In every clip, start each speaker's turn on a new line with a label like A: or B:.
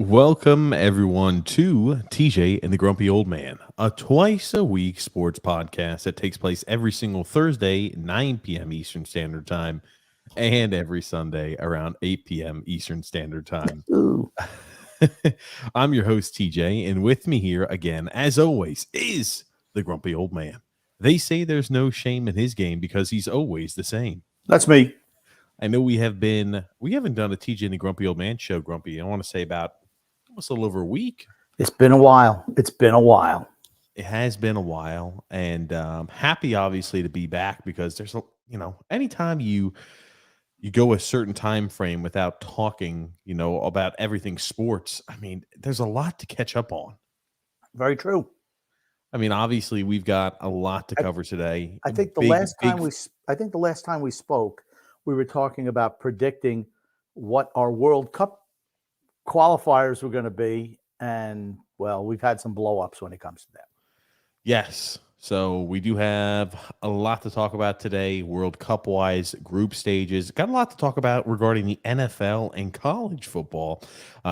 A: Welcome, everyone, to TJ and the Grumpy Old Man, a twice a week sports podcast that takes place every single Thursday, 9 p.m. Eastern Standard Time, and every Sunday around 8 p.m. Eastern Standard Time.
B: Ooh.
A: I'm your host, TJ, and with me here again, as always, is the Grumpy Old Man. They say there's no shame in his game because he's always the same.
B: That's me.
A: I know we haven't done a TJ and the Grumpy Old Man show, Grumpy. I want to say about almost a little over a week.
B: It's been a while.
A: It has been a while, and happy obviously to be back because there's anytime you go a certain time frame without talking, about everything sports. I mean, there's a lot to catch up on.
B: Very true.
A: I mean, obviously we've got a lot to cover today.
B: I think the last time we spoke, we were talking about predicting what our World Cup qualifiers were going to be, and well, we've had some blow-ups when it comes to that.
A: Yes. So we do have a lot to talk about today, World Cup-wise, group stages. Got a lot to talk about regarding the NFL and college football.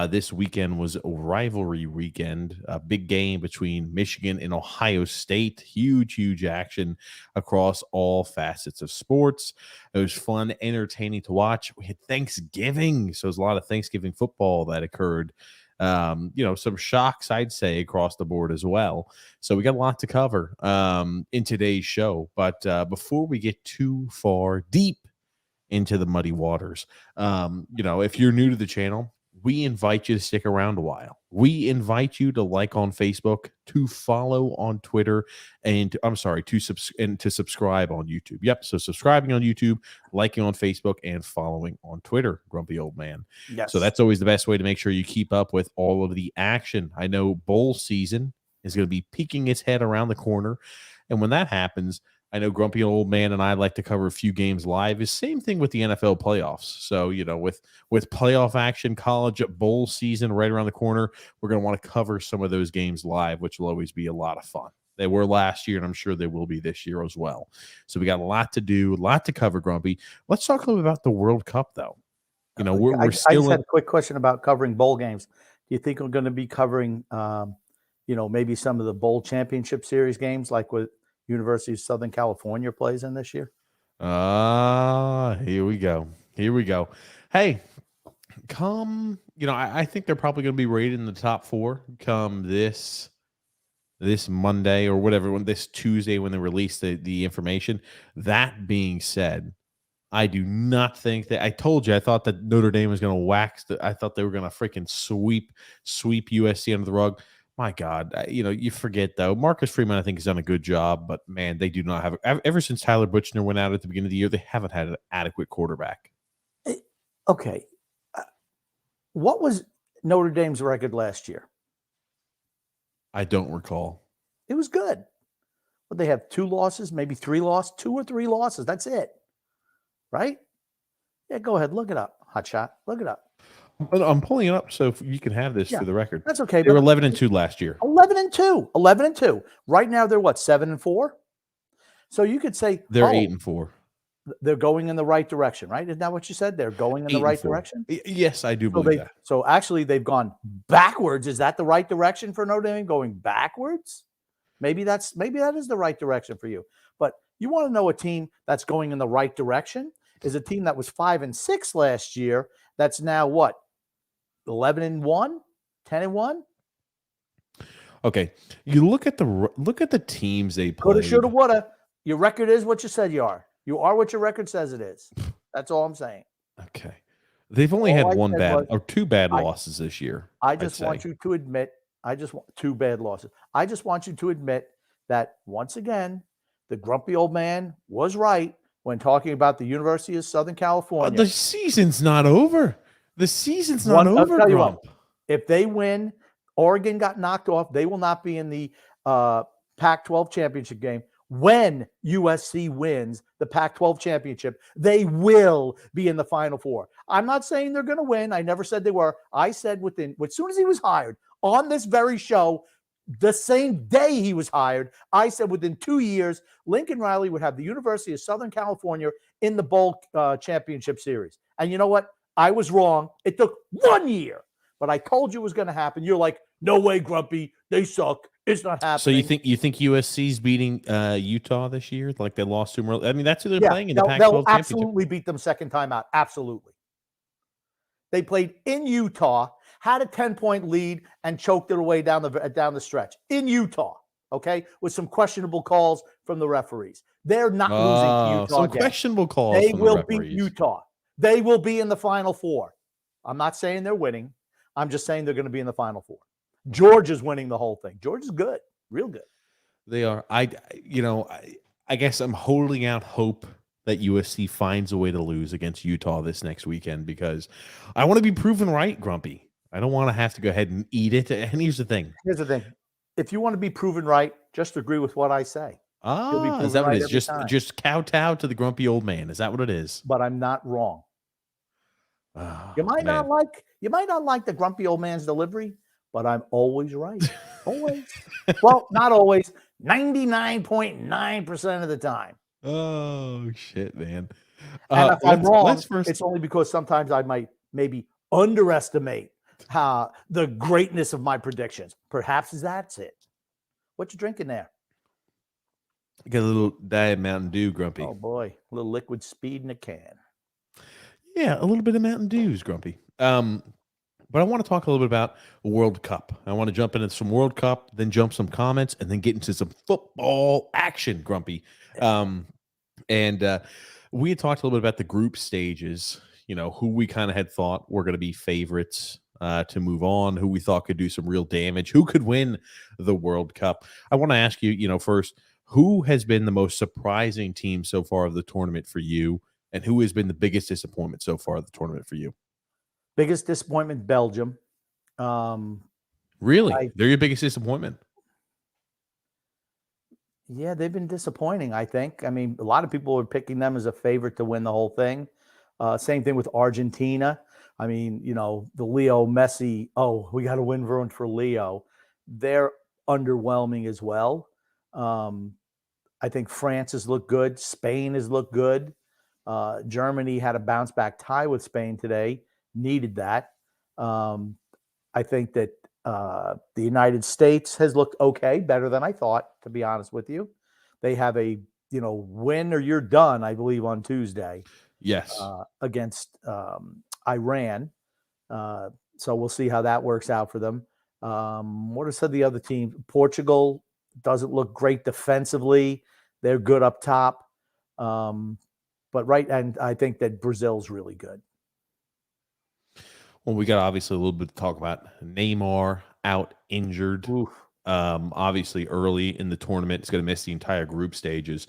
A: This weekend was a rivalry weekend, a big game between Michigan and Ohio State. Huge action across all facets of sports. It was fun, entertaining to watch. We had Thanksgiving, so there's a lot of Thanksgiving football that occurred. Some shocks, I'd say, across the board as well. So we got a lot to cover in today's show. But before we get too far deep into the muddy waters, if you're new to the channel, we invite you to stick around a while. We invite you to like on Facebook, to follow on Twitter, and to subscribe on YouTube. Yep. So subscribing on YouTube, liking on Facebook, and following on Twitter, Grumpy Old Man.
B: Yes.
A: So that's always the best way to make sure you keep up with all of the action. I know bowl season is going to be peeking its head around the corner. And when that happens, I know Grumpy Old Man and I like to cover a few games live. It's same thing with the NFL playoffs. So, with playoff action, college bowl season right around the corner, we're going to want to cover some of those games live, which will always be a lot of fun. They were last year, and I'm sure they will be this year as well. So we got a lot to do, a lot to cover, Grumpy. Let's talk a little bit about the World Cup, though.
B: I just had a quick question about covering bowl games. Do you think we're going to be covering, maybe some of the bowl championship series games, like with University of Southern California plays in this year?
A: Here we go. Hey, I think they're probably going to be rated in the top 4 come this Monday or whatever, this Tuesday when they release the information. That being said, I do not think that, I told you, I thought that Notre Dame was going to I thought they were going to freaking sweep USC under the rug. My God, you forget, though. Marcus Freeman, I think, has done a good job, but, man, they do not have – ever since Tyler Buchner went out at the beginning of the year, they haven't had an adequate quarterback.
B: Okay. What was Notre Dame's record last year?
A: I don't recall.
B: It was good. But they have 2 losses, maybe 3 losses, 2 or 3 losses. That's it. Right? Yeah, go ahead. Look it up, Hotshot. Look it up.
A: I'm pulling it up so you can have this for the record.
B: That's okay.
A: They were 11-2 last year.
B: 11-2. Right now they're what, 7-4? So you could say
A: they're 8-4.
B: They're going in the right direction, right? Isn't that what you said? They're going in the right direction?
A: Yes, I do believe that.
B: So actually they've gone backwards. Is that the right direction for Notre Dame, going backwards? Maybe that is the right direction for you. But you want to know a team that's going in the right direction is a team that was 5-6 last year. That's now what? 11-1, 10-1.
A: Okay, you look at the teams they played.
B: Coulda, shoulda, woulda. Your record is what you said you are. You are what your record says it is. That's all I'm saying.
A: Okay, they've only had 2 bad losses this year.
B: I just want you to admit. 2 bad losses. I just want you to admit that once again, the Grumpy Old Man was right when talking about the University of Southern California.
A: The season's not over. I'll tell you what,
B: if they win, Oregon got knocked off. They will not be in the Pac-12 championship game. When USC wins the Pac-12 championship, they will be in the Final Four. I'm not saying they're going to win. I never said they were. I said as soon as he was hired on this very show, the same day he was hired, I said within 2 years, Lincoln Riley would have the University of Southern California in the bowl championship series. And you know what? I was wrong. It took 1 year. but I told you it was going to happen. You're like, no way, Grumpy. They suck. It's not happening.
A: So you think USC's beating Utah this year? Like they lost to them early? I mean, that's who they're
B: Yeah,
A: playing in the
B: they'll
A: Pac-12 championship.
B: absolutely beat them second time out. Absolutely. They played in Utah, had a 10-point lead, and choked it away down the stretch in Utah. Okay, with some questionable calls from the referees. They're not losing to Utah
A: some
B: again.
A: questionable calls.
B: They
A: from
B: will
A: the referees.
B: beat Utah. They will be in the Final Four. I'm not saying they're winning. I'm just saying they're going to be in the Final Four. Georgia's winning the whole thing. Georgia's good, real good.
A: They are. I guess I'm holding out hope that USC finds a way to lose against Utah this next weekend because I want to be proven right, Grumpy. I don't want to have to go ahead and eat it. And here's the thing.
B: If you want to be proven right, just agree with what I say.
A: Is that what it is? Just kowtow to the grumpy old man. Is that what it is?
B: But I'm not wrong. You might not like the grumpy old man's delivery, but I'm always right. Always. Well, not always. 99.9% of the time.
A: Oh shit, man.
B: And if I'm wrong, it's only because sometimes I might maybe underestimate the greatness of my predictions. Perhaps that's it. What you drinking there?
A: I got a little Diet Mountain Dew, Grumpy.
B: Oh boy, a little liquid speed in a can.
A: Yeah, a little bit of Mountain Dews, Grumpy. But I want to talk a little bit about World Cup. I want to jump into some World Cup, then jump some comments, and then get into some football action, Grumpy. And we had talked a little bit about the group stages, who we kind of had thought were going to be favorites to move on, who we thought could do some real damage, who could win the World Cup. I want to ask you, first, who has been the most surprising team so far of the tournament for you, and who has been the biggest disappointment so far of the tournament for you?
B: Biggest disappointment, Belgium.
A: Really? They're your biggest disappointment?
B: Yeah, they've been disappointing, I think. I mean, a lot of people are picking them as a favorite to win the whole thing. Same thing with Argentina. I mean, the Leo Messi, we got to win for Leo. They're underwhelming as well. I think France has looked good. Spain has looked good. Germany had a bounce back tie with Spain today. Needed that. I think that the United States has looked okay, better than I thought, to be honest with you. They have a, win or you're done, I believe, on Tuesday.
A: Yes.
B: Against Iran. So we'll see how that works out for them. What are some of the other teams? Portugal doesn't look great defensively. They're good up top. And I think that Brazil's really good.
A: Well, we got obviously a little bit to talk about. Neymar out injured. Obviously early in the tournament. It's going to miss the entire group stages.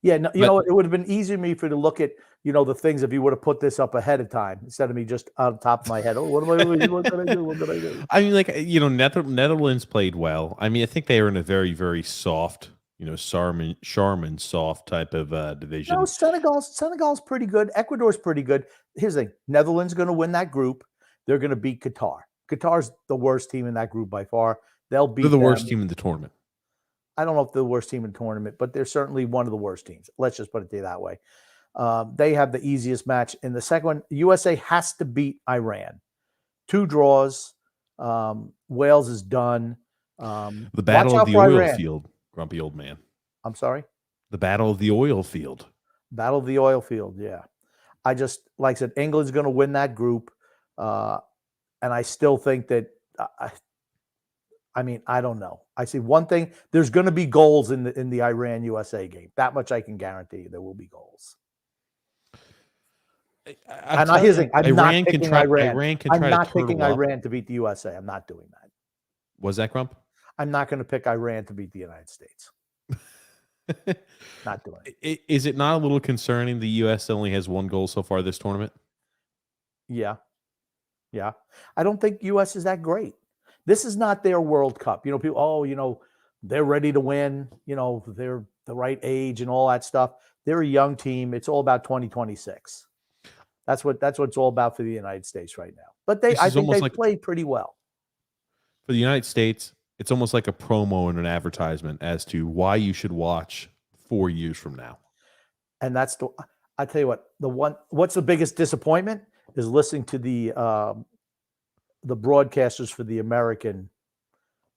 B: Yeah, no, it would have been easier for me to look at, the things if you would have put this up ahead of time instead of me just out of the top of my head. Oh, what did I do? What did I do?
A: I mean, Netherlands played well. I mean, I think they are in a very, very soft, Charmin soft type of division.
B: No, Senegal's pretty good. Ecuador's pretty good. Here's the thing. Netherlands going to win that group. They're going to beat Qatar. Qatar's the worst team in that group by far. They're the
A: worst team in the tournament.
B: I don't know if they're the worst team in the tournament, but they're certainly one of the worst teams. Let's just put it that way. They have the easiest match. In the second one, USA has to beat Iran. 2 draws. Wales is done.
A: The battle of the oil field, grumpy old man.
B: I'm sorry?
A: The battle of the oil field.
B: Battle of the oil field, yeah. I just, like I said, England's going to win that group. And I still think that, I don't know. I see one thing. There's going to be goals in the Iran-USA game. That much I can guarantee you. There will be goals. I'm not picking Iran. I'm not picking Iran to beat the USA. I'm not doing that.
A: Was that, Grump?
B: I'm not going to pick Iran to beat the United States. Not doing it.
A: Is it not a little concerning the U.S. only has 1 goal so far this tournament?
B: Yeah. I don't think U.S. is that great. This is not their World Cup. People, they're ready to win. They're the right age and all that stuff. They're a young team. It's all about 2026. That's what it's all about for the United States right now. But I think they played pretty well.
A: For the United States, it's almost like a promo and an advertisement as to why you should watch 4 years from now.
B: And I tell you what, what's the biggest disappointment is listening to the the broadcasters for the American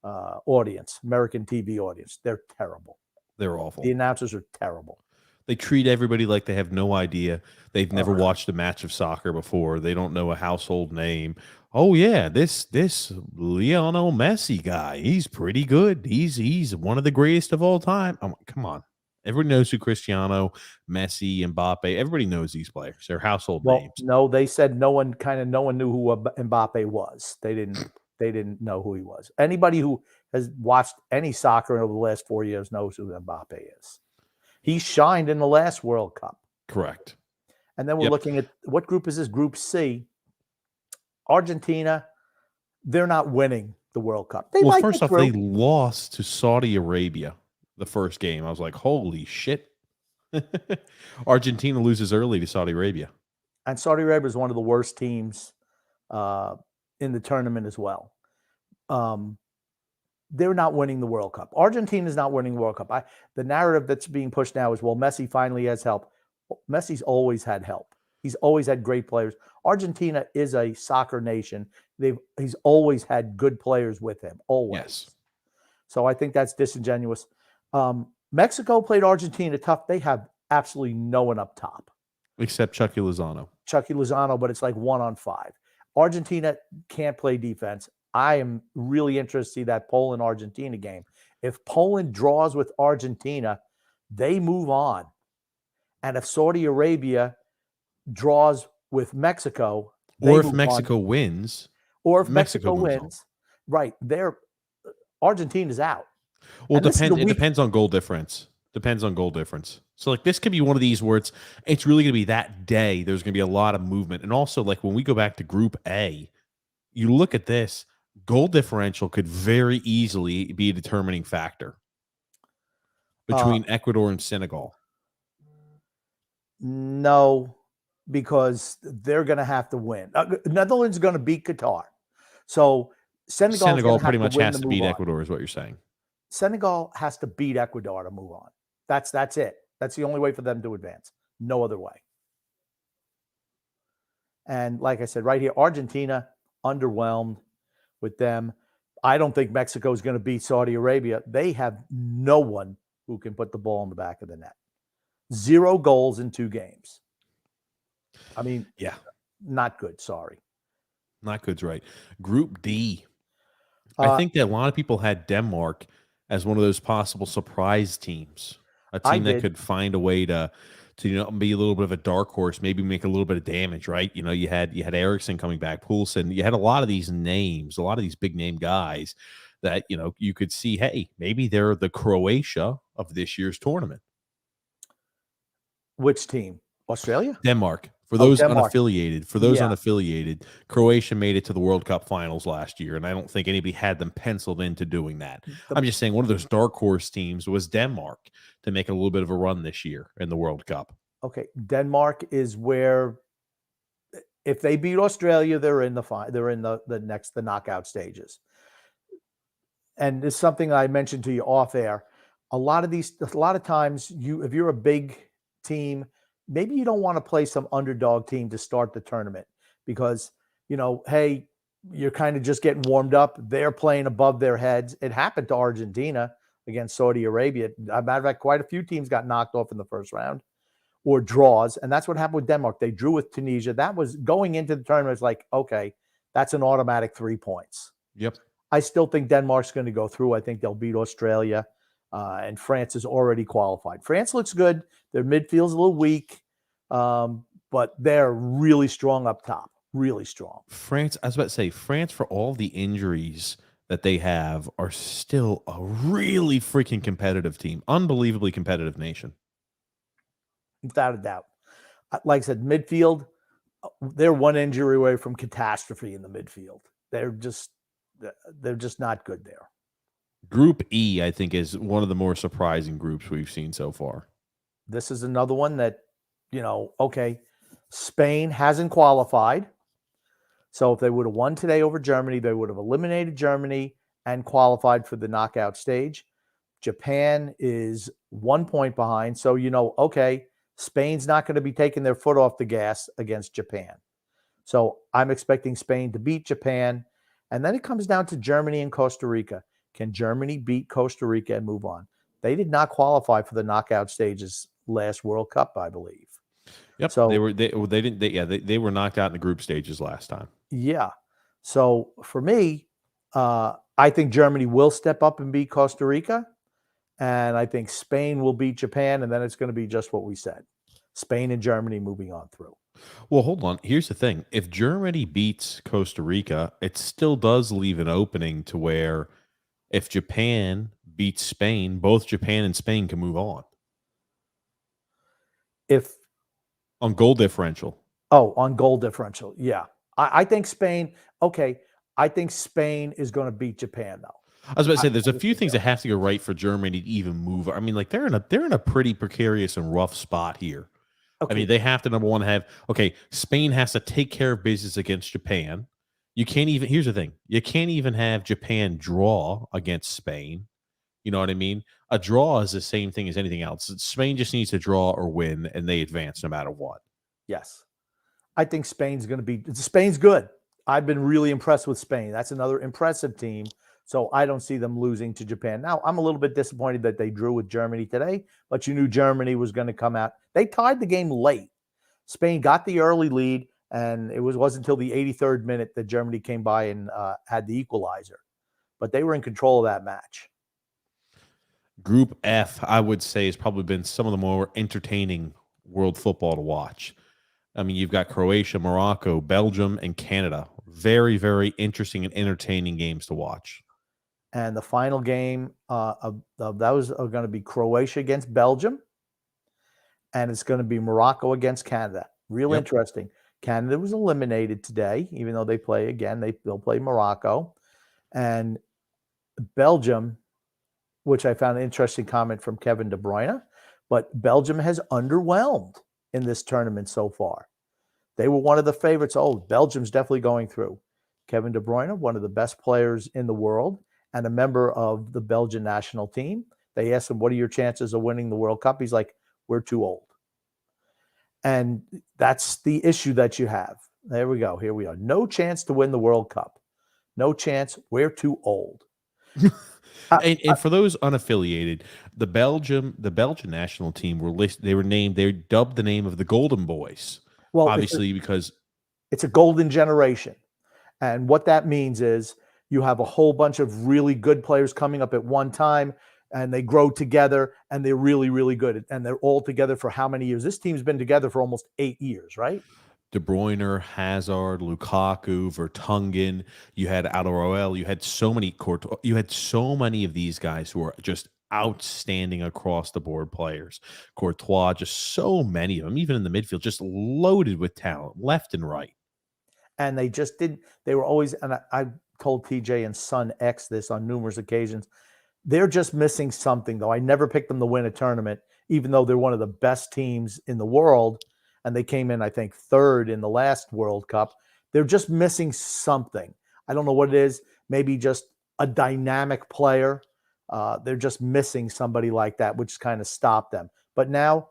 B: audience, American TV audience. They're terrible.
A: They're awful.
B: The announcers are terrible.
A: They treat everybody like they have no idea. They've never
B: Ugh.
A: watched a match of soccer before. They don't know a household name. Oh yeah, this Lionel Messi guy, he's pretty good. He's one of the greatest of all time. Come on. Everybody knows who Cristiano, Messi, Mbappe. Everybody knows these players. They're household names.
B: No, they said no one knew who Mbappe was. They didn't know who he was. Anybody who has watched any soccer over the last 4 years knows who Mbappe is. He shined in the last World Cup.
A: Correct.
B: And then we're looking at what group is this? Group C. Argentina, they're not winning the World Cup.
A: Well, first off, they lost to Saudi Arabia the first game. I was like, holy shit. Argentina loses early to Saudi Arabia.
B: And Saudi Arabia is one of the worst teams in the tournament as well. They're not winning the World Cup. Argentina is not winning the World Cup. The narrative that's being pushed now is, well, Messi finally has help. Messi's always had help. He's always had great players. Argentina is a soccer nation. He's always had good players with him, always.
A: Yes.
B: So I think that's disingenuous. Mexico played Argentina tough. They have absolutely no one up top.
A: Except Chucky Lozano.
B: But it's like 1-on-5. Argentina can't play defense. I am really interested to see that Poland-Argentina game. If Poland draws with Argentina, they move on. And if Saudi Arabia draws with Mexico,
A: or if Mexico wins,
B: right, Argentina's out.
A: Well, it depends on goal difference. So like this could be one of these where it's really going to be that day. There's going to be a lot of movement. And also like when we go back to Group A, you look at this, goal differential could very easily be a determining factor between Ecuador and Senegal.
B: No, because they're going to have to win. Netherlands is going to beat Qatar. So Senegal
A: pretty much has to beat Ecuador is what you're saying.
B: Senegal has to beat Ecuador to move on. That's it. That's the only way for them to advance. No other way. And like I said, right here, Argentina underwhelmed with them. I don't think Mexico is going to beat Saudi Arabia. They have no one who can put the ball in the back of the net. 0 goals in 2 games. I mean,
A: yeah,
B: not good. Sorry.
A: Not good's right. Group D. I think that a lot of people had Denmark as one of those possible surprise teams. A team that could find a way to be a little bit of a dark horse, maybe make a little bit of damage, right? You had Eriksson coming back, Poulsen. You had a lot of these names, a lot of these big name guys that you could see. Hey, maybe they're the Croatia of this year's tournament.
B: Which team? Australia?
A: Denmark. For those unaffiliated, Croatia made it to the World Cup finals last year, and I don't think anybody had them penciled into doing that. I'm just saying one of those dark horse teams was Denmark to make a little bit of a run this year in the World Cup.
B: Okay, Denmark is where, if they beat Australia, they're in the knockout stages. And it's something I mentioned to you off air. A lot of times, if you're a big team, maybe you don't want to play some underdog team to start the tournament because, hey, you're kind of just getting warmed up. They're playing above their heads. It happened to Argentina against Saudi Arabia. As a matter of fact, quite a few teams got knocked off in the first round or draws. And that's what happened with Denmark. They drew with Tunisia. That was going into the tournament. It's like, okay, that's an automatic 3 points.
A: Yep.
B: I still think Denmark's going to go through. I think they'll beat Australia. And France is already qualified. France looks good. Their midfield's a little weak, but they're really strong up top. Really strong.
A: France, I was about to say, France, for all the injuries that they have, are still a really freaking competitive team. Unbelievably competitive nation.
B: Without a doubt. Like I said, midfield, they're one injury away from catastrophe in the midfield. They're just not good there.
A: Group E, I think, is one of the more surprising groups we've seen so far.
B: This is another one that, okay, Spain hasn't qualified. So if they would have won today over Germany, they would have eliminated Germany and qualified for the knockout stage. Japan is 1 point behind. So, okay, Spain's not going to be taking their foot off the gas against Japan. So I'm expecting Spain to beat Japan. And then it comes down to Germany and Costa Rica. Can Germany beat Costa Rica and move on? They did not qualify for the knockout stages last World Cup, I believe.
A: Yep,
B: So
A: they were knocked out in the group stages last time.
B: yeah. So for me, I think Germany will step up and beat Costa Rica. And I think Spain will beat Japan. And then it's going to be just what we said. Spain and Germany moving on through.
A: Well, hold on. Here's the thing. If Germany beats Costa Rica, it still does leave an opening to where if Japan beats Spain, both Japan and Spain can move on
B: If
A: on goal differential.
B: on goal differential, yeah. I think Spain. Okay, I think Spain is going to beat Japan though.
A: I was about to say there's a few things that have to go right for Germany to even move. I mean, like they're in a pretty precarious and rough spot here. I
B: Okay,
A: mean, they have to number one have Spain has to take care of business against Japan. You can't even here's the thing. You can't even have Japan draw against Spain. You know what I mean? A draw is the same thing as anything else. Spain just needs to draw or win and they advance no matter what.
B: yes. I think Spain's going to be. Spain's good. I've been really impressed with Spain. That's another impressive team. So I don't see them losing to Japan. Now, I'm a little bit disappointed that they drew with Germany today, but you knew Germany was going to come out. They tied the game late. Spain got the early lead, and it wasn't until the 83rd minute that Germany came by and had the equalizer. But they were in control of that match.
A: Group F, I would say, has probably been some of the more entertaining world football to watch. I mean, you've got Croatia, Morocco, Belgium, and Canada. Very, very interesting and entertaining games to watch.
B: And the final game of those are going to be Croatia against Belgium, and it's going to be Morocco against Canada. Real
A: Yep.
B: interesting. Canada was eliminated today, even though they play again. They'll play Morocco. And Belgium, which I found an interesting comment from Kevin De Bruyne, but Belgium has underwhelmed in this tournament so far. They were one of the favorites. Oh, Belgium's definitely going through. Kevin De Bruyne, one of the best players in the world and a member of the Belgian national team. They asked him, what are your chances of winning the World Cup? He's like, we're too old. And that's the issue that you have. There we go. Here we are. No chance to win the World Cup. No chance. We're too old.
A: And for those unaffiliated, the Belgian national team they dubbed the name of the Golden Boys.
B: Well,
A: obviously because
B: it's a golden generation. And what that means is you have a whole bunch of really good players coming up at one time and they grow together and they're really, really good. And they're all together for how many years? This team's been together for almost 8 years, right?
A: De Bruyne, Hazard, Lukaku, Vertonghen, you had Alderweireld, you had so many of these guys who are just outstanding across the board players. Courtois, just so many of them, even in the midfield, just loaded with talent left and right.
B: And they just didn't, they were always, and I told TJ and Son X this on numerous occasions, they're just missing something though. I never picked them to win a tournament, even though they're one of the best teams in the world. And they came in, I think, third in the last World Cup. They're just missing something. I don't know what it is. Maybe just a dynamic player. They're just missing somebody like that, which kind of stopped them. But now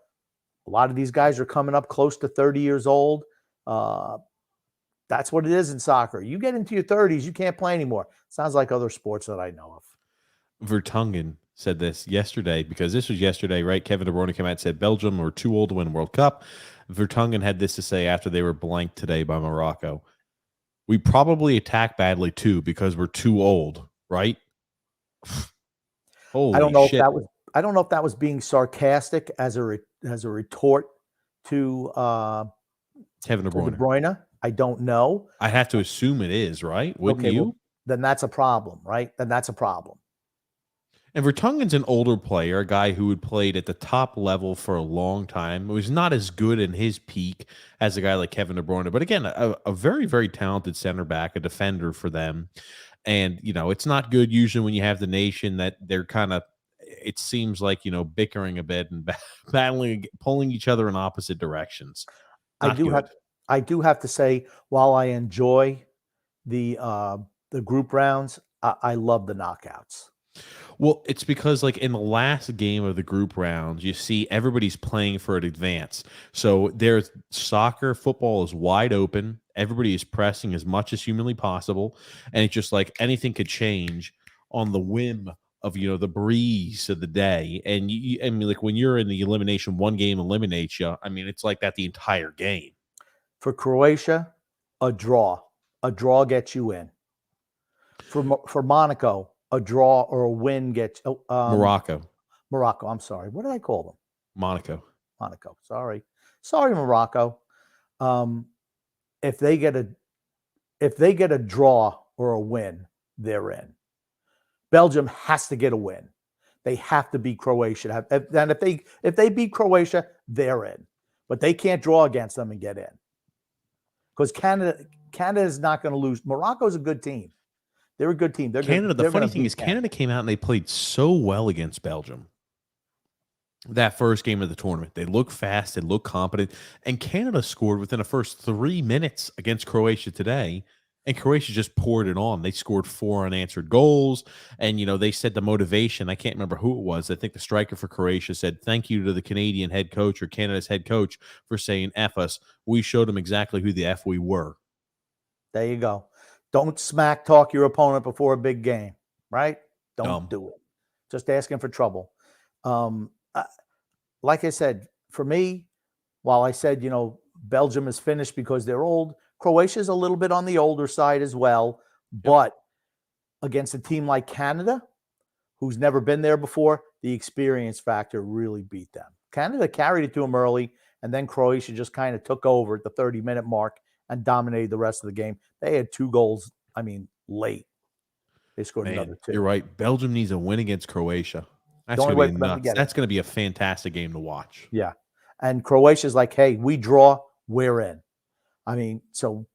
B: a lot of these guys are coming up close to 30 years old. That's what it is in soccer. You get into your 30s, you can't play anymore. Sounds like other sports that I know of.
A: Vertonghen said this yesterday, because this was yesterday, right? Kevin De Bruyne came out and said Belgium were too old to win World Cup. Vertonghen had this to say after they were blanked today by Morocco. We probably attack badly too because we're too old, right? Holy
B: I don't know
A: shit.
B: if that was being sarcastic as a retort to
A: Kevin De Bruyne.
B: De Bruyne. I don't know.
A: I have to assume it is, right? Wouldn't you?
B: Well, then that's a problem, right? Then that's a problem.
A: And Vertonghen's an older player, a guy who had played at the top level for a long time. It was not as good in his peak as a guy like Kevin De Bruyne, but again, a very, very talented center back, a defender for them. And, it's not good usually when you have the nation that they're kind of, it seems like, bickering a bit and battling, pulling each other in opposite directions.
B: I do have to say, while I enjoy the group rounds, I love the knockouts.
A: Well, it's because like in the last game of the group rounds, you see everybody's playing for an advance. So there's football is wide open. Everybody is pressing as much as humanly possible, and it's just like anything could change on the whim of the breeze of the day. And I mean, like when you're in the elimination, one game eliminates you. I mean, it's like that the entire game.
B: For Croatia, a draw. A draw gets you in. For Monaco, a draw or a win gets
A: Morocco,
B: I'm sorry. What did I call them?
A: Monaco.
B: Sorry, Morocco. If they get a draw or a win, they're in. Belgium has to get a win. They have to beat Croatia. And if they beat Croatia, they're in. But they can't draw against them and get in. Because Canada is not going to lose. Morocco's a good team. They're a good team.
A: Canada. The funny thing is, Canada came out and they played so well against Belgium. That first game of the tournament, they look fast, they look competent, and Canada scored within the first 3 minutes against Croatia today. And Croatia just poured it on. They scored 4 unanswered goals. And, they said the motivation, I can't remember who it was. I think the striker for Croatia said, thank you to the Canadian head coach or Canada's head coach for saying F us. We showed them exactly who the F we were.
B: There you go. Don't smack talk your opponent before a big game, right? Don't do it. Just asking for trouble. Like I said, for me, while I said, Belgium is finished because they're old, Croatia's a little bit on the older side as well. But against a team like Canada, who's never been there before, the experience factor really beat them. Canada carried it to them early, and then Croatia just kind of took over at the 30-minute mark and dominated the rest of the game. They had 2 goals, late. They scored another 2.
A: You're right. Belgium needs a win against Croatia. That's going to be nuts. That's going to be a fantastic game to watch.
B: Yeah. And Croatia's like, hey, we draw, we're in. So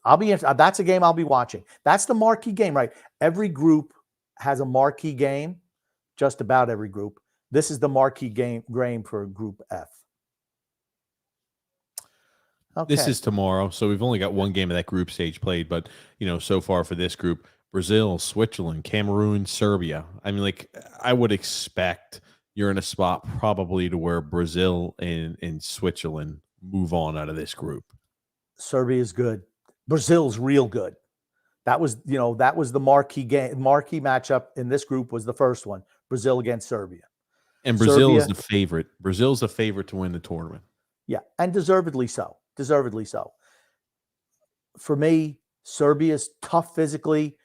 B: I'll be interested. That's a game I'll be watching. That's the marquee game, right? Every group has a marquee game, just about every group. This is the marquee game for Group F. Okay.
A: This is tomorrow, so we've only got one game of that group stage played, but so far for this group, Brazil, Switzerland, Cameroon, Serbia. I would expect you're in a spot probably to where Brazil and Switzerland move on out of this group.
B: Serbia is good. Brazil's real good. That was the marquee matchup in this group was the first one. Brazil against Serbia.
A: And Brazil is the favorite. Brazil's the favorite to win the tournament.
B: Yeah, and deservedly so. For me, Serbia's tough physically.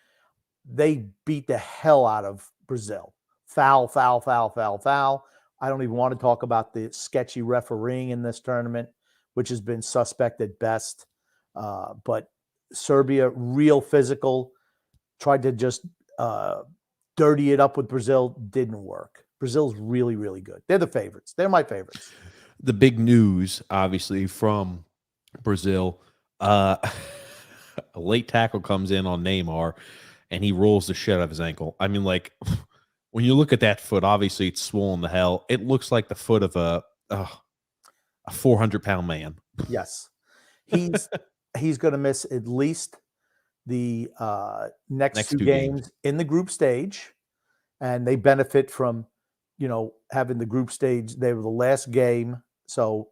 B: They beat the hell out of Brazil. Foul. I don't even want to talk about the sketchy refereeing in this tournament, which has been suspect at best. But Serbia, real physical, tried to just dirty it up with Brazil. Didn't work. Brazil's really, really good. They're the favorites. They're my favorites.
A: The big news, obviously, from Brazil, a late tackle comes in on Neymar, and he rolls the shit out of his ankle. When you look at that foot, obviously it's swollen to hell. It looks like the foot of a 400-pound man.
B: Yes. He's going to miss at least the next 2 games in the group stage, and they benefit from, having the group stage. They were the last game, so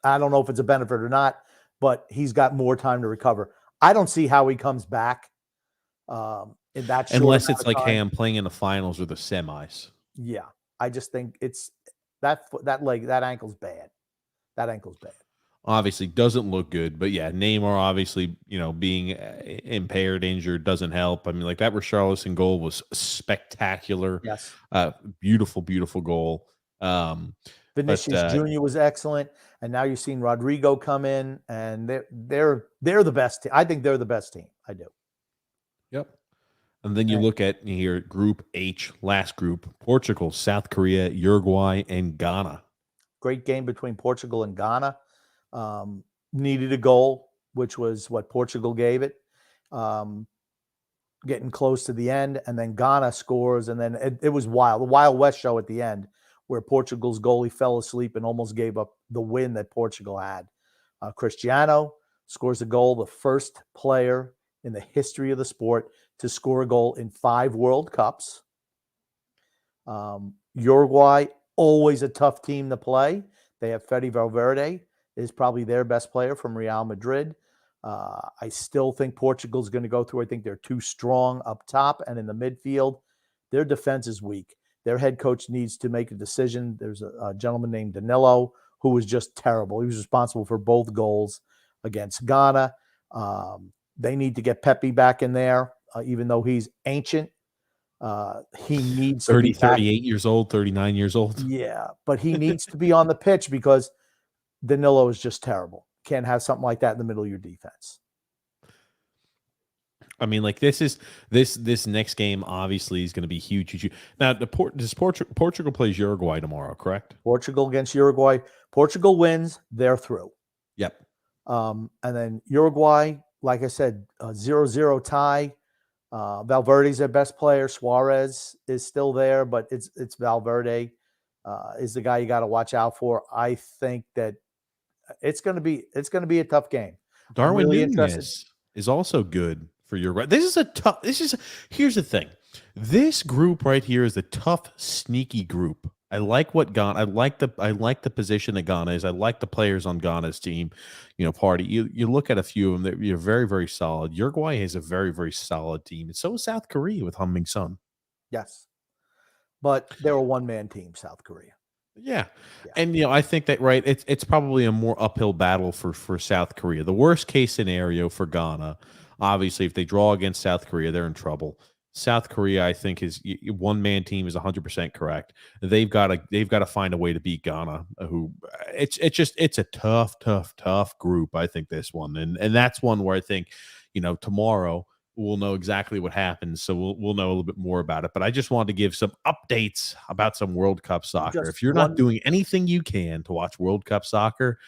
B: I don't know if it's a benefit or not, but he's got more time to recover. I don't see how he comes back in that short
A: unless it's
B: amount of
A: like,
B: time.
A: hey, I'm playing in the finals or the semis.
B: Yeah, I just think it's that ankle's bad. That ankle's bad.
A: Obviously doesn't look good, but yeah, Neymar obviously, being impaired, injured doesn't help. That Richarlison goal was spectacular.
B: Yes.
A: Beautiful goal.
B: Vinicius Jr. was excellent, and now you're seeing Rodrigo come in, and they're the best team. I think they're the best team. I do.
A: Yep. And then you look at here, Group H, last group: Portugal, South Korea, Uruguay, and Ghana.
B: Great game between Portugal and Ghana. Needed a goal, which was what Portugal gave it. Getting close to the end, and then Ghana scores, and then it was wild. The Wild West show at the end, where Portugal's goalie fell asleep and almost gave up the win that Portugal had. Cristiano scores a goal, the first player in the history of the sport to score a goal in 5 World Cups. Uruguay, always a tough team to play. They have Fede Valverde, is probably their best player from Real Madrid. I still think Portugal's going to go through. I think they're too strong up top and in the midfield. Their defense is weak. Their head coach needs to make a decision. There's a gentleman named Danilo who was just terrible. He was responsible for both goals against Ghana. They need to get Pepe back in there, even though he's ancient. He needs
A: 30,
B: to be back.
A: 38 years old, 39 years old.
B: Yeah, but he needs to be on the pitch because Danilo is just terrible. Can't have something like that in the middle of your defense.
A: I mean, like this next game obviously is going to be huge. Now, Portugal plays Uruguay tomorrow, correct?
B: Portugal against Uruguay. Portugal wins, they're through.
A: Yep.
B: And then Uruguay, like I said, 0-0 tie. Valverde's their best player. Suarez is still there, but it's Valverde is the guy you got to watch out for. I think that it's going to be a tough game.
A: Darwin Núñez is also good for Uruguay. Here's the thing. This group right here is a tough, sneaky group. I like what Ghana. I like the position that Ghana is. I like the players on Ghana's team. Party. You look at a few of them. They're very, very solid. Uruguay is a very, very solid team, and so is South Korea with Heung-min Son.
B: Yes, but they're a one-man team, South Korea.
A: Yeah. And I think that it's probably a more uphill battle for South Korea. The worst case scenario for Ghana, obviously, if they draw against South Korea, they're in trouble. South Korea, I think, is one-man team is 100% correct. They've got to find a way to beat Ghana. It's a tough group. I think this one, and that's one where I think, tomorrow we'll know exactly what happens. So we'll know a little bit more about it. But I just wanted to give some updates about some World Cup soccer. If you're not doing anything you can to watch World Cup soccer,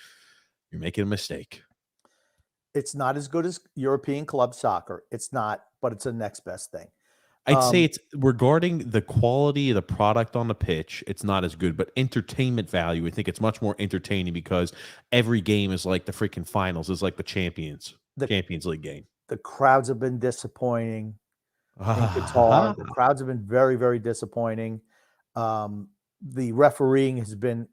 A: you're making a mistake.
B: It's not as good as European club soccer. It's not, but it's the next best thing.
A: I'd say it's regarding the quality of the product on the pitch. It's not as good, but entertainment value, I think it's much more entertaining because every game is like the freaking finals. It's like the Champions League game.
B: The crowds have been disappointing in Qatar. The crowds have been very, very disappointing. The refereeing has been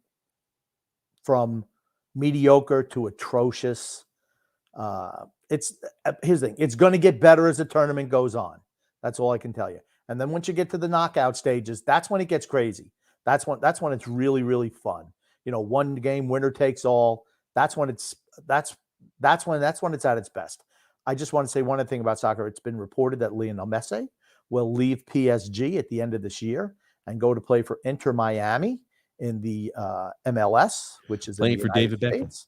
B: from mediocre to atrocious. Here's the thing. It's going to get better as the tournament goes on. That's all I can tell you. And then once you get to the knockout stages, that's when it gets crazy. That's when it's really, really fun. One game winner takes all. That's when it's at its best. I just want to say one thing about soccer. It's been reported that Lionel Messi will leave PSG at the end of this year and go to play for Inter Miami in the MLS, which is
A: playing for David Beckham.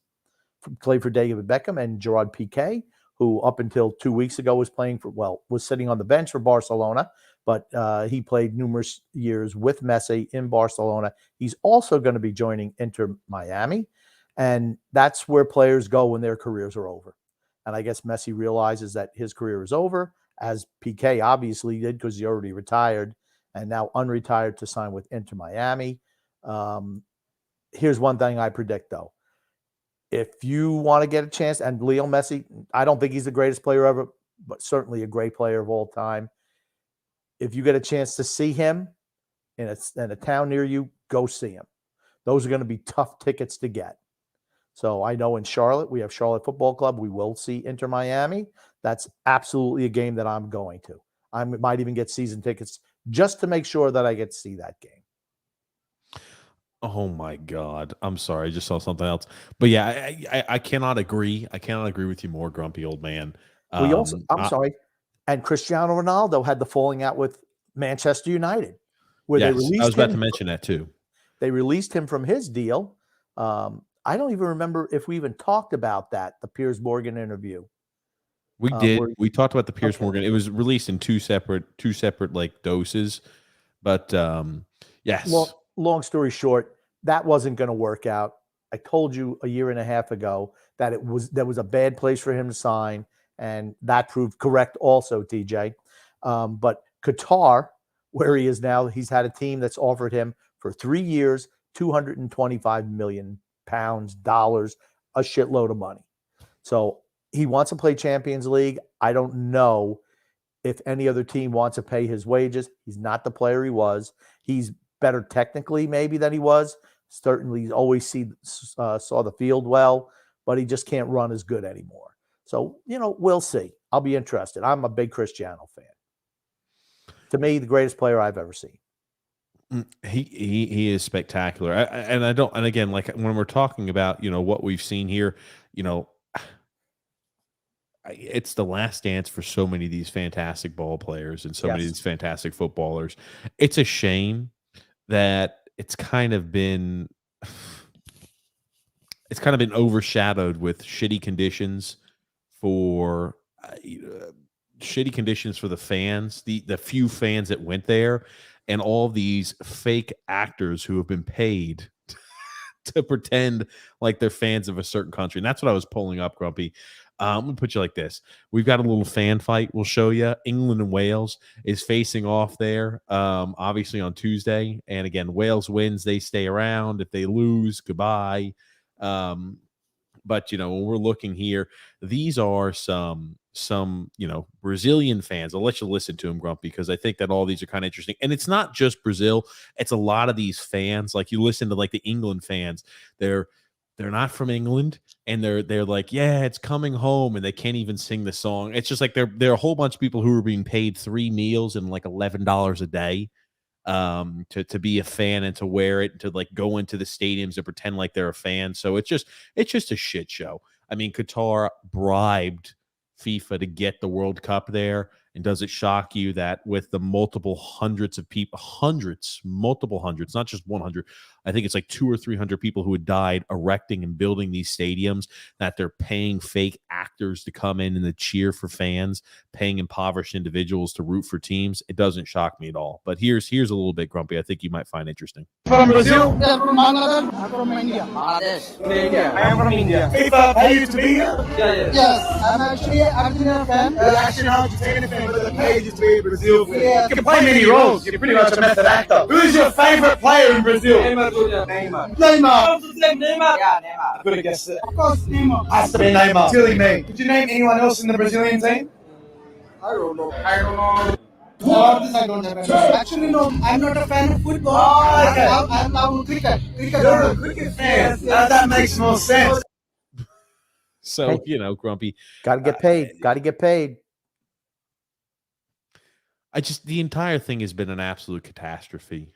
B: Play for David Beckham and Gerard Piqué, who up until 2 weeks ago was sitting on the bench for Barcelona, but he played numerous years with Messi in Barcelona. He's also going to be joining Inter Miami, and that's where players go when their careers are over. And I guess Messi realizes that his career is over, as Piqué obviously did because he already retired and now unretired to sign with Inter Miami. Here's one thing I predict, though. If you want to get a chance, and Lionel Messi, I don't think he's the greatest player ever, but certainly a great player of all time. If you get a chance to see him in a town near you, go see him. Those are going to be tough tickets to get. So I know in Charlotte, we have Charlotte Football Club. We will see Inter Miami. That's absolutely a game that I'm going to. I might even get season tickets just to make sure that I get to see that game.
A: Oh my God. I'm sorry. I just saw something else. But yeah, I cannot agree. I cannot agree with you more, grumpy old man.
B: I'm sorry. And Cristiano Ronaldo had the falling out with Manchester United.
A: Yes, I was about to mention that too.
B: They released him from his deal. I don't even remember if we even talked about that, the Piers Morgan interview.
A: We did. We talked about the Piers Morgan. It was released in two separate like doses. But yes.
B: Well, long story short, that wasn't going to work out. I told you a year and a half ago that there was a bad place for him to sign, and that proved correct also, TJ. But Qatar, where he is now, he's had a team that's offered him for 3 years, £225 million, dollars, a shitload of money. So he wants to play Champions League. I don't know if any other team wants to pay his wages. He's not the player he was. He's better technically maybe than he was. Certainly always saw the field well, but he just can't run as good anymore. So, we'll see. I'll be interested. I'm a big Cristiano fan. To me, the greatest player I've ever seen.
A: He is spectacular. And again, like when we're talking about, what we've seen here, it's the last dance for so many of these fantastic ball players and so many of these fantastic footballers. It's a shame that it's kind of been overshadowed with shitty conditions for the fans, the few fans that went there, and all these fake actors who have been paid to pretend like they're fans of a certain country. And that's what I was pulling up, Grumpy. I'm going to put you like this. We've got a little fan fight we'll show you. England and Wales is facing off there, obviously on Tuesday. And again, Wales wins, they stay around. If they lose, goodbye. But, when we're looking here, these are some Brazilian fans. I'll let you listen to them, Grumpy, because I think that all these are kind of interesting. And it's not just Brazil. It's a lot of these fans. Like you listen to like the England fans, they're not from England, and they're like, yeah, it's coming home, and they can't even sing the song. It's just like there are a whole bunch of people who are being paid 3 meals and like $11 a day to be a fan and to wear it and to like go into the stadiums and pretend like they're a fan. So it's just a shit show. I mean, Qatar bribed FIFA to get the World Cup there. And does it shock you that with the multiple hundreds of people, multiple hundreds, not just 100, I think it's like 200 or 300 people who had died erecting and building these stadiums, that they're paying fake actors to come in and to cheer for fans, paying impoverished individuals to root for teams? It doesn't shock me at all. But here's a little bit, Grumpy, I think you might find interesting.
C: From Brazil?
D: Yeah, from Bangladesh. I'm from India.
C: Bangladesh. India. I am from India. FIFA paid you to be here?
D: Yes, I'm actually an Argentina fan.
C: Actually, not Argentina fan, but they paid you to be a Brazil fan. Yeah. You can play many roles. You're pretty much a method actor. Who is your favorite player in Brazil? Neymar.
D: Neymar.
C: Neymar.
D: Yeah, Neymar.
C: I could have guessed it.
D: Of course, Neymar.
C: Has to be Neymar. Silly me. Could you name anyone else in the Brazilian team?
D: I don't know.
C: I don't know.
D: About this, I don't have any. Actually, no, I'm not a fan of football.
C: Oh, okay.
D: I'm now cricket.
C: You're a cricket fan. That makes more sense.
A: So, Grumpy.
B: Got to get paid. Got to get paid.
A: The entire thing has been an absolute catastrophe.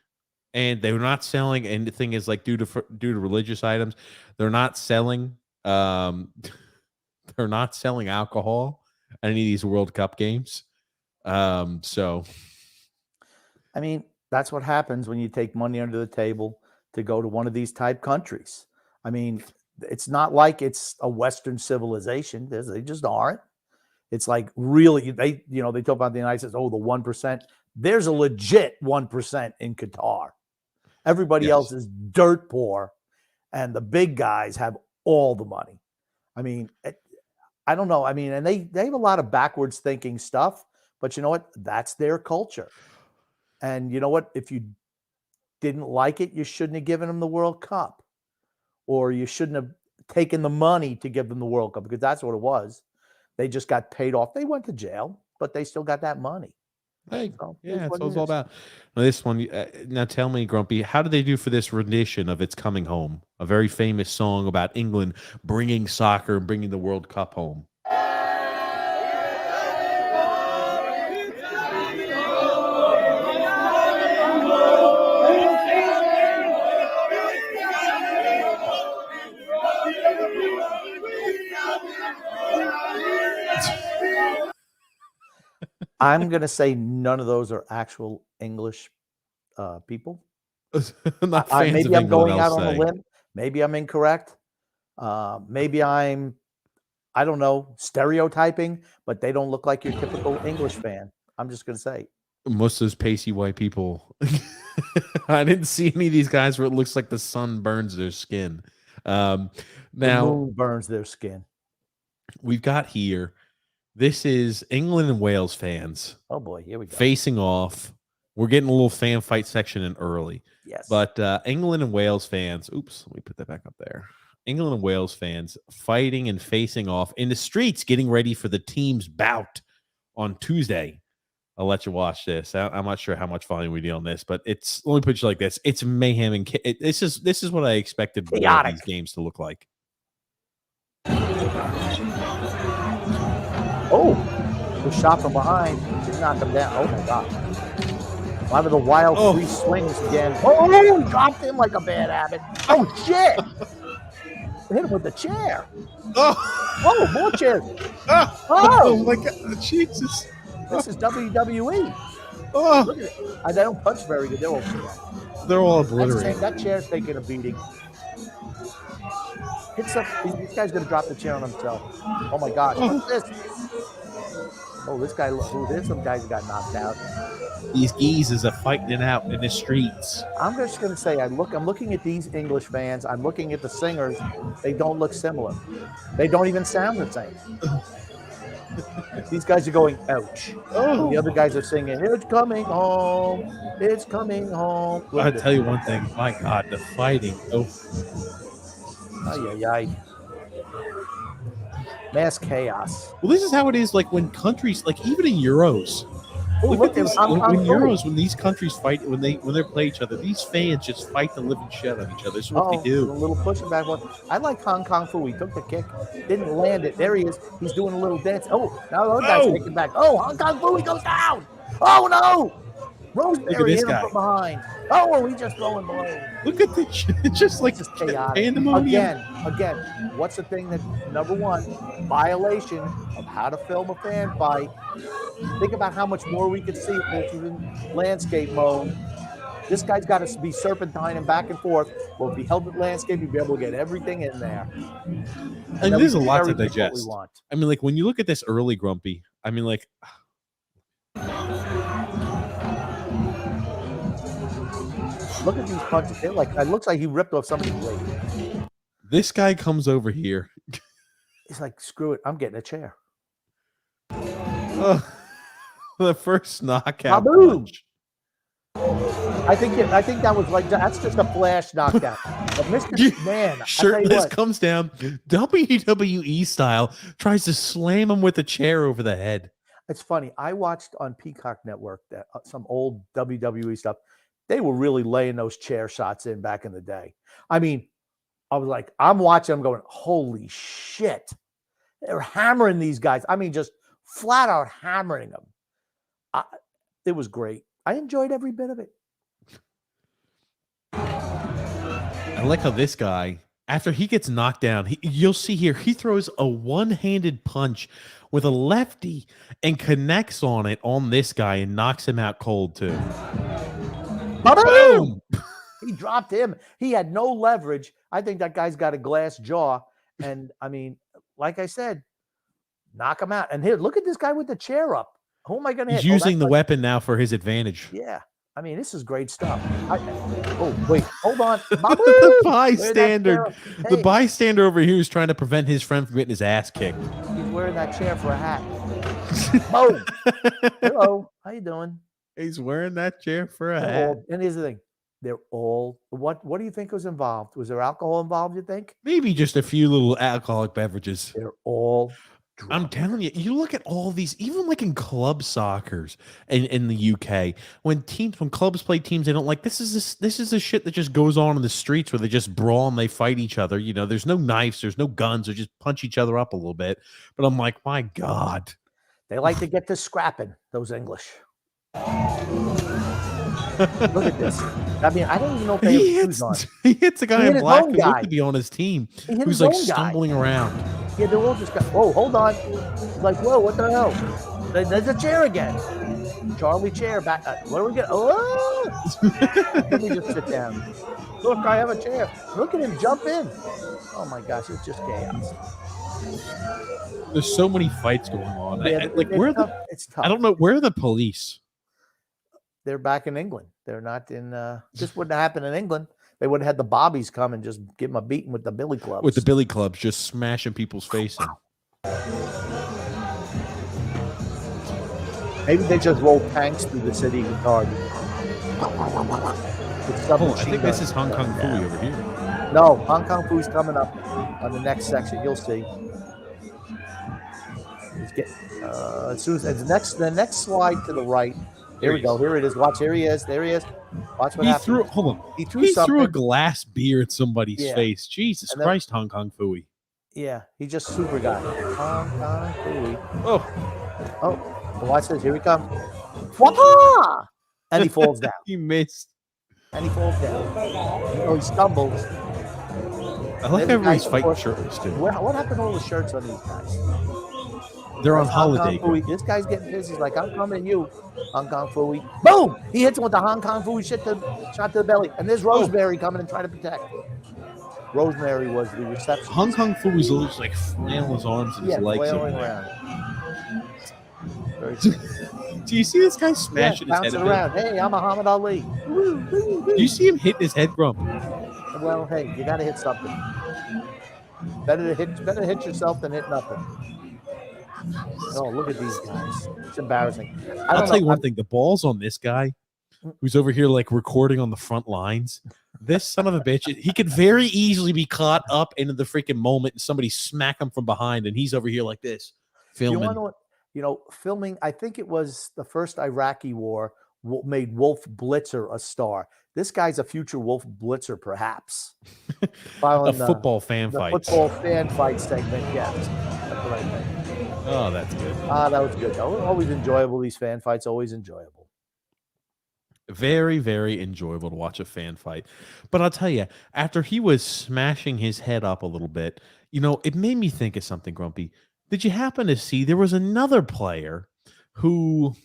A: And they were not selling, and the thing is, like, due to religious items, they're not selling alcohol at any of these World Cup games. So
B: I mean, that's what happens when you take money under the table to go to one of these type countries. I mean, it's not like it's a Western civilization. They just aren't. It's like really, they talk about the United States, the 1%. There's a legit 1% in Qatar. Everybody else is dirt poor, and the big guys have all the money. I mean, I don't know. I mean, and they have a lot of backwards thinking stuff, but you know what? That's their culture. And you know what? If you didn't like it, you shouldn't have given them the World Cup, or you shouldn't have taken the money to give them the World Cup, because that's what it was. They just got paid off. They went to jail, but they still got that money.
A: Hey,
B: so
A: yeah, that's what it's all about. Now, this one, now tell me, Grumpy, how did they do for this rendition of "It's Coming Home," a very famous song about England bringing soccer and bringing the World Cup home?
B: I'm going to say none of those are actual English people. Maybe I'm going out on a limb. Maybe I'm incorrect. Maybe I don't know, stereotyping, but they don't look like your typical English fan. I'm just going to say.
A: Most of those pasty white people. I didn't see any of these guys where it looks like the sun burns their skin. Now,
B: the moon burns their skin.
A: We've got here. This is England and Wales fans.
B: Oh boy, here we go.
A: Facing off. We're getting a little fan fight section in early.
B: Yes.
A: But England and Wales fans, oops, let me put that back up there. England and Wales fans fighting and facing off in the streets, getting ready for the team's bout on Tuesday. I'll let you watch this. I'm not sure how much volume we do on this, but let me put you like this. It's mayhem, and this is what I expected these games to look like.
B: Oh, the shot from behind did knock him down. Oh my God. A lot of the wild free swings again. Oh, he dropped him like a bad habit. Oh, shit. Hit him with the chair. Oh, more chairs.
A: Oh my God, Jesus!
B: This is WWE.
A: Oh,
B: Look at it. They don't punch very good.
A: they're all
B: That's
A: obliterated.
B: saying that chair's taking a beating. Hits up. This guy's gonna drop the chair on himself. Oh my gosh! What's this? Oh, this guy. There's some guys that got knocked out.
A: These geezers are fighting it out in the streets.
B: I'm just gonna say, I'm looking at these English fans. I'm looking at the singers. They don't look similar. They don't even sound the same. These guys are going, ouch. The other guys are singing, it's coming home. It's coming home.
A: I'll tell you one thing. My God, the fighting. Oh,
B: Ay, ay, ay. Mass chaos.
A: well, this is how it is. Like when countries, like even in Euros.
B: Oh,
A: Look at this.
B: I'm
A: When Euros, when these countries fight, when they play each other, these fans just fight the living shit out of each other. This is what they
B: A
A: do.
B: little pushing back one. I like Hong Kong Fu. He took the kick, didn't land it. There he is. He's doing a little dance. Oh, now the other guy's taking back. Oh, Hong Kong Fu, he goes down. Oh no! Rosemary
A: this
B: hit him
A: guy.
B: from behind. Oh, he's just throwing blows.
A: Look at this shit. It's just like
B: It's just chaotic.
A: pandemonium.
B: Again, what's the thing that number one violation of how to film a fan fight? Think about how much more we could see if this was in landscape mode. This guy's got to be serpentining back and forth. Well, if he held the landscape, he'd be able to get everything in there.
A: And there's a lot to
B: Everything's what we
A: digest.
B: want.
A: I mean, like when you look at this early Grumpy, I mean, like
B: Look at these punches. They're like, it looks like he ripped off somebody's leg.
A: this guy comes over here.
B: He's like, screw it. I'm getting a chair.
A: The first knockout
B: Kaboom!
A: punch.
B: I think that was like, that's just a flash knockdown. But Mr. McMahon, I'll tell you
A: Shirtless
B: what,
A: comes down, WWE style, tries to slam him with a chair over the head.
B: it's funny. I watched on Peacock Network that some old WWE stuff. They were really laying those chair shots in back in the day. I mean, I was like, I'm watching them going, holy shit. They're hammering these guys. I mean, just flat out hammering them. It was great. I enjoyed every bit of it.
A: I like how this guy, after he gets knocked down, you'll see here, he throws a one-handed punch with a lefty and connects on it on this guy and knocks him out cold too.
B: Boom! He dropped him. He had no leverage. I think that guy's got a glass jaw. And I mean, like I said, knock him out. And here, look at this guy with the chair up. Who am I going to hit?
A: He's using the weapon now for his advantage.
B: Yeah. I mean, this is great stuff. Oh, wait. Hold on.
A: The bystander. The
B: Hey,
A: bystander over here is trying to prevent his friend from getting his ass kicked.
B: he's wearing that chair for a hat. Boom. Hello. How you doing?
A: He's wearing that chair for a
B: They're
A: hat.
B: all- and here's the thing. They're all, what do you think was involved? Was there alcohol involved, you think?
A: Maybe just a few little alcoholic beverages.
B: They're all
A: I'm
B: drunk.
A: telling you, you look at all these, even like in club soccers in the UK, when clubs play teams they don't like, this is the shit that just goes on in the streets where they just brawl and they fight each other. You know, there's no knives, there's no guns, they just punch each other up a little bit. But I'm like, my God.
B: They like to get to scrapping, those English. Look at this. I mean, I don't even know if they have
A: He
B: shoes
A: hits,
B: on.
A: he hits a guy
B: hit
A: in
B: his
A: black
B: own
A: who
B: guy.
A: looked to be on his team,
B: He hit
A: who's
B: his
A: like
B: own guy.
A: stumbling around.
B: Yeah, they're all just got, whoa, hold on. Like, whoa, what the hell? There's a chair again. Charlie chair back. What do we get? Oh! Let me just sit down. Look, I have a chair. Look at him jump in. Oh my gosh, it's just chaos.
A: There's so many fights going on.
B: Yeah, it's tough.
A: I don't know, where are the police?
B: They're back in England. They're not in. This wouldn't happen in England. They would have had the bobbies come and just give them a beating with the billy clubs.
A: With the billy clubs just smashing people's face in.
B: Maybe they just roll tanks through the city with target.
A: Oh, I think this is Hong Kong Fooey over here.
B: No, Hong Kong Foo's coming up on the next section. You'll see. Let's get as soon as the next slide to the right. Here we go. Here it is. Watch. Here he is. There he is. Watch what happened.
A: Hold on.
B: He threw
A: He
B: something.
A: threw a glass beer at somebody's
B: Yeah.
A: face. Jesus
B: And then-
A: Christ, Hong Kong Fooey.
B: Yeah, he's just super guy. Hong Kong Phooey.
A: Oh,
B: Oh, watch this. Here he comes. Wah! And he falls down.
A: he missed.
B: And he falls down. Oh, he stumbles.
A: I like
B: There's a
A: everybody's
B: guy-
A: fighting shirtless too.
B: What happened to all the shirts on these guys?
A: They're on
B: That's Hong
A: holiday.
B: Kong Phooey. This guy's getting pissed. He's like, I'm coming to you, Hong Kong Phooey. Boom! He hits him with the Hong Kong Phooey shot to the belly. And there's Rosemary coming and trying to protect. Rosemary was the reception.
A: Hong Kong Phooey's looks like flailing his arms and
B: Yeah,
A: his legs.
B: flailing around. Very cool.
A: Do you see this guy
B: Yeah,
A: smashing his head?
B: bouncing
A: a bit?
B: around. Hey, I'm Muhammad Ali.
A: Do you see him hitting his head, Grump?
B: Well, hey, you got to hit something. Better to hit yourself than hit nothing. Oh, look at these guys. It's embarrassing.
A: I'll tell you one thing. The ball's on this guy who's over here like recording on the front lines. This son of a bitch, he could very easily be caught up into the freaking moment and somebody smack him from behind and he's over here like this, filming.
B: You want to know what, filming, I think it was the first Iraqi war made Wolf Blitzer a star. This guy's a future Wolf Blitzer, perhaps.
A: A football fan
B: the
A: fight.
B: football fan fight segment, yes. That's what I think.
A: Oh, that's good.
B: That was good. Always enjoyable, these fan fights, always enjoyable.
A: Very, very enjoyable to watch a fan fight. But I'll tell you, after he was smashing his head up a little bit, it made me think of something, Grumpy. Did you happen to see there was another player who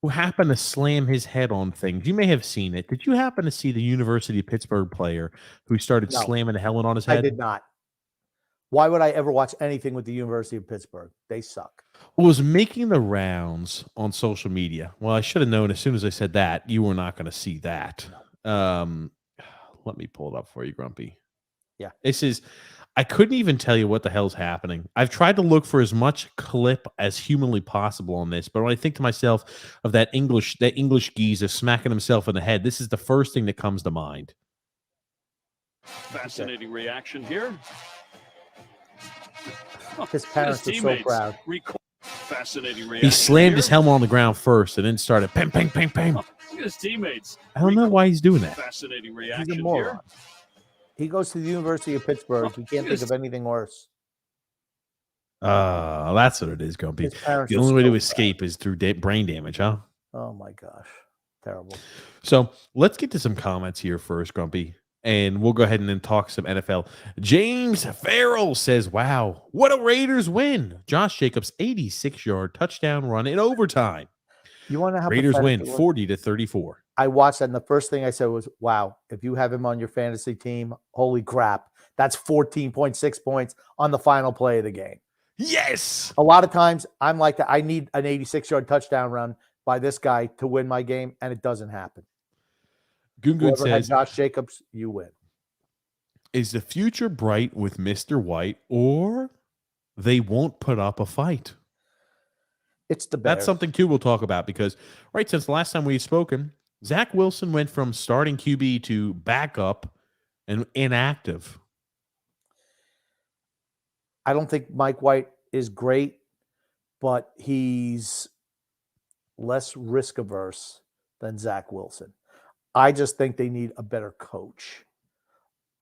A: happened to slam his head on things? You may have seen it. Did you happen to see the University of Pittsburgh player who started
B: No.
A: slamming the helmet on his head?
B: I did not. Why would I ever watch anything with the University of Pittsburgh? They suck.
A: Was making the rounds on social media. Well, I should have known as soon as I said that you were not going to see that. Let me pull it up for you, Grumpy.
B: Yeah.
A: I couldn't even tell you what the hell's happening. I've tried to look for as much clip as humanly possible on this, but when I think to myself of that English geezer smacking himself in the head, this is the first thing that comes to mind.
E: Fascinating reaction here.
B: His parents are so proud.
E: Fascinating reaction.
A: He slammed
E: here.
A: his helmet on the ground first and then started ping, ping, ping, ping.
E: Look at his teammates.
A: I don't know why he's doing that.
E: Fascinating
B: He's
E: reaction
B: a moron.
E: here.
B: He goes to the University of Pittsburgh. He can't think of anything worse.
A: That's what it is, Grumpy.
B: His parents
A: The
B: are
A: only way
B: so
A: to
B: proud.
A: escape is through brain damage, huh?
B: Oh my gosh. Terrible.
A: So let's get to some comments here first, Grumpy, and we'll go ahead and then talk some NFL. James Farrell says, wow, what a Raiders win. Josh Jacobs, 86-yard touchdown run in overtime.
B: You want to know how
A: Raiders win
B: pathetic it was?
A: 40-34.
B: I watched that, and the first thing I said was, wow, if you have him on your fantasy team, holy crap. That's 14.6 points on the final play of the game.
A: Yes.
B: A lot of times I'm like that. I need an 86-yard touchdown run by this guy to win my game, and it doesn't happen.
A: Gungun
B: Whoever had
A: says,
B: Josh Jacobs, you win.
A: is the future bright with Mr. White, or they won't put up a fight?
B: It's the Bears.
A: That's something, too, we'll talk about because, right, since the last time we've spoken, Zach Wilson went from starting QB to backup and inactive.
B: I don't think Mike White is great, but he's less risk averse than Zach Wilson. I just think they need a better coach,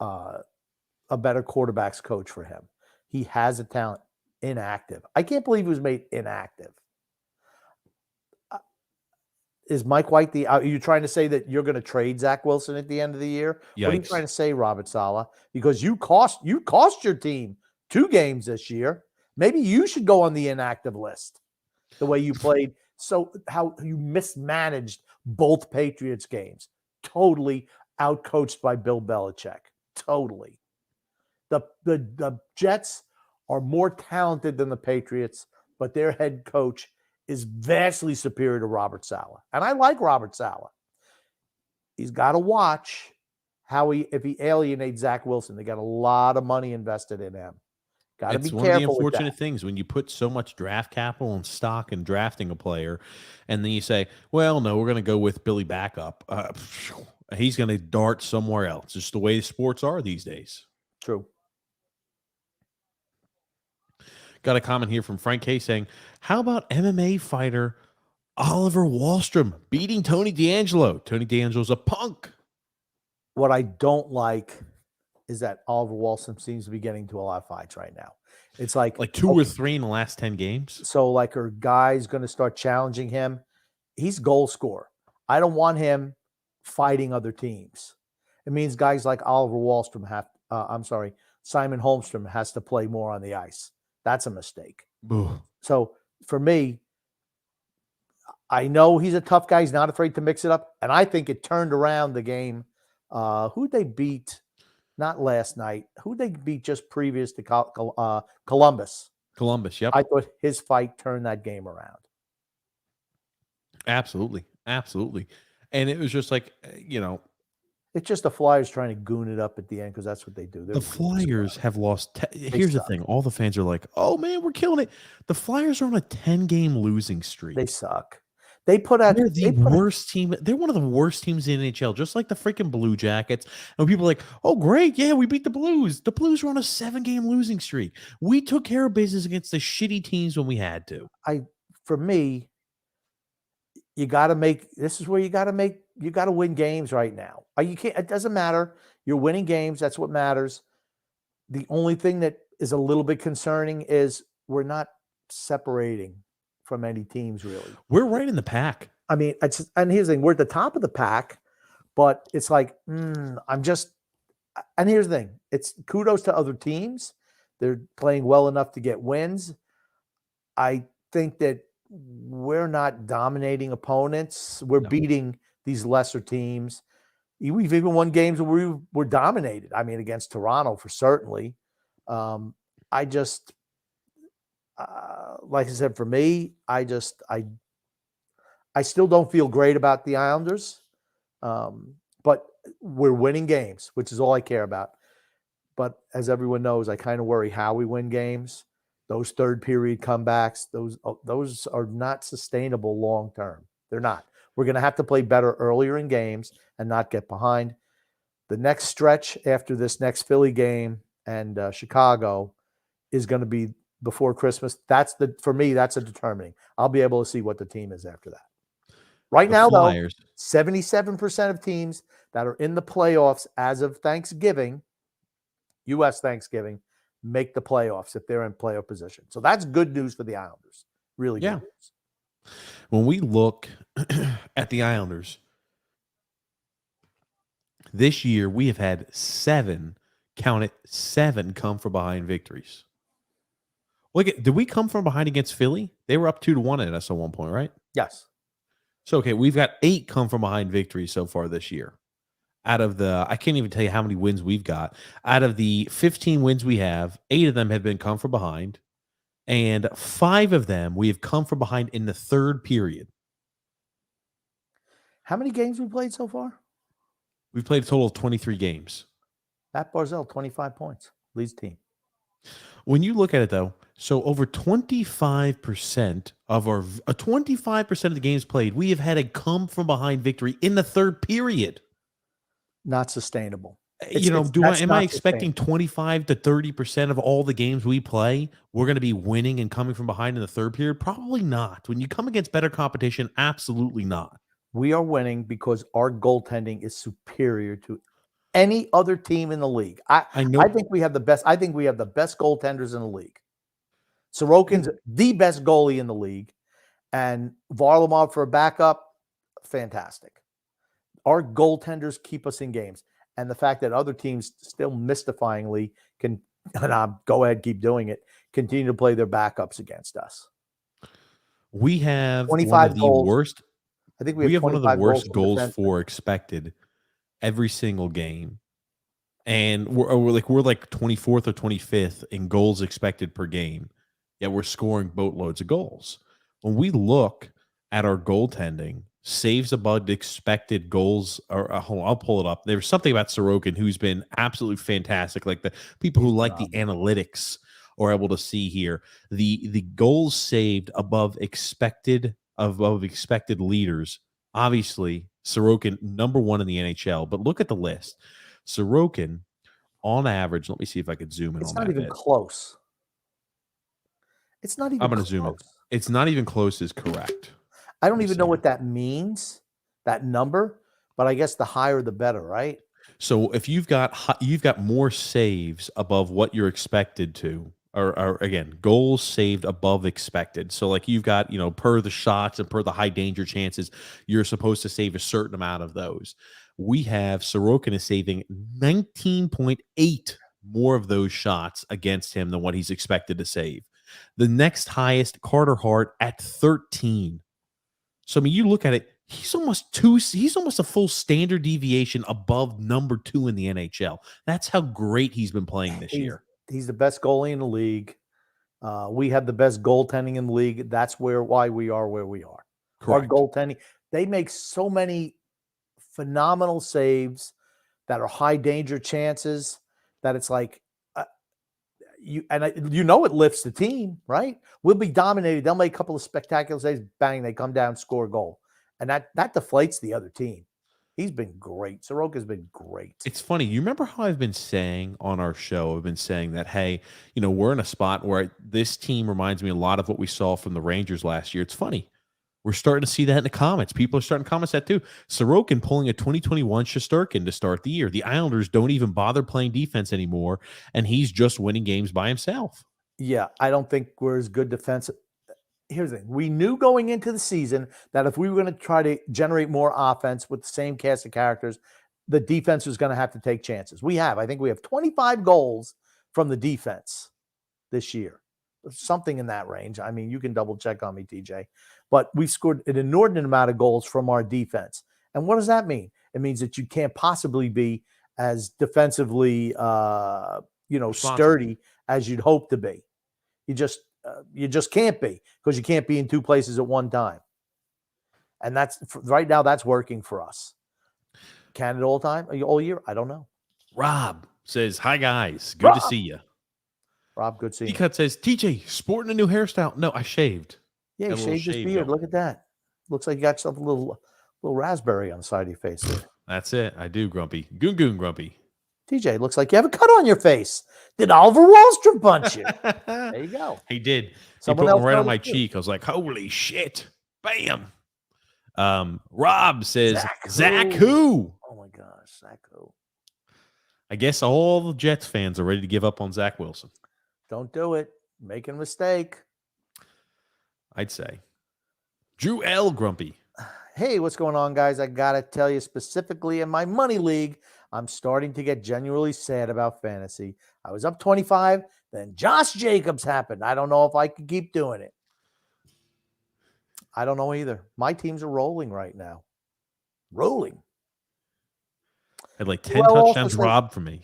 B: a better quarterbacks coach for him. He has a talent. Inactive. I can't believe he was made inactive. Is Mike White are you trying to say that you're going to trade Zach Wilson at the end of the year? What are you
A: Yikes.
B: trying to say, Robert Saleh? Because you cost your team 2 games this year. Maybe you should go on the inactive list. The way you played, so how you mismanaged both Patriots games. Totally outcoached by Bill Belichick. Totally. The Jets are more talented than the Patriots, but their head coach is vastly superior to Robert Saleh. And I like Robert Saleh. He's got to watch if he alienates Zach Wilson. They got a lot of money invested in him. Got to be
A: It's one of the
B: careful with
A: unfortunate
B: that.
A: things when you put so much draft capital and stock in drafting a player, and then you say, well, no, we're going to go with Billy Backup. He's going to dart somewhere else. Just the way sports are these days.
B: True.
A: Got a comment here from Frank K saying, how about MMA fighter Oliver Wallstrom beating Tony D'Angelo? Tony D'Angelo's a punk.
B: What I don't like is that Oliver Walson seems to be getting into a lot of fights right now. It's like
A: 2 or 3 in the last 10 games.
B: so like our guy's going to start challenging him. He's goal scorer. I don't want him fighting other teams. It means guys like Oliver Wahlstrom Simon Holmstrom has to play more on the ice. That's a mistake.
A: Ugh.
B: So for me, I know he's a tough guy. He's not afraid to mix it up. And I think it turned around the game. Who'd they beat? Not last night. Who'd they beat just previous to Columbus?
A: Columbus, yep.
B: I thought his fight turned that game around.
A: Absolutely. Absolutely. And it was just like,
B: It's just the Flyers trying to goon it up at the end because that's what they do.
A: the Flyers have lost. Here's the
B: suck.
A: thing. All the fans are like, oh, man, we're killing it. The Flyers are on a 10-game losing streak.
B: They suck. They put out.
A: They're the worst team. They're one of the worst teams in the NHL, just like the freaking Blue Jackets. And people are like, oh, great. Yeah, we beat the Blues. The Blues were on a 7-game losing streak. We took care of business against the shitty teams when we had to.
B: For me, you got to make. This is where you got to win games right now. You can't. It doesn't matter. You're winning games. That's what matters. The only thing that is a little bit concerning is we're not separating from any teams really.
A: We're right in the pack.
B: I mean, and here's the thing: we're at the top of the pack, but it's like I'm just. And here's the thing: it's kudos to other teams; they're playing well enough to get wins. I think that we're not dominating opponents; we're beating these lesser teams. We've even won games where we were dominated. I mean, against Toronto for certainly. I just. Like I said, for me, I still don't feel great about the Islanders, but we're winning games, which is all I care about. But as everyone knows, I kind of worry how we win games. Those third period comebacks, those are not sustainable long term. They're not. We're going to have to play better earlier in games and not get behind. The next stretch after this next Philly game and Chicago is going to be before Christmas. For me, that's a determining. I'll be able to see what the team is after that. Right now, though, 77% of teams that are in the playoffs as of Thanksgiving, U.S. Thanksgiving, make the playoffs if they're in playoff position. So that's good news for the Islanders. Really good news.
A: When we look at the Islanders, this year we have had 7 come from behind victories. Look, did we come from behind against Philly? They were up 2-1 at us at one point, right?
B: Yes.
A: So, okay, we've got 8 come from behind victories so far this year. Out of I can't even tell you how many wins we've got. Out of the 15 wins we have, 8 of them have been come from behind, and 5 of them we have come from behind in the third period.
B: How many games we played so far?
A: We've played a total of 23 games.
B: Matt Barzal, 25 points, leads team.
A: When you look at it, though, so over 25% of 25% of the games played, we have had a come from behind victory in the third period.
B: Not sustainable.
A: Am I expecting 25 to 30% of all the games we play, we're going to be winning and coming from behind in the third period? Probably not. When you come against better competition, absolutely not.
B: We are winning because our goaltending is superior to any other team in the league. I think we have the best. I think we have the best goaltenders in the league. Sorokin's the best goalie in the league, and Varlamov for a backup, fantastic. Our goaltenders keep us in games, and the fact that other teams still mystifyingly can, and go ahead, keep doing it, continue to play their backups against us.
A: We have
B: 25
A: one of the
B: goals.
A: worst.
B: I think
A: we have one of the worst goals
B: for
A: for expected every single game, and we're like 24th or 25th in goals expected per game. Yet we're scoring boatloads of goals. When we look at our goaltending, saves above expected goals, hold on, I'll pull it up. There's something about Sorokin who's been absolutely fantastic. Like the people who like the analytics are able to see here the goals saved above expected leaders. Obviously, Sorokin number 1 in the NHL. But look at the list. Sorokin, on average, let me see if I could zoom in.
B: It's
A: on
B: not
A: that
B: even
A: bit.
B: close. It's not even.
A: I'm going to zoom in. It's not even close is correct.
B: I don't even know what that means, that number, but I guess the higher the better, right?
A: So if you've got more saves above what you're expected to, or again, goals saved above expected. So like you've got, per the shots and per the high danger chances, you're supposed to save a certain amount of those. We have Sorokin is saving 19.8 more of those shots against him than what he's expected to save. The next highest, Carter Hart at 13. So I mean, you look at it, he's almost a full standard deviation above number 2 in the NHL. That's how great he's been playing this year.
B: He's the best goalie in the league. We have the best goaltending in the league. That's why we are where we are.
A: Correct.
B: Our goaltending, they make so many phenomenal saves that are high danger chances that it's like it lifts the team, right? We'll be dominated. They'll make a couple of spectacular saves, bang, they come down, score a goal. And that deflates the other team. He's been great. Soroka's been great.
A: It's funny. You remember how I've been saying on our show, I've been saying that, hey, we're in a spot where this team reminds me a lot of what we saw from the Rangers last year. It's funny. We're starting to see that in the comments. People are starting to comment that too. Sorokin pulling a 2021 Shesterkin to start the year. The Islanders don't even bother playing defense anymore, and he's just winning games by himself.
B: Yeah, I don't think we're as good defensive. Here's the thing. We knew going into the season that if we were going to try to generate more offense with the same cast of characters, the defense was going to have to take chances. I think we have 25 goals from the defense this year. Something in that range. I mean, you can double check on me, TJ. But we've scored an inordinate amount of goals from our defense. And what does that mean? It means that you can't possibly be as defensively, sturdy as you'd hope to be. You just can't be, because you can't be in two places at one time. And that's right now, that's working for us. Can it all year? I don't know.
A: Rob says, hi, guys. Good to see you.
B: Rob, good seeing you.
A: D-Cut says, TJ, sporting a new hairstyle. No, I shaved.
B: Yeah, you shaved his beard. Look at that. Looks like you got yourself a little raspberry on the side of your face there.
A: That's it. I do, Grumpy. Goon Grumpy.
B: TJ, looks like you have a cut on your face. Did Oliver Wahlstrom punch you? There you go.
A: He did.
B: Someone
A: he put
B: else
A: one right on my
B: noticed too.
A: cheek. I was like, holy shit. Bam. Rob says, Zach who?
B: Oh my gosh, Zach who?
A: I guess all the Jets fans are ready to give up on Zach Wilson.
B: Don't do it. Making a mistake.
A: I'd say. Drew L. Grumpy.
B: Hey, what's going on, guys? I got to tell you, specifically in my money league, I'm starting to get genuinely sad about fantasy. I was up 25, then Josh Jacobs happened. I don't know if I can keep doing it. I don't know either. My teams are rolling right now. Rolling.
A: Had like 10 touchdowns robbed from me.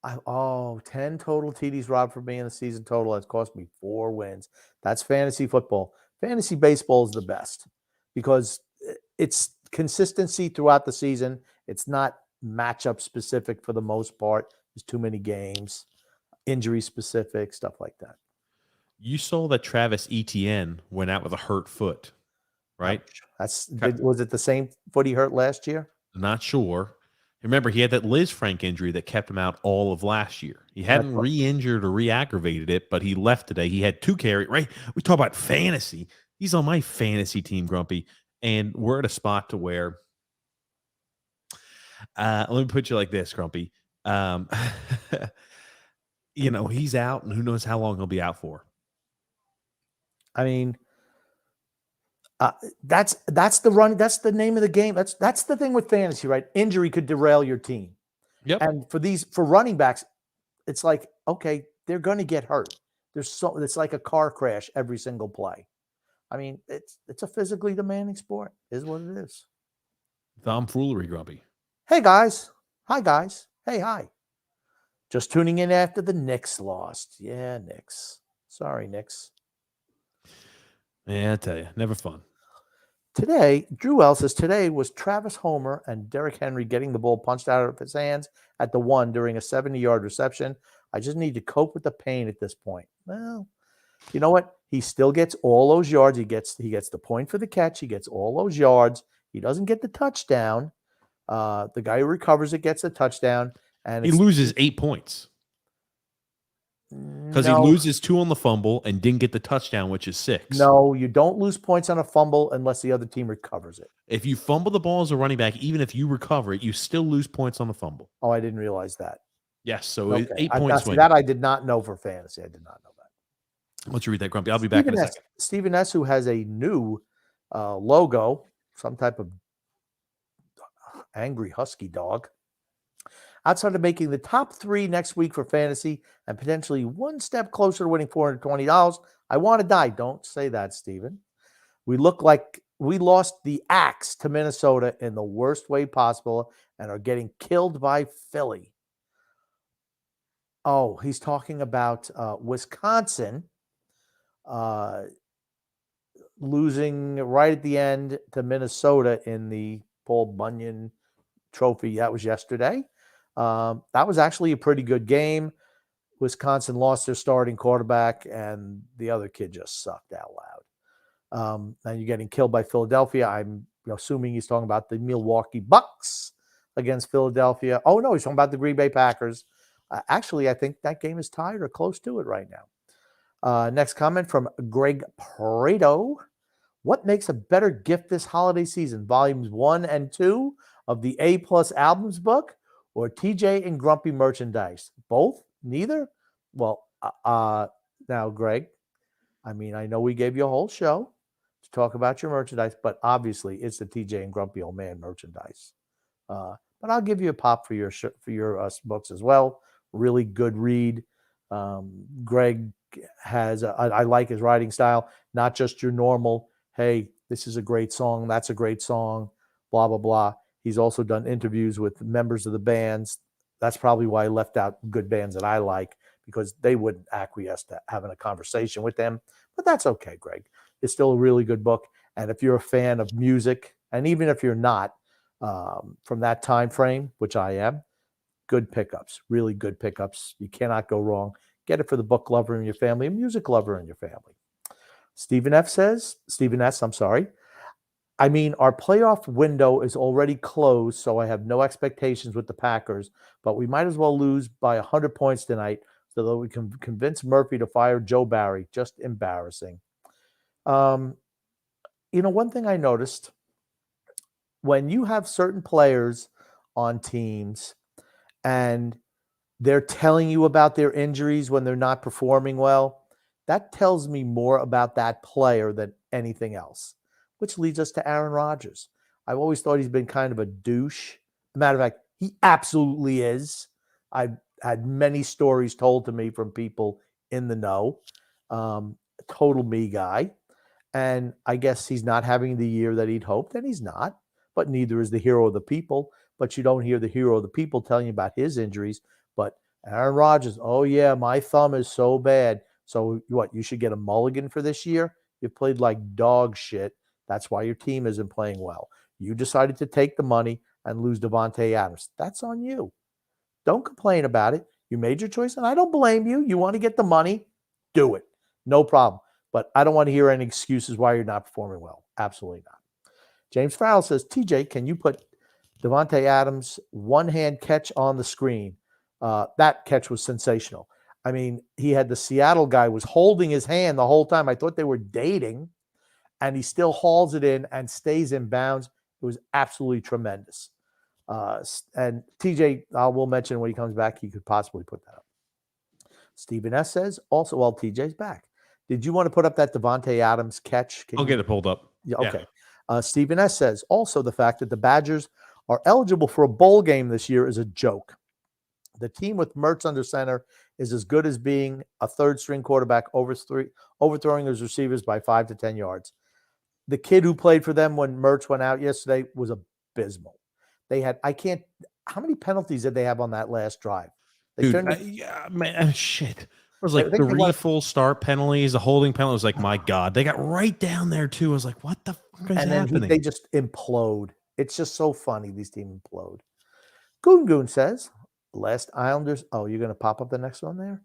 B: 10 total TDs robbed from me in the season total. That's cost me 4 wins. That's fantasy football. Fantasy baseball is the best because it's consistency throughout the season. It's not matchup specific for the most part. There's too many games, injury specific, stuff like that.
A: You saw that Travis Etienne went out with a hurt foot, right?
B: Was it the same foot he hurt last year?
A: Not sure. Remember, he had that Liz Frank injury that kept him out all of last year. He hadn't re-injured or re-aggravated it, but he left today. He had 2 carries, right? We talk about fantasy. He's on my fantasy team, Grumpy. And we're at a spot to where, let me put you like this, Grumpy. He's out, and who knows how long he'll be out for.
B: I mean, that's the run. That's the name of the game. That's the thing with fantasy, right? Injury could derail your team.
A: Yep.
B: And for running backs, it's like, okay, they're going to get hurt. It's like a car crash every single play. I mean, it's a physically demanding sport, is what it is.
A: Tomfoolery, Grumpy.
B: Hey guys, hi guys. Hey, hi. Just tuning in after the Knicks lost. Yeah, Knicks. Sorry, Knicks.
A: Yeah, I tell you, never fun.
B: Today, Drew L says, today was Travis Homer and Derrick Henry getting the ball punched out of his hands at the 1 during a 70-yard reception. I just need to cope with the pain at this point. Well, you know what? He still gets all those yards. He gets the point for the catch. He gets all those yards. He doesn't get the touchdown. The guy who recovers it gets the touchdown. And
A: he loses 8 points. because he loses 2 on the fumble and didn't get the touchdown, which is 6.
B: No, you don't lose points on a fumble unless the other team recovers it.
A: If you fumble the ball as a running back, even if you recover it, you still lose points on the fumble.
B: Oh, I didn't realize that.
A: Yes, so
B: Okay.
A: 8
B: Now,
A: points
B: see,
A: win.
B: that I did not know for fantasy. I did not know that.
A: Let's read that, Grumpy. I'll be back in a second.
B: Stephen S., who has a new logo, some type of angry husky dog. Outside of making the top 3 next week for fantasy and potentially one step closer to winning $420, I want to die. Don't say that, Stephen. We look like we lost the axe to Minnesota in the worst way possible and are getting killed by Philly. Oh, he's talking about Wisconsin losing right at the end to Minnesota in the Paul Bunyan Trophy. That was yesterday. That was actually a pretty good game. Wisconsin lost their starting quarterback, and the other kid just sucked out loud. And you're getting killed by Philadelphia. I'm assuming he's talking about the Milwaukee Bucks against Philadelphia. Oh, no, he's talking about the Green Bay Packers. Actually, I think that game is tied or close to it right now. Next comment from Greg Prado. What makes a better gift this holiday season? Volumes 1 and 2 of the A+ albums book or TJ and Grumpy merchandise? Both? Neither? Well, now, Greg, I mean, I know we gave you a whole show to talk about your merchandise, but obviously it's the TJ and Grumpy Old Man merchandise. But I'll give you a pop for your books as well. Really good read. Greg has, I like his writing style, not just your normal, hey, this is a great song, that's a great song, blah, blah, blah. He's also done interviews with members of the bands. That's probably why I left out good bands that I like, because they wouldn't acquiesce to having a conversation with them. But that's okay, Greg. It's still a really good book. And if you're a fan of music, and even if you're not, from that time frame, which I am, good pickups, really good pickups. You cannot go wrong. Get it for the book lover in your family, a music lover in your family. Stephen S., I'm sorry. I mean, our playoff window is already closed, so I have no expectations with the Packers, but we might as well lose by 100 points tonight so that we can convince Murphy to fire Joe Barry. Just embarrassing. One thing I noticed, when you have certain players on teams and they're telling you about their injuries when they're not performing well, that tells me more about that player than anything else, which leads us to Aaron Rodgers. I've always thought he's been kind of a douche. As a matter of fact, he absolutely is. I've had many stories told to me from people in the know. Total me guy. And I guess he's not having the year that he'd hoped, and he's not. But neither is the hero of the people. But you don't hear the hero of the people telling you about his injuries. But Aaron Rodgers, oh yeah, my thumb is so bad. So what, you should get a mulligan for this year? You played like dog shit. That's why your team isn't playing well. You decided to take the money and lose Davante Adams. That's on you. Don't complain about it. You made your choice, and I don't blame you. You want to get the money? Do it. No problem. But I don't want to hear any excuses why you're not performing well. Absolutely not. James Farrell says, TJ, can you put Davante Adams' one-hand catch on the screen? That catch was sensational. I mean, he had the Seattle guy was holding his hand the whole time. I thought they were dating, and he still hauls it in and stays in bounds. It was absolutely tremendous. And TJ, I will mention when he comes back, he could possibly put that up. Stephen S. says, also while TJ's back, did you want to put up that Davante Adams catch?
A: I'll get it pulled up.
B: Yeah, okay. Stephen S. says, also the fact that the Badgers are eligible for a bowl game this year is a joke. The team with Mertz under center is as good as being a third-string quarterback overthrowing his receivers by 5 to 10 yards. The kid who played for them when Mertz went out yesterday was abysmal. They had, how many penalties did they have on that last drive? They
A: Shit. It was like 3 full start penalties, a holding penalty. It was like, my God. They got right down there, too. I was like, what the fuck is happening?
B: They just implode. It's just so funny, these teams implode. Goon says, last Islanders. Oh, you're going to pop up the next one there?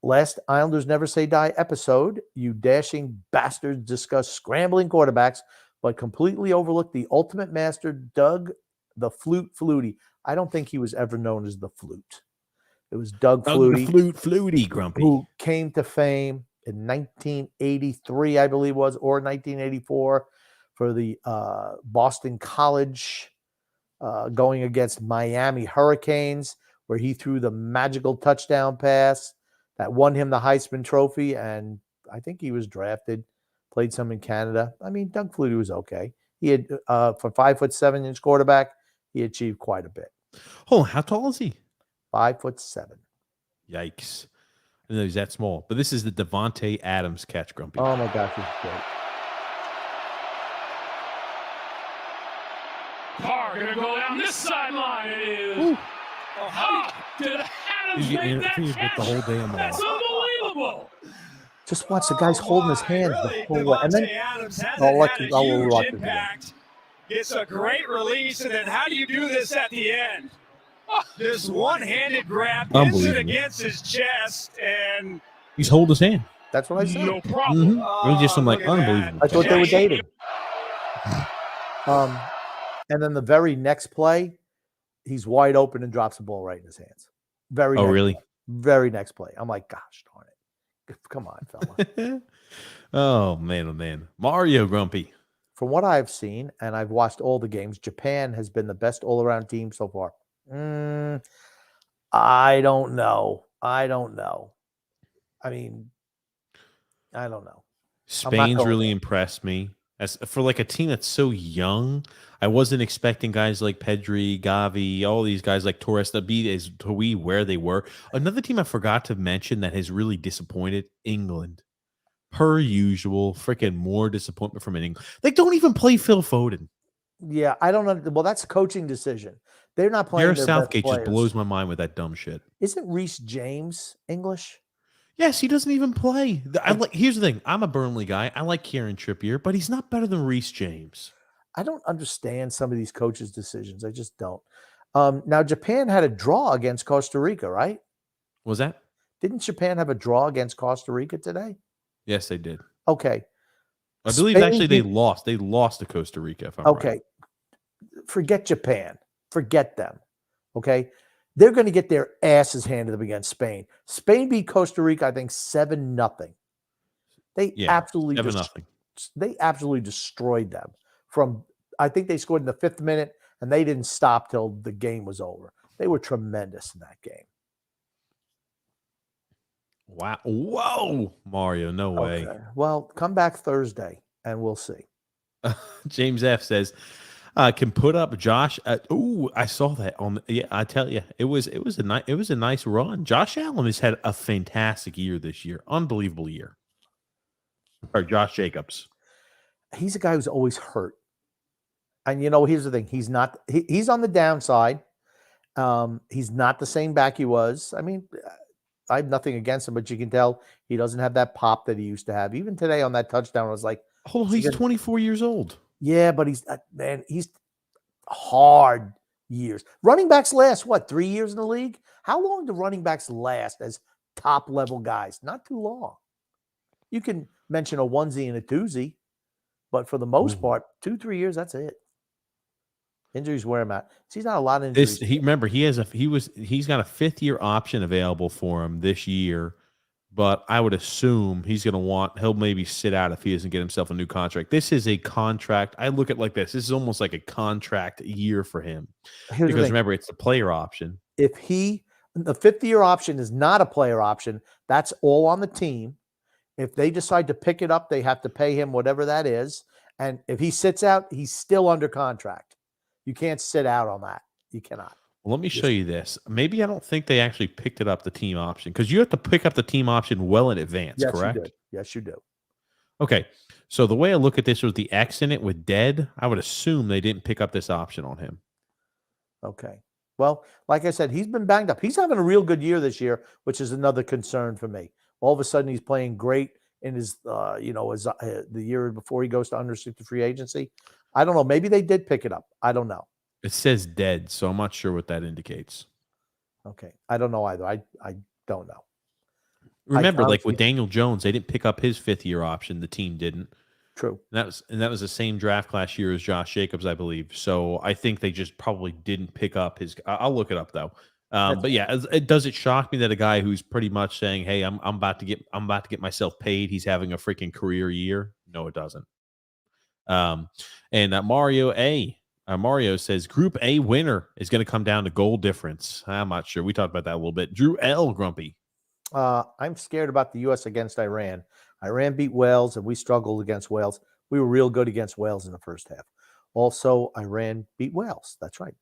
B: Last Islanders Never Say Die episode, you dashing bastards discuss scrambling quarterbacks, but completely overlooked the ultimate master, Doug the Flute Flutie. I don't think he was ever known as the Flute. It was Doug
A: Doug the
B: Flutie,
A: Flutie, Grumpy.
B: who came to fame in 1983, I believe it was, or 1984 for the Boston College going against Miami Hurricanes, where he threw the magical touchdown pass that won him the Heisman Trophy. And I think he was drafted, played some in Canada. I mean, Doug Flutie was okay. He had, for 5'7" quarterback, he achieved quite a bit.
A: Hold on, how tall is he?
B: 5'7".
A: Yikes. I know he's that small. But this is the Devontae Adams catch, Grumpy.
B: Oh, my gosh, he's great.
E: Carr going to go down this sideline. It is. Oh, how did Adams
A: He's
E: make
A: getting
E: that
A: interfered with
E: catch?
A: the whole damn
E: That's
A: ball.
E: unbelievable.
B: Just watch the guy's holding his hands the
C: Really?
B: whole way. And then
C: Devontae Adams hasn't
B: I'll let
C: had
B: you-
C: a
B: I will
C: huge
B: watch it again.
C: impact. It's a great release, and then how do you do this at the end? This one-handed grab, hits it
A: Unbelievable.
C: against his chest, and
A: He's holding his hand.
B: that's what I said.
E: No problem.
A: It was just some like
C: look at that.
A: unbelievable.
B: I thought they were
E: Jack-
B: dating. And then the very next play, he's wide open and drops the ball right in his hands. Very
A: Oh,
B: next
A: really?
B: play. Very next play. I'm like, gosh darn it. Come on, fella.
A: Oh, man. Mario, Grumpy.
B: From what I've seen, and I've watched all the games, Japan has been the best all-around team so far. I don't know. I mean, I don't know.
A: Spain's
B: going
A: really
B: there.
A: impressed me. As for like a team that's so young, I wasn't expecting guys like Pedri, Gavi, all these guys like Torres to be where they were. Another team I forgot to mention that has really disappointed, England. Per usual, freaking more disappointment from England. They don't even play Phil Foden.
B: Yeah, I don't know. Well, that's a coaching decision. They're not playing.
A: Gareth
B: their best
A: Southgate just
B: players.
A: blows my mind with that dumb shit.
B: Isn't Reece James English?
A: Yes, he doesn't even play. Here's the thing. I'm a Burnley guy. I like Kieran Trippier, but he's not better than Reece James.
B: I don't understand some of these coaches' decisions. I just don't. Now, Japan had a draw against Costa Rica, right?
A: Was that?
B: Didn't Japan have a draw against Costa Rica today?
A: Yes, they did.
B: Okay.
A: I believe
B: Spain
A: actually they
B: beat-
A: lost. They lost to Costa Rica. If I'm
B: Okay.
A: right.
B: Forget Japan. Forget them. Okay. They're going to get their asses handed to them against Spain. Spain beat Costa Rica, I think 7-0. They
A: Yeah,
B: absolutely
A: 7-0.
B: they absolutely destroyed them. From I think they scored in the 5th minute and they didn't stop till the game was over. They were tremendous in that game.
A: Wow. Whoa, Mario. No way.
B: Okay. Well, come back Thursday and we'll see.
A: James F says, can put up Josh. Oh, I saw that on. Yeah, I tell you, it was a nice run. Josh Allen has had a fantastic year this year, unbelievable year. Or Josh Jacobs.
B: He's a guy who's always hurt, and here's the thing: he's not. He's on the downside. He's not the same back he was. I mean, I have nothing against him, but you can tell he doesn't have that pop that he used to have. Even today on that touchdown, I was like,
A: Hold on, he's 24 years old.
B: yeah, but he's hard years. Running backs last, 3 years in the league? How long do running backs last as top level guys? Not too long. You can mention a onesie and a twosie, but for the most part, 2-3 years, that's it. Injuries wear him out. He's not a lot of injuries.
A: He's got a 5th-year option available for him this year, but I would assume he'll maybe sit out if he doesn't get himself a new contract. This is a contract. I look at it like this. This is almost like a contract year for him.
B: Here's the
A: Because
B: thing.
A: remember, it's a player option.
B: If the 5th-year option is not a player option, that's all on the team. If they decide to pick it up, they have to pay him whatever that is. And if he sits out, he's still under contract. You can't sit out on that. You cannot.
A: Well, let me show you this. Maybe I don't think they actually picked it up, the team option, because you have to pick up the team option well in advance,
B: Yes,
A: correct?
B: you do. Yes, you do.
A: Okay. So the way I look at this was the X in it with dead. I would assume they didn't pick up this option on him.
B: Okay. Well, like I said, he's been banged up. He's having a real good year this year, which is another concern for me. All of a sudden, he's playing great in his, the year before he goes to unrestricted free agency. I don't know. Maybe they did pick it up. I don't know.
A: It says dead, so I'm not sure what that indicates.
B: Okay. I don't know either. I don't know.
A: Remember, like with
B: honestly-
A: Daniel Jones, they didn't pick up his 5th-year option. The team didn't.
B: True.
A: And that was the same draft class year as Josh Jacobs, I believe. So I think they just probably didn't pick up his. I'll look it up though. But yeah, does it shock me that a guy who's pretty much saying, "Hey, I'm about to get myself paid," he's having a freaking career year? No, it doesn't. And Mario says Group A winner is going to come down to goal difference. I'm not sure. We talked about that a little bit. Drew L. Grumpy.
B: I'm scared about the U.S. against Iran. Iran beat Wales, and we struggled against Wales. We were real good against Wales in the first half. Also, Iran beat Wales. That's right.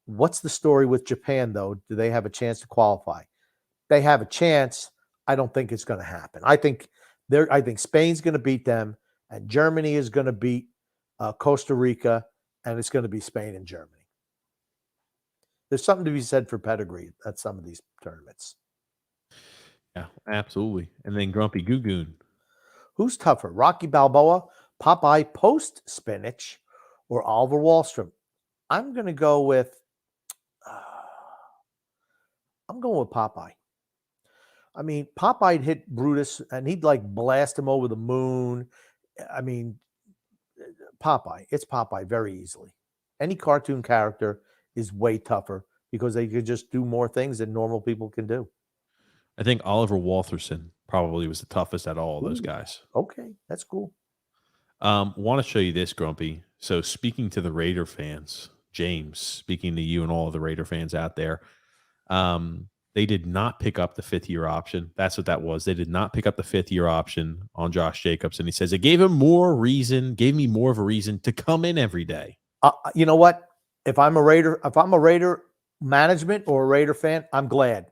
B: What's the story with Japan, though? Do they have a chance to qualify? They have a chance. I don't think it's going to happen. I think Spain's going to beat them, and Germany is going to beat Costa Rica, and it's going to be Spain and Germany. There's something to be said for pedigree at some of these tournaments.
A: Yeah, absolutely. And then Grumpy Gugoon.
B: Who's tougher, Rocky Balboa, Popeye Post Spinach, or Oliver Wallstrom? I'm going to go with Popeye. I mean, Popeye'd hit Brutus and he'd like blast him over the moon. I mean, it's Popeye very easily. Any cartoon character is way tougher because they could just do more things than normal people can do.
A: I think Oliver Waltherson probably was the toughest out of all those
B: Ooh,
A: guys.
B: Okay, that's cool.
A: Want to show you this, Grumpy. So speaking to the Raider fans, James, speaking to you and all of the Raider fans out there, they did not pick up the 5th-year option. That's what that was. They did not pick up the 5th-year option on Josh Jacobs. And he says it gave me more of a reason to come in every day.
B: You know what? If I'm a Raider management or a Raider fan, I'm glad.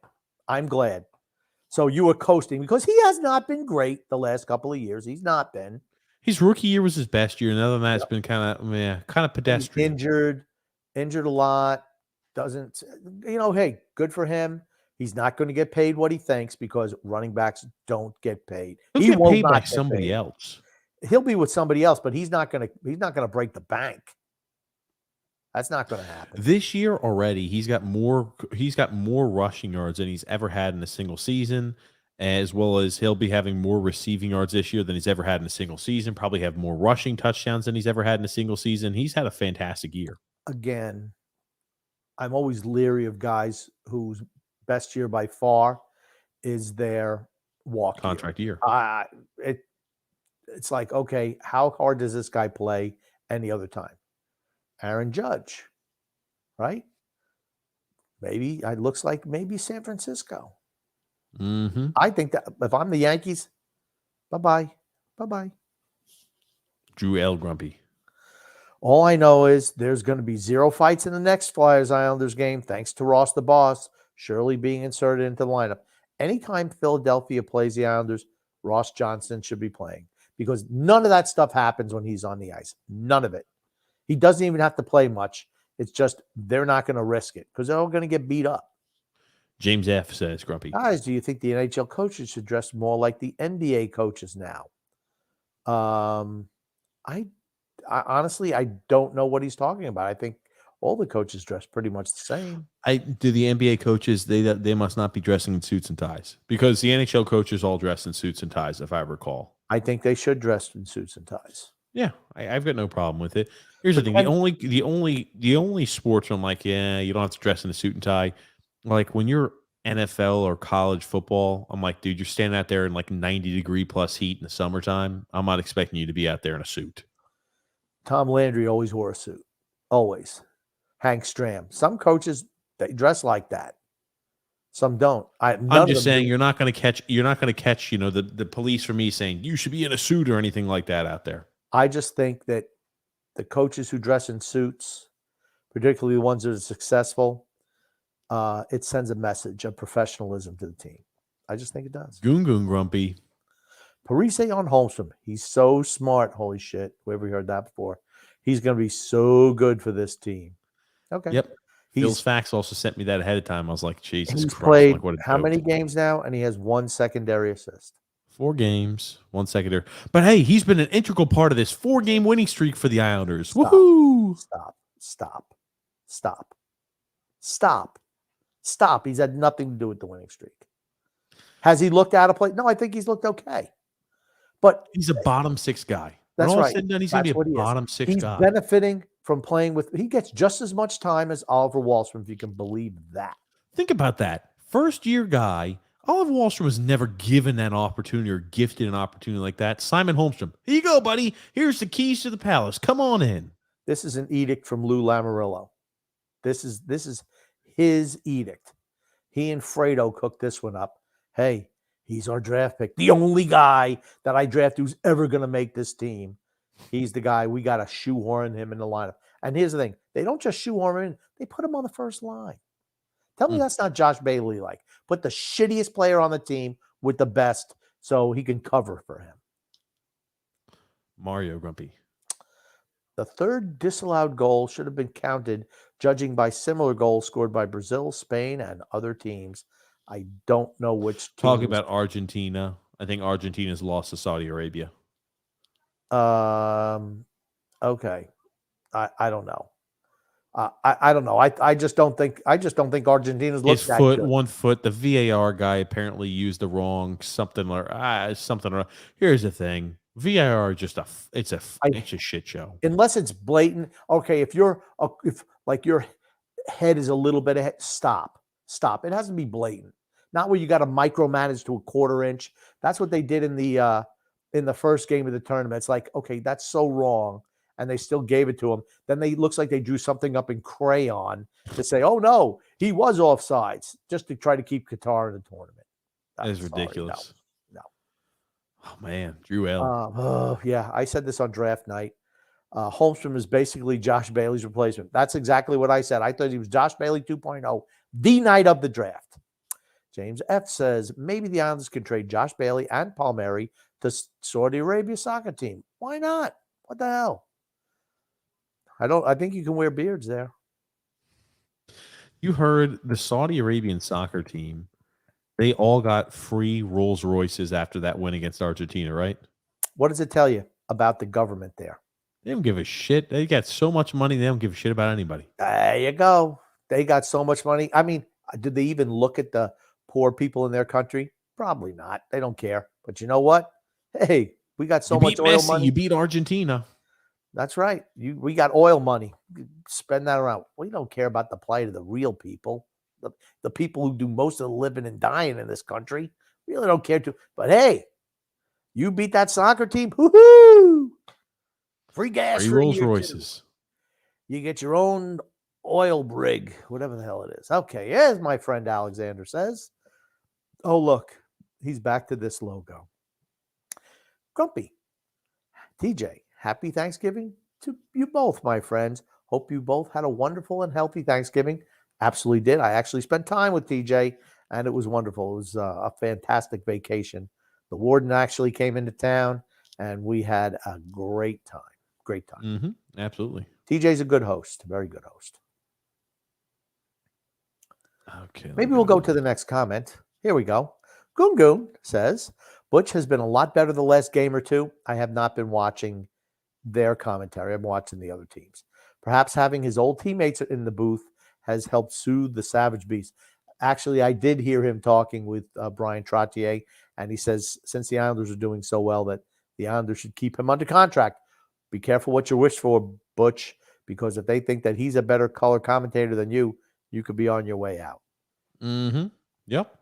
B: So you were coasting because he has not been great the last couple of years. He's not been.
A: His rookie year was his best year. And other than that, it's been kind of pedestrian.
B: Injured a lot. Doesn't, hey, good for him. He's not going to get paid what he thinks because running backs don't get paid.
A: He won't paid by somebody else.
B: He'll be with somebody else, but he's not going to break the bank. That's not going to happen.
A: This year already, he's got more rushing yards than he's ever had in a single season, as well as he'll be having more receiving yards this year than he's ever had in a single season, probably have more rushing touchdowns than he's ever had in a single season. He's had a fantastic year.
B: Again, I'm always leery of guys whose best year by far is their walk
A: contract year.
B: It's like, okay, how hard does this guy play any other time? Aaron Judge, right? Maybe it looks like maybe San Francisco.
A: Mm-hmm.
B: I think that if I'm the Yankees, bye-bye.
A: Drew L. Grumpy.
B: All I know is there's going to be 0 fights in the next Flyers-Islanders game, thanks to Ross the Boss surely being inserted into the lineup. Anytime Philadelphia plays the Islanders, Ross Johnston should be playing because none of that stuff happens when he's on the ice. None of it. He doesn't even have to play much. It's just they're not going to risk it because they're all going to get beat up.
A: James F. says, Grumpy.
B: Guys, do you think the NHL coaches should dress more like the NBA coaches now? I honestly, I don't know what he's talking about. I think all the coaches dress pretty much the same.
A: Do the NBA coaches, they must not be dressing in suits and ties because the NHL coaches all dress in suits and ties, if I recall.
B: I think they should dress in suits and ties.
A: Yeah, I've got no problem with it. Here's the thing: the only sports I'm like, yeah, you don't have to dress in a suit and tie. Like when you're NFL or college football, I'm like, dude, you're standing out there in like 90-degree plus heat in the summertime. I'm not expecting you to be out there in a suit.
B: Tom Landry always wore a suit, always. Hank Stram. Some coaches they dress like that. Some don't. I'm
A: just saying you're not going to catch. The police for me saying you should be in a suit or anything like that out there.
B: I just think that the coaches who dress in suits, particularly the ones that are successful, it sends a message of professionalism to the team. I just think it does.
A: Goon Grumpy.
B: Parise on Holmstrom. He's so smart. Holy shit. Whoever heard that before. He's going to be so good for this team. Okay.
A: Yep. Bill's Fax also sent me that ahead of time. I was like, Jesus
B: He's
A: Christ.
B: played
A: like, what
B: how many games now? And he has 1 secondary assist.
A: 4 games, 1 secondary. But hey, he's been an integral part of this 4-game winning streak for the Islanders. Woohoo!
B: Stop. He's had nothing to do with the winning streak. Has he looked out of place? No, I think he's looked okay. But
A: he's a bottom 6 guy.
B: That's
A: when all
B: right.
A: Said and done, he's going to be a bottom 6
B: he's
A: guy.
B: He's benefiting from playing with – he gets just as much time as Oliver Wallstrom, if you can believe that.
A: Think about that. First year guy, Oliver Wahlstrom was never given that opportunity or gifted an opportunity like that. Simon Holmstrom, here you go, buddy. Here's the keys to the palace. Come on in.
B: This is an edict from Lou Lamoriello. This is his edict. He and Fredo cooked this one up. Hey, he's our draft pick. The only guy that I draft who's ever going to make this team. He's the guy. We got to shoehorn him in the lineup. And here's the thing. They don't just shoehorn him in. They put him on the first line. Tell me that's not Josh Bailey like. Put the shittiest player on the team with the best so he can cover for him.
A: Mario Grumpy.
B: The third disallowed goal should have been counted, judging by similar goals scored by Brazil, Spain, and other teams. I don't know which.
A: Talking about Argentina. I think Argentina's lost to Saudi Arabia.
B: Okay. I don't know. I don't know. I just don't think Argentina's looked that good.
A: 1 foot. The VAR guy apparently used the wrong something or something. Here's the thing. VAR is just it's a shit show.
B: Unless it's blatant. Okay, if your head is a little bit ahead, stop. It has to be blatant. Not where you got to micromanage to a quarter inch. That's what they did in the first game of the tournament. It's like, okay, that's so wrong. And they still gave it to him. Then looks like they drew something up in crayon to say, oh, no, he was offsides, just to try to keep Qatar in the tournament.
A: That is ridiculous.
B: No.
A: Oh, man. Drew L.
B: Yeah, I said this on draft night. Holmstrom is basically Josh Bailey's replacement. That's exactly what I said. I thought he was Josh Bailey 2.0, the night of the draft. James F. says, maybe the Islanders can trade Josh Bailey and Palmieri to Saudi Arabia soccer team. Why not? What the hell? I think you can wear beards there.
A: You heard the Saudi Arabian soccer team, they all got free Rolls Royces after that win against Argentina, right?
B: What does it tell you about the government there?
A: They don't give a shit. They got so much money, they don't give a shit about anybody.
B: There you go. They got so much money. I mean, did they even look at the poor people in their country? Probably not. They don't care. But you know what? Hey, we got so much oil money.
A: You beat Argentina.
B: That's right. We got oil money. Spend that around. We don't care about the plight of the real people, the people who do most of the living and dying in this country. We really don't care to. But hey, you beat that soccer team. Woohoo! Free gas.
A: Free Rolls Royces.
B: You get your own oil brig, whatever the hell it is. Okay, as my friend Alexander says. Oh, look, he's back to this logo. Grumpy. TJ. Happy Thanksgiving to you both, my friends. Hope you both had a wonderful and healthy Thanksgiving. Absolutely did. I actually spent time with TJ, and it was wonderful. It was a fantastic vacation. The warden actually came into town, and we had a great time. Great time.
A: Mm-hmm. Absolutely.
B: TJ's a good host. Very good host.
A: Okay.
B: Maybe we'll go to the next comment. Here we go. Goon Goon says, Butch has been a lot better the last game or two. I have not been watching their commentary. I'm watching the other teams. Perhaps having his old teammates in the booth has helped soothe the Savage Beast. Actually, I did hear him talking with Brian Trottier, and he says since the Islanders are doing so well that the Islanders should keep him under contract. Be careful what you wish for, Butch, because if they think that he's a better color commentator than you could be on your way out.
A: Mm-hmm. Yep.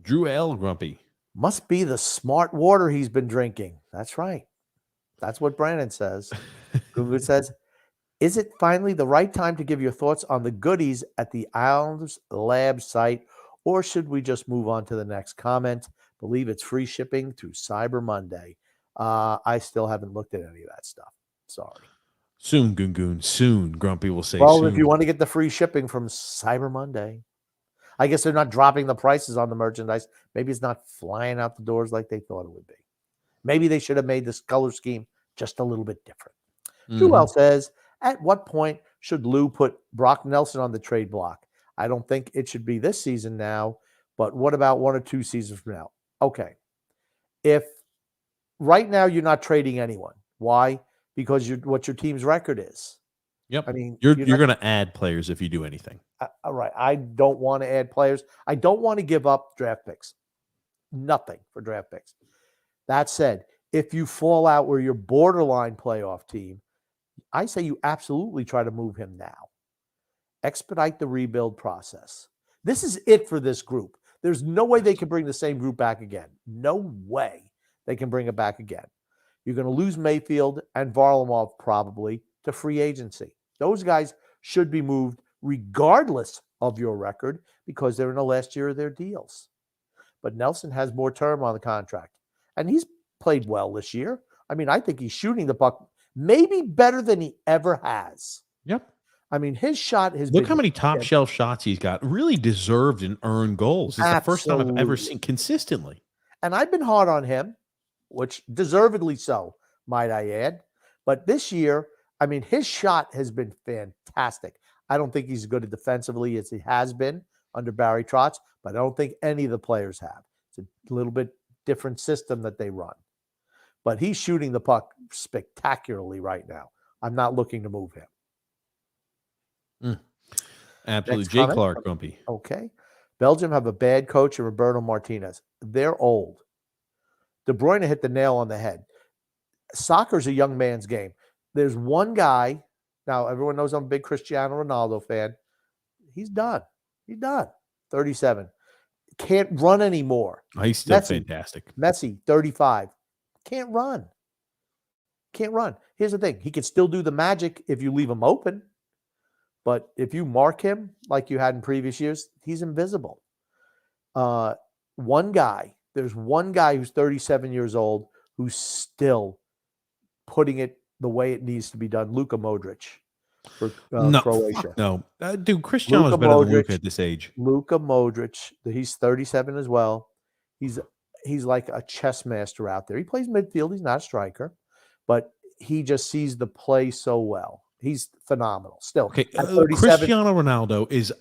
A: Drew L. Grumpy.
B: Must be the smart water he's been drinking. That's right. That's what Brandon says. Google says, is it finally the right time to give your thoughts on the goodies at the Islanders Lab site, or should we just move on to the next comment? Believe it's free shipping through Cyber Monday. I still haven't looked at any of that stuff. Sorry.
A: Soon, Goon Goon. Soon, Grumpy will say
B: well,
A: soon.
B: If you want to get the free shipping from Cyber Monday, I guess they're not dropping the prices on the merchandise. Maybe it's not flying out the doors like they thought it would be. Maybe they should have made this color scheme just a little bit different. Joel says, at what point should Lou put Brock Nelson on the trade block? I don't think it should be this season now, but what about 1 or 2 seasons from now? Okay. If right now you're not trading anyone, why? Because what your team's record is.
A: Yep.
B: I mean,
A: you're going to add players if you do anything.
B: All right. I don't want to add players. I don't want to give up draft picks. Nothing for draft picks. That said, if you fall out where you're borderline playoff team, I say you absolutely try to move him now. Expedite the rebuild process. This is it for this group. There's no way they can bring the same group back again. No way they can bring it back again. You're going to lose Mayfield and Varlamov probably to free agency. Those guys should be moved regardless of your record because they're in the last year of their deals. But Nelson has more term on the contract, and he's played well this year. I mean, I think he's shooting the puck maybe better than he ever has.
A: Yep.
B: I mean, his shot has
A: Look
B: been
A: how many top shelf shots he's got. Really deserved and earned goals. It's the first time I've ever seen consistently.
B: And I've been hard on him, which deservedly so, might I add. But this year, I mean, his shot has been fantastic. I don't think he's as good at defensively as he has been under Barry Trotz, but I don't think any of the players have. It's a little bit different system that they run. But he's shooting the puck spectacularly right now. I'm not looking to move him.
A: Absolutely.
B: Next
A: Jay
B: comment.
A: Clark, Grumpy.
B: Okay. Belgium have a bad coach in Roberto Martinez. They're old. De Bruyne hit the nail on the head. Soccer's a young man's game. There's one guy. Now, everyone knows I'm a big Cristiano Ronaldo fan. He's done. He's done. 37. Can't run anymore.
A: Oh, he's still fantastic.
B: Messi, 35. Can't run. Can't run. Here's the thing. He can still do the magic if you leave him open. But if you mark him like you had in previous years, he's invisible. One guy, there's one guy who's 37 years old who's still putting it the way it needs to be done, Luka Modric for Croatia.
A: No. Dude, Cristiano's better than Luka at this age.
B: Luka Modric, he's 37 as well. He's like a chess master out there. He plays midfield. He's not a striker, but he just sees the play so well. He's phenomenal. Still,
A: okay. Cristiano Ronaldo is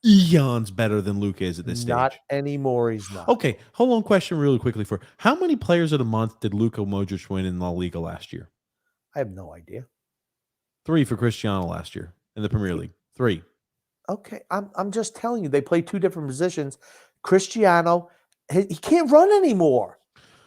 A: eons better than Luka is at this stage.
B: Not anymore. He's not.
A: Okay, hold on. Question really quickly for how many players of the month did Luka Modric win in La Liga last year?
B: I have no idea.
A: 3 for Cristiano last year in the Premier League. 3.
B: Okay, I'm just telling you, they play two different positions. Cristiano, he can't run anymore.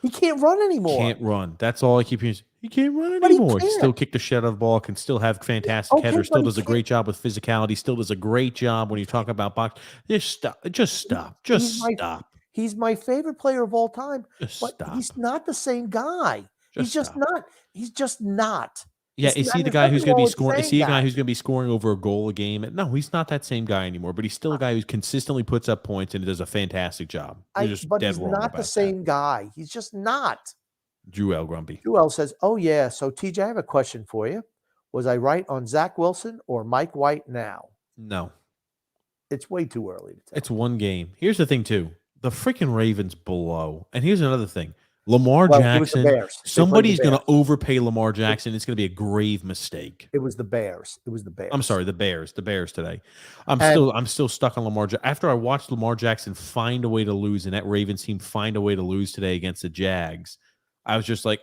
B: He can't run anymore.
A: Can't run. That's all I keep hearing. He can't run
B: But he
A: anymore. He
B: can't.
A: still kick the shit out of the ball. Can still have fantastic header.
B: but
A: Still
B: he
A: does a great job with physicality. Still does a great job when you talk about box. Just stop. Just stop. Just stop.
B: He's my favorite player of all time.
A: Just
B: But
A: stop.
B: he's not the same guy. He's just
A: stop.
B: not. He's just not.
A: Yeah,
B: He's
A: is he
B: not-
A: the
B: there's
A: guy who's
B: nothing
A: going to be
B: wrong with
A: scoring? Is
B: saying
A: he the guy
B: that.
A: who's going to be scoring over a goal a game? No, he's not that same guy anymore. But he's still a guy who consistently puts up points and does a fantastic job. You're just
B: But
A: dead
B: he's
A: wrong
B: not
A: about
B: the same guy. He's just not.
A: that. Jewel Grumpy.
B: Joel says, "Oh yeah, so TJ, I have a question for you. Was I right on Zach Wilson or Mike White now?
A: No,
B: It's way too early to tell."
A: it's one game. Here's the thing, too. The freaking Ravens blow. And here's another thing. Lamar
B: Well, it was the
A: Jackson.
B: Bears. They played the
A: Somebody's going to
B: Bears.
A: overpay Lamar Jackson. It's going to be a grave mistake.
B: It was the Bears. It was the Bears.
A: I'm sorry, the Bears today. I'm still stuck on Lamar. After I watched Lamar Jackson find a way to lose, and that Ravens team find a way to lose today against the Jags, I was just like,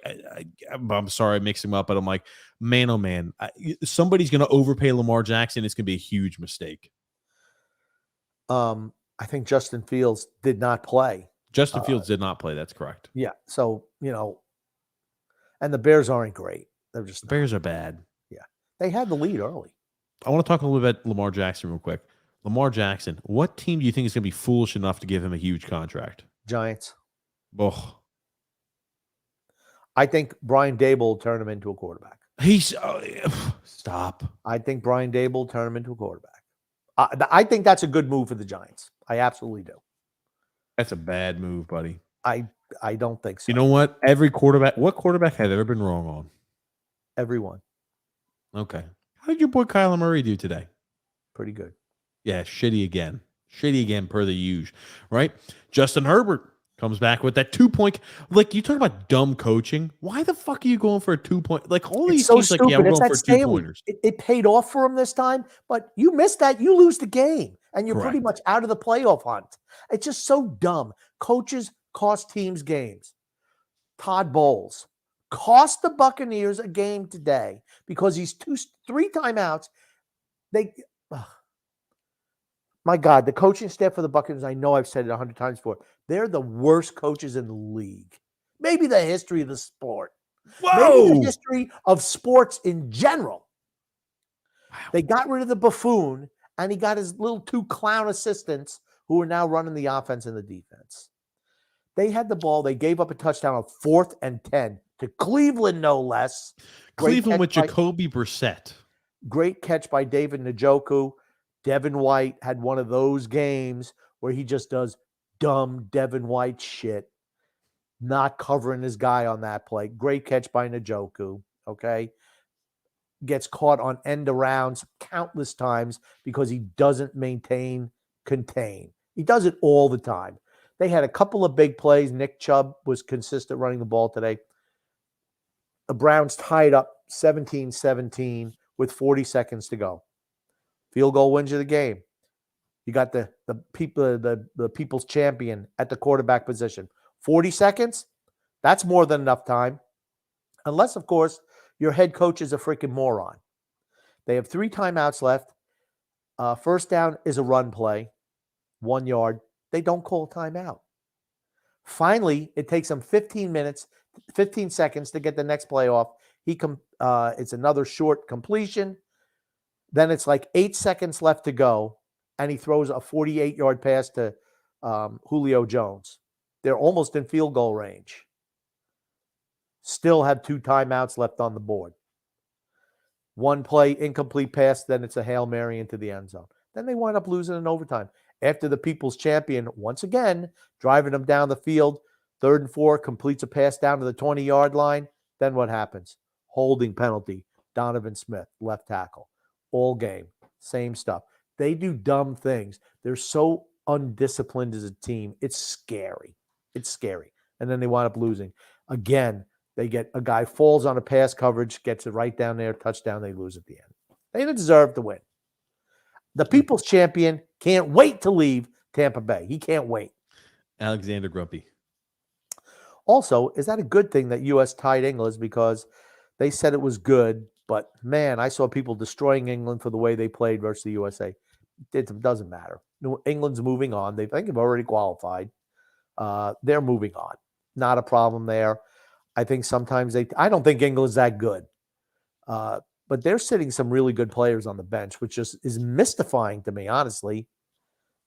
A: I'm sorry, I mixed him up, but I'm like, man, oh man, somebody's going to overpay Lamar Jackson. It's going to be a huge mistake.
B: I think Justin Fields did not play.
A: Justin Fields did not play. That's correct.
B: Yeah. So, and the Bears aren't great. They're just
A: The Bears are bad.
B: They had the lead early.
A: I want to talk a little bit about Lamar Jackson real quick. Lamar Jackson, what team do you think is going to be foolish enough to give him a huge contract?
B: Giants.
A: Oh,
B: I think Brian Dable will turn him into a quarterback.
A: he's stop.
B: I think Brian Dable will turn him into a quarterback. I think that's a good move for the Giants. I absolutely do.
A: That's a bad move, buddy.
B: I don't think so.
A: You know what? What quarterback had ever been wrong on?
B: Everyone.
A: Okay. How did your boy Kyler Murray do today?
B: Pretty good.
A: Yeah, shitty again. Shitty again per the usual, right? Justin Herbert comes back with that 2-point. Like, you talk about dumb coaching. Why the fuck are you going for a 2-point? Like, all these
B: It's so
A: teams like, yeah, we're
B: stupid.
A: going
B: It's
A: for
B: that Staley.
A: 2-pointers.
B: It paid off for him this time, but you missed that, you lose the game, and you're pretty
A: Correct.
B: much out of the playoff hunt. It's just so dumb. Coaches cost teams games. Todd Bowles cost the Buccaneers a game today because he's 3 timeouts. My God, the coaching staff for the Buccaneers, I know I've said it 100 times before, they're the worst coaches in the league. Maybe the history of the sport. Maybe the history of sports in general.
A: Wow.
B: They got rid of the buffoon, and he got his little 2 clown assistants who are now running the offense and the defense. They had the ball. They gave up a touchdown on 4th and 10 to Cleveland, no less.
A: Cleveland with Jacoby Brissett.
B: Great catch by David Njoku. Devin White had one of those games where he just does dumb Devin White shit, not covering his guy on that play. Great catch by Njoku, okay? Gets caught on end arounds countless times because he doesn't contain. He does it all the time. They had a couple of big plays. Nick Chubb was consistent running the ball today. The Browns tied up 17-17 with 40 seconds to go. Field goal wins you the game. You got the people's champion at the quarterback position. 40 seconds? That's more than enough time. Unless, of course, your head coach is a freaking moron. They have 3 timeouts left. First down is a run play, 1 yard. They don't call timeout. Finally, it takes them 15 seconds to get the next play off. It's another short completion. Then it's like 8 seconds left to go, and he throws a 48-yard pass to Julio Jones. They're almost in field goal range. Still have 2 timeouts left on the board. 1 play, incomplete pass, then it's a Hail Mary into the end zone. Then they wind up losing in overtime. After the people's champion, once again, driving them down the field, 3rd and 4, completes a pass down to the 20-yard line. Then what happens? Holding penalty. Donovan Smith, left tackle. All game. Same stuff. They do dumb things. They're so undisciplined as a team. It's scary. It's scary. And then they wind up losing. Again, they get a guy falls on a pass coverage, gets it right down there, touchdown, they lose at the end. They deserve to win. The people's champion can't wait to leave Tampa Bay. He can't wait.
A: Alexander Grumpy.
B: Also, is that a good thing that U.S. tied England? Because they said it was good, but man, I saw people destroying England for the way they played versus the USA. It doesn't matter. England's moving on. I think they've already qualified. They're moving on. Not a problem there. I think sometimes I don't think England's that good. But they're sitting some really good players on the bench, which just is mystifying to me, honestly.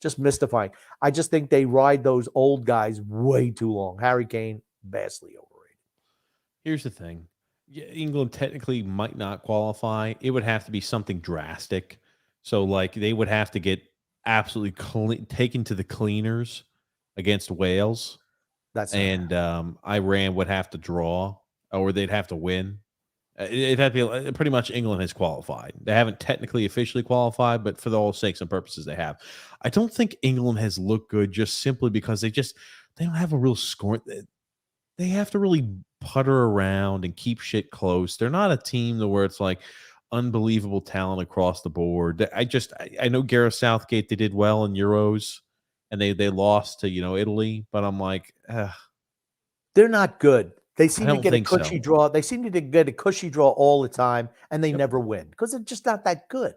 B: Just mystifying. I just think they ride those old guys way too long. Harry Kane, vastly overrated.
A: Here's the thing. England technically might not qualify. It would have to be something drastic. So, like, they would have to get absolutely taken to the cleaners against Wales. Iran would have to draw, or they'd have to win. It'd have to be pretty much England has qualified. They haven't technically officially qualified, but for all sakes and purposes, they have. I don't think England has looked good just simply because they don't have a real score. They have to really putter around and keep shit close. They're not a team where it's like unbelievable talent across the board. I know Gareth Southgate, they did well in Euros, and they lost to Italy, but I'm like,
B: they're not good. They seem to get a
A: think
B: cushy draw. They seem to get a cushy draw all the time, and they never win because they're just not that good.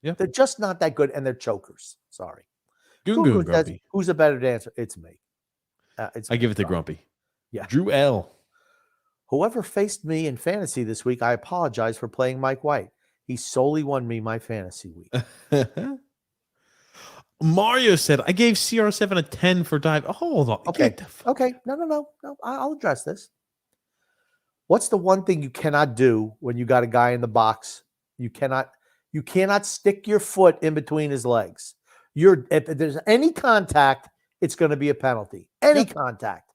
A: Yeah,
B: they're just not that good, and they're chokers. Sorry.
A: Goon Grumpy.
B: Who's a better dancer? It's me.
A: I give it to Grumpy.
B: Yeah.
A: Drew L.
B: Whoever faced me in fantasy this week, I apologize for playing Mike White. He solely won me my fantasy week.
A: Mario said, I gave CR7 a 10 for dive. Oh, hold on.
B: Okay. No. I'll address this. What's the one thing you cannot do when you got a guy in the box? You cannot stick your foot in between his legs. If there's any contact, it's going to be a penalty. Any contact.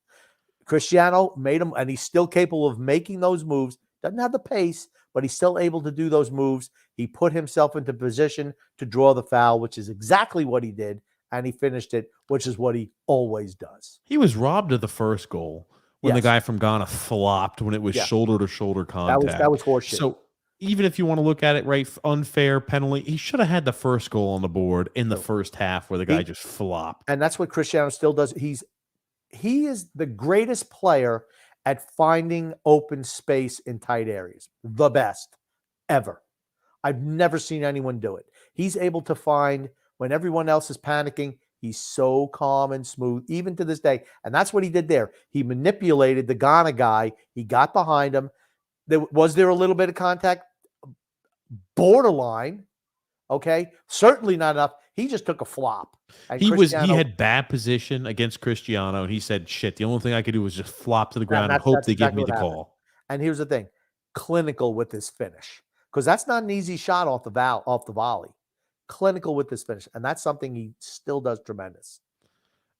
B: Cristiano made him, and he's still capable of making those moves. Doesn't have the pace, but he's still able to do those moves. He put himself into position to draw the foul, which is exactly what he did, and he finished it, which is what he always does.
A: He was robbed of the first goal when the guy from Ghana flopped when it was shoulder-to-shoulder contact.
B: That was horseshit.
A: So even if you want to look at it, right, unfair penalty, he should have had the first goal on the board in the first half where the guy just flopped.
B: And that's what Cristiano still does. He is the greatest player at finding open space in tight areas. The best ever. I've never seen anyone do it. He's able to find when everyone else is panicking. He's so calm and smooth, even to this day. And that's what he did there. He manipulated the Ghana guy. He got behind him. Was there a little bit of contact? Borderline. Okay. Certainly not enough. He just took a flop. And
A: He
B: Cristiano,
A: had bad position against Cristiano, and he said, "Shit, the only thing I could do was just flop to the
B: and
A: ground and
B: that's,
A: hope
B: that's
A: they give
B: exactly
A: me
B: what
A: the
B: happened.
A: call."
B: And here's the thing, clinical with this finish, because that's not an easy shot off the volley. Clinical with this finish, and that's something he still does tremendous.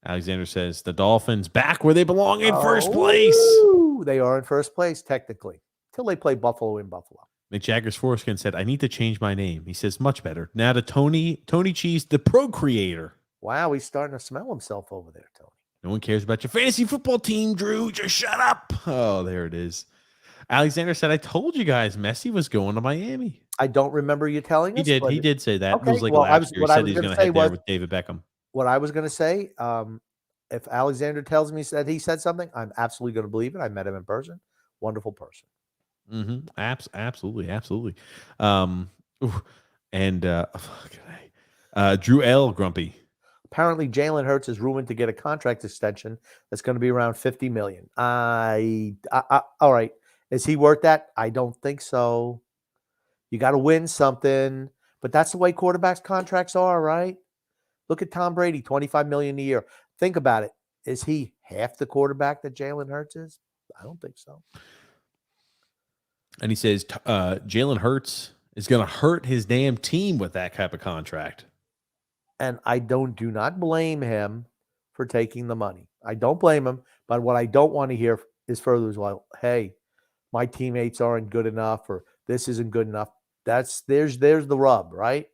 A: Alexander says the Dolphins back where they belong in first
B: Oh,
A: place.
B: they are in first place technically till they play Buffalo in Buffalo.
A: Mick Jagger's foreskin said, "I need to change my name." He says, "Much better now to Tony Cheese, the procreator."
B: Wow, he's starting to smell himself over there, Tony.
A: No one cares about your fantasy football team, Drew. Just shut up. Oh, there it is. Alexander said, "I told you guys Messi was going to Miami."
B: I don't remember you telling
A: He
B: us.
A: did.
B: but
A: He did say that.
B: Okay,
A: It was like
B: well,
A: last year. He
B: what I
A: said
B: was
A: he's
B: gonna
A: going to
B: say
A: head there
B: was-
A: with David Beckham.
B: What I was going to say, if Alexander tells me that he said something, I'm absolutely going to believe it. I met him in person. Wonderful person.
A: Mm-hmm. Absolutely. Ooh, and Drew L. Grumpy.
B: Apparently, Jalen Hurts is rumored to get a contract extension that's going to be around $50 million. All right. Is he worth that? I don't think so. You got to win something, but that's the way quarterbacks' contracts are, right? Look at Tom Brady, $25 million a year. Think about it. Is he half the quarterback that Jalen Hurts is? I don't think so.
A: And he says Jalen Hurts is going to hurt his damn team with that type of contract.
B: And I do not blame him for taking the money. I don't blame him, but what I don't want to hear is further as well, hey, my teammates aren't good enough or this isn't good enough. There's the rub, right?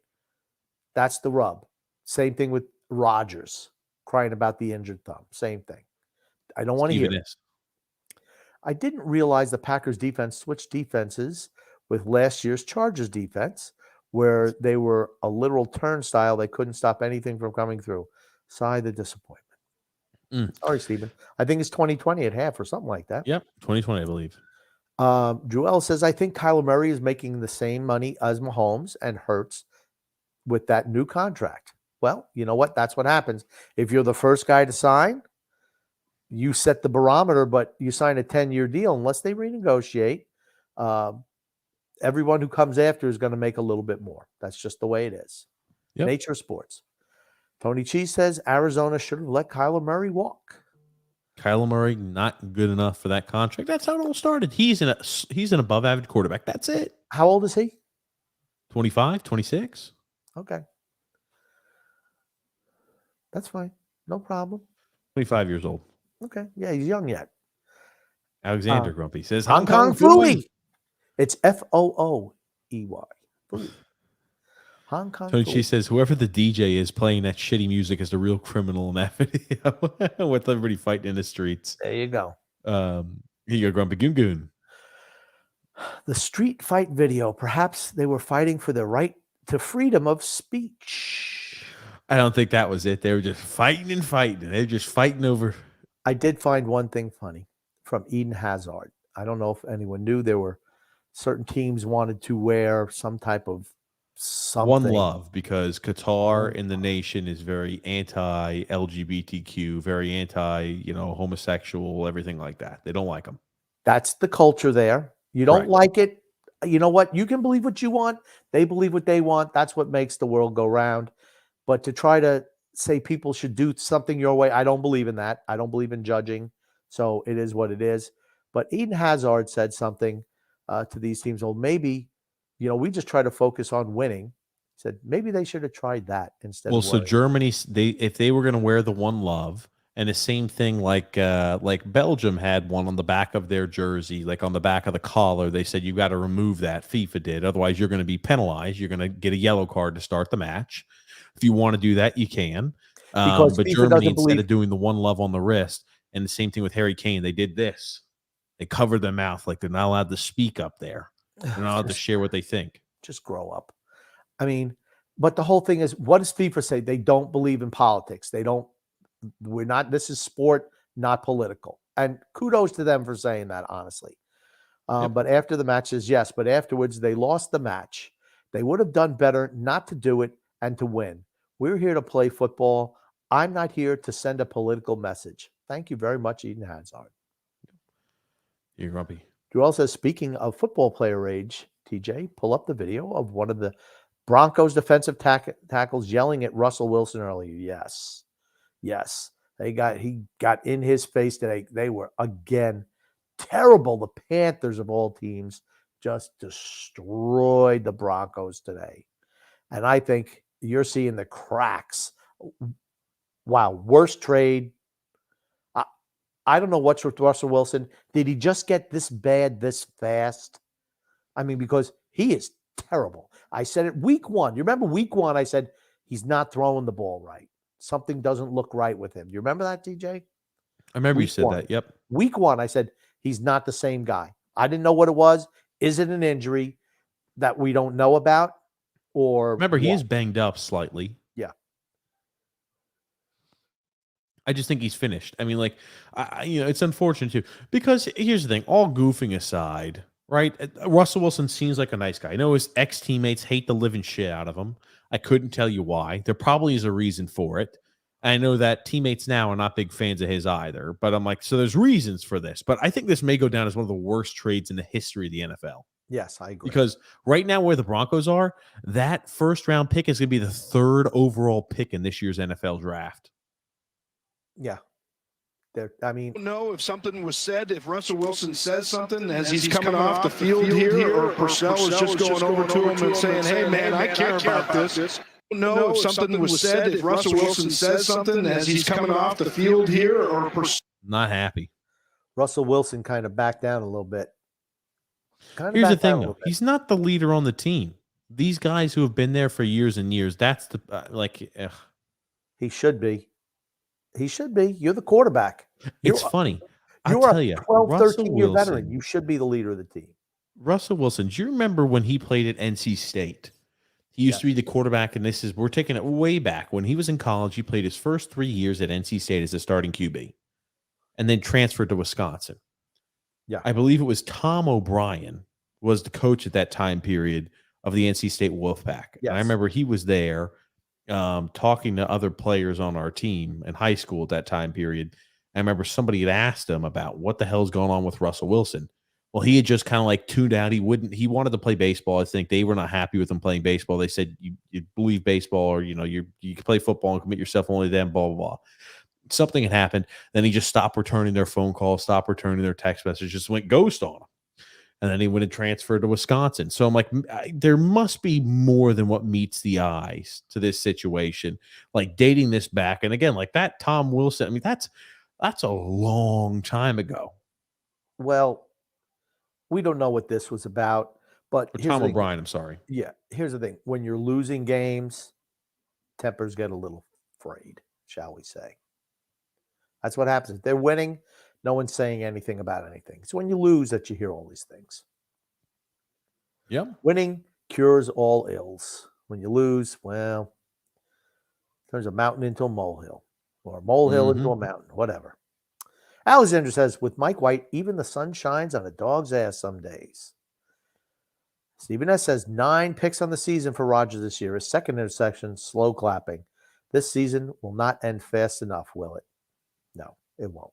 B: That's the rub. Same thing with Rodgers crying about the injured thumb. Same thing. I don't want to hear it. I didn't realize the Packers defense switched defenses with last year's Chargers defense, where they were a literal turnstile. They couldn't stop anything from coming through. Sigh the disappointment. Sorry, Stephen. I think it's 2020 at half or something like that.
A: Yep, 2020, I believe.
B: Drew L says, I think Kyler Murray is making the same money as Mahomes and Hurts with that new contract. Well, you know what? That's what happens. If you're the first guy to sign, you set the barometer, but you sign a 10-year deal. Unless they renegotiate, everyone who comes after is going to make a little bit more. That's just the way it is.
A: Yep.
B: Nature of sports. Tony Cheese says Arizona should have let Kyler Murray walk.
A: Kyler Murray not good enough for that contract. That's how it all started. He's an above average quarterback. That's it.
B: How old is he?
A: 25, 26.
B: Okay. That's fine. No problem.
A: 25 years old.
B: Okay. Yeah, he's young yet.
A: Alexander Grumpy says
B: Hong Kong Phooey. It's Fooey. Phooey. Hong Kong
A: Tony
B: Phooey.
A: She says whoever the DJ is playing that shitty music is the real criminal in that video with everybody fighting in the streets.
B: There you go.
A: Here you go, Grumpy Goon Goon.
B: The street fight video. Perhaps they were fighting for the right to freedom of speech.
A: I don't think that was it. They were just fighting and fighting. They're just fighting over.
B: I did find one thing funny from Eden Hazard. I don't know if anyone knew there were certain teams wanted to wear some type of something.
A: One Love, because Qatar in the nation is very anti-LGBTQ, very homosexual, everything like that. They don't like them.
B: That's the culture there. You don't
A: Right.
B: like it. You know what? You can believe what you want. They believe what they want. That's what makes the world go round. But to try to say people should do something your way, I don't believe in that. I don't believe in judging. So it is what it is. But Eden Hazard said something to these teams. Well, maybe, we just try to focus on winning. He said maybe they should have tried that instead.
A: Well,
B: of
A: so
B: worrying.
A: Germany, if they were going to wear the One Love, and the same thing like Belgium had one on the back of their jersey, like on the back of the collar, they said you got to remove that. FIFA did, otherwise you're going to be penalized. You're going to get a yellow card to start the match. If you want to do that, you can.
B: Because
A: but
B: FIFA
A: Germany,
B: doesn't
A: instead
B: believe-
A: of doing the One Love on the wrist, and the same thing with Harry Kane, they did this. They covered their mouth like they're not allowed to speak up there. They're not allowed to share what they think.
B: Just grow up. I mean, but the whole thing is, what does FIFA say? They don't believe in politics. This is sport, not political. And kudos to them for saying that, honestly.
A: Yep.
B: But after the match is yes, but afterwards they lost the match. They would have done better not to do it and to win. We're here to play football. I'm not here to send a political message. Thank you very much, Eden Hazard.
A: You're grumpy.
B: Joel says, speaking of football player age, TJ, pull up the video of one of the Broncos defensive tackles yelling at Russell Wilson earlier. Yes. Yes. He got in his face today. They were, again, terrible. The Panthers of all teams just destroyed the Broncos today. And I think you're seeing the cracks. Wow, worst trade. I don't know what's with Russell Wilson. Did he just get this bad this fast? I mean, because he is terrible. I said it week 1. You remember week 1, I said he's not throwing the ball right. Something doesn't look right with him. You remember that, DJ?
A: I remember you
B: Week
A: said
B: 1.
A: that. Yep.
B: Week 1, I said he's not the same guy. I didn't know what it was. Is it an injury that we don't know about? Or
A: Remember, he
B: what?
A: is banged up slightly.
B: Yeah.
A: I just think he's finished. I mean, like, it's unfortunate too. Because here's the thing: all goofing aside, right? Russell Wilson seems like a nice guy. I know his ex-teammates hate the living shit out of him. I couldn't tell you why. There probably is a reason for it. I know that teammates now are not big fans of his either. But I'm like, so there's reasons for this. But I think this may go down as one of the worst trades in the history of the NFL.
B: Yes, I agree.
A: Because right now, where the Broncos are, that first-round pick is going to be the 3rd overall pick in this year's NFL draft.
B: Yeah. I mean,
F: know if something was said, if Russell Wilson says something as he's coming off the field here, or Purcell is just going over to him and saying, hey, man, I care about this. No, if something was said, if Russell Wilson says something as he's coming off the field here, or
A: Not happy.
B: Russell Wilson kind of backed down a little bit.
A: Here's the thing, though. He's not the leader on the team. These guys who have been there for years and years, that's the,
B: He should be. He should be. You're the quarterback.
A: It's funny. I'll
B: You're
A: tell
B: a
A: you,
B: 12,
A: Russell
B: 13-year veteran.
A: Wilson,
B: You should be the leader of the team.
A: Russell Wilson, do you remember when he played at NC State? He used to be the quarterback, and we're taking it way back. When he was in college, he played his first 3 years at NC State as a starting QB and then transferred to Wisconsin.
B: Yeah.
A: I believe it was Tom O'Brien was the coach at that time period of the NC State Wolfpack.
B: Yes.
A: And I remember he was there talking to other players on our team in high school at that time period. I remember somebody had asked him about what the hell's going on with Russell Wilson. Well, he had just kind of like tuned out. He wanted to play baseball. I think they were not happy with him playing baseball. They said, you believe baseball, or, you can play football and commit yourself only to them, blah, blah, blah. Something had happened. Then he just stopped returning their phone calls, stopped returning their text messages, just went ghost on him. And then he went and transferred to Wisconsin. So I'm like, there must be more than what meets the eyes to this situation. Like dating this back. And again, like that Tom Wilson, I mean, that's a long time ago.
B: Well, we don't know what this was about, but
A: Or Tom O'Brien, I'm sorry.
B: Yeah, here's the thing. When you're losing games, tempers get a little frayed, shall we say. That's what happens. If they're winning, no one's saying anything about anything. It's when you lose that you hear all these things.
A: Yep.
B: Winning cures all ills. When you lose, well, turns a mountain into a molehill, or a molehill into a mountain, whatever. Alexander says, with Mike White, even the sun shines on a dog's ass some days. Stephen S. says, 9 picks on the season for Rodgers this year. His second interception, slow clapping. This season will not end fast enough, will it? No, it won't.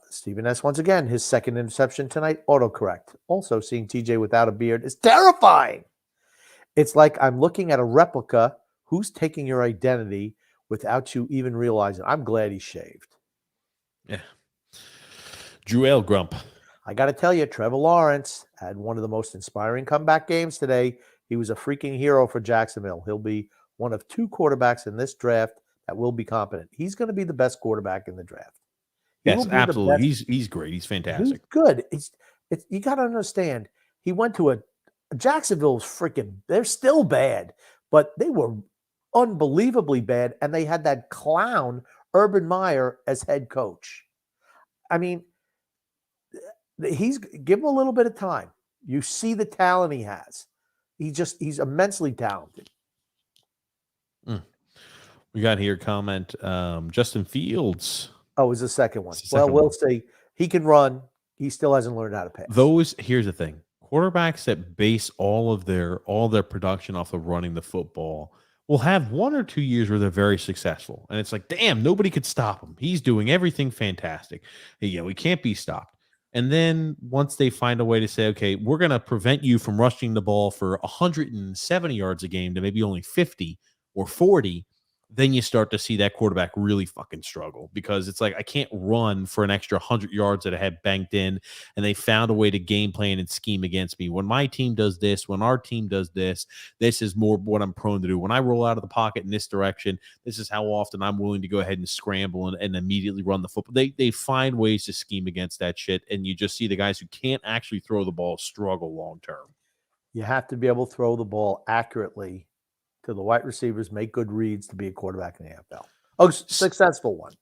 B: Stephen S. once again, his second interception tonight, autocorrect. Also, seeing TJ without a beard is terrifying. It's like I'm looking at a replica who's taking your identity without you even realizing. I'm glad he shaved.
A: Yeah. Jewel Grump.
B: I got to tell you, Trevor Lawrence had one of the most inspiring comeback games today. He was a freaking hero for Jacksonville. He'll be one of 2 quarterbacks in this draft that will be competent. He's going to be the best quarterback in the draft.
A: Yes, absolutely. He's great. He's fantastic.
B: He's good. You got to understand. He went to Jacksonville's freaking. They're still bad, but they were unbelievably bad, and they had that clown Urban Meyer as head coach. I mean, give him a little bit of time. You see the talent he has. He's immensely talented.
A: We got here comment, Justin Fields.
B: Oh, it was the second one.
A: Second
B: We'll
A: one.
B: see. He can run. He still hasn't learned how to pass.
A: Here's the thing. Quarterbacks that base all their production off of running the football will have 1 or 2 years where they're very successful. And it's like, damn, nobody could stop him. He's doing everything fantastic. We can't be stopped. And then once they find a way to say, okay, we're going to prevent you from rushing the ball for 170 yards a game to maybe only 50 or 40, then you start to see that quarterback really fucking struggle, because it's like, I can't run for an extra 100 yards that I had banked in, and they found a way to game plan and scheme against me. When my team does this, when our team does this, this is more what I'm prone to do. When I roll out of the pocket in this direction, this is how often I'm willing to go ahead and scramble and immediately run the football. They find ways to scheme against that shit, and you just see the guys who can't actually throw the ball struggle long term.
B: You have to be able to throw the ball accurately to the wide receivers, make good reads to be a quarterback in the NFL. Oh, successful one.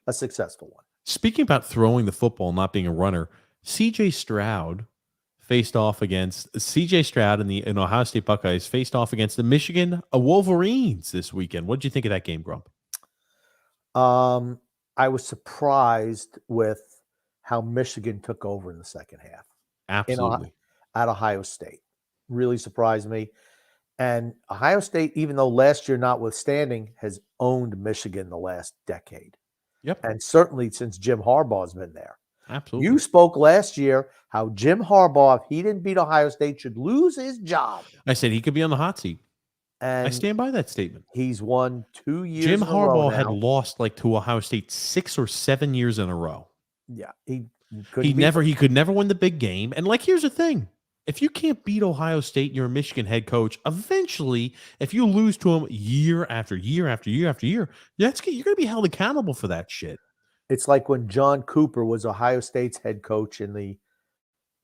B: A successful one.
A: Speaking about throwing the football, not being a runner, CJ Stroud faced off against CJ Stroud and the Ohio State Buckeyes faced off against the Michigan Wolverines this weekend. What did you think of that game, Grump?
B: I was surprised with how Michigan took over in the second half.
A: Absolutely.
B: At Ohio State. Really surprised me. And Ohio State, even though last year notwithstanding, has owned Michigan the last decade.
A: Yep.
B: And certainly since Jim Harbaugh's been there.
A: Absolutely.
B: You spoke last year how Jim Harbaugh, if he didn't beat Ohio State, should lose his job.
A: I said he could be on the hot seat.
B: And
A: I stand by that statement.
B: He's won 2 years
A: Jim
B: in a row
A: Harbaugh
B: now.
A: had lost like to Ohio State 6 or 7 years in a row.
B: Yeah. He
A: could never win the big game. And like, here's the thing. If you can't beat Ohio State, you're a Michigan head coach. Eventually, if you lose to them year after year after year after year, you're going to be held accountable for that shit.
B: It's like when John Cooper was Ohio State's head coach in the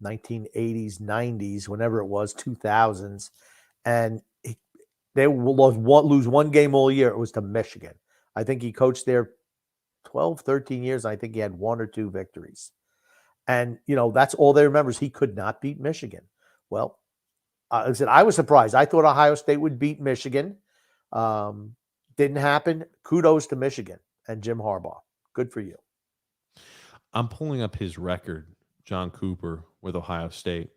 B: 1980s, 90s, whenever it was, 2000s, and they lose one game all year. It was to Michigan. I think he coached there 12, 13 years. And I think he had 1 or 2 victories. And, that's all they remember is he could not beat Michigan. Well, I said, I was surprised. I thought Ohio State would beat Michigan. Didn't happen. Kudos to Michigan and Jim Harbaugh. Good for you.
A: I'm pulling up his record, John Cooper, with Ohio State.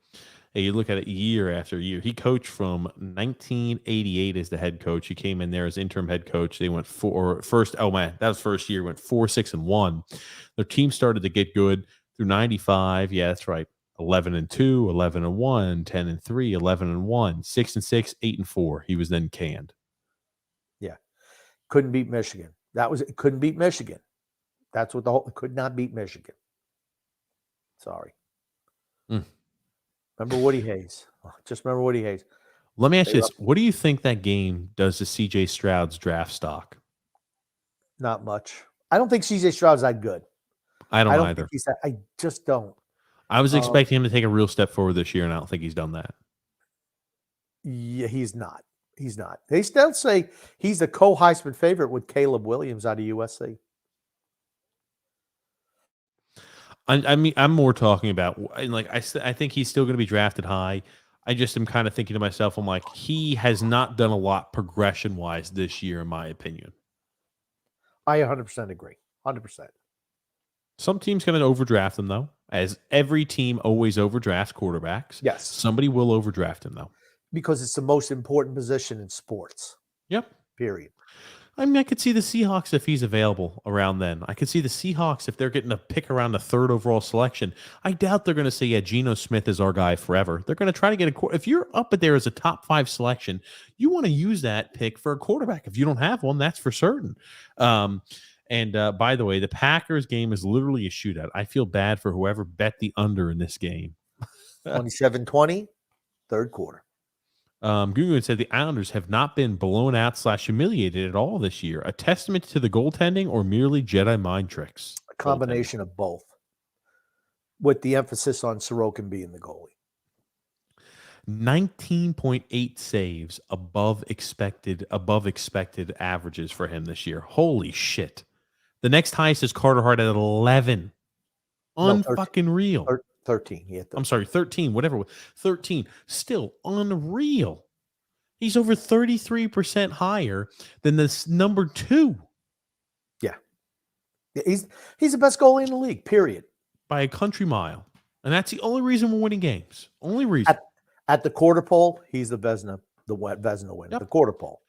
A: And you look at it year after year. He coached from 1988 as the head coach. He came in there as interim head coach. They went that was first year, went 4-6-1. Their team started to get good through 95. Yeah, that's right. 11-2, 11-1, 10-3, 11-1, 6-6, 8-4. He was then canned.
B: Yeah. Couldn't beat Michigan. Couldn't beat Michigan. That's what could not beat Michigan. Sorry. Remember Woody Hayes. Just remember Woody Hayes.
A: Let me ask you this. What do you think that game does to CJ Stroud's draft stock?
B: Not much. I don't think CJ Stroud's that good.
A: I don't either.
B: I just don't.
A: I was expecting him to take a real step forward this year, and I don't think he's done that.
B: Yeah, he's not. He's not. They still say he's the co-Heisman favorite with Caleb Williams out of USC.
A: I mean, I'm more talking about, like, I think he's still going to be drafted high. I just am kind of thinking to myself, I'm like, he has not done a lot progression-wise this year, in my opinion.
B: I 100% agree. 100%.
A: Some teams going to overdraft him, though, as every team always overdrafts quarterbacks.
B: Yes.
A: Somebody will overdraft him, though.
B: Because it's the most important position in sports.
A: Yep.
B: Period.
A: I mean, I could see the Seahawks if he's available around then. I could see the Seahawks if they're getting a pick around the 3rd overall selection. I doubt they're going to say, yeah, Geno Smith is our guy forever. They're going to try to get if you're up there as a top 5 selection, you want to use that pick for a quarterback. If you don't have one, that's for certain. And by the way, the Packers game is literally a shootout. I feel bad for whoever bet the under in this game.
B: 27-20, 3rd quarter.
A: Google said the Islanders have not been blown out / humiliated at all this year. A testament to the goaltending or merely Jedi mind tricks?
B: A combination of both, with the emphasis on Sorokin being the goalie.
A: 19.8 saves above expected averages for him this year. Holy shit. The next highest is Carter Hart at 11. Unfucking real.
B: 13. He had 13.
A: I'm sorry, 13, whatever. 13. Still unreal. He's over 33% higher than this number 2.
B: Yeah. He's the best goalie in the league, period.
A: By a country mile. And that's the only reason we're winning games. Only reason.
B: At the quarter pole, he's the Vezina winner.
A: Yep.
B: The quarter pole.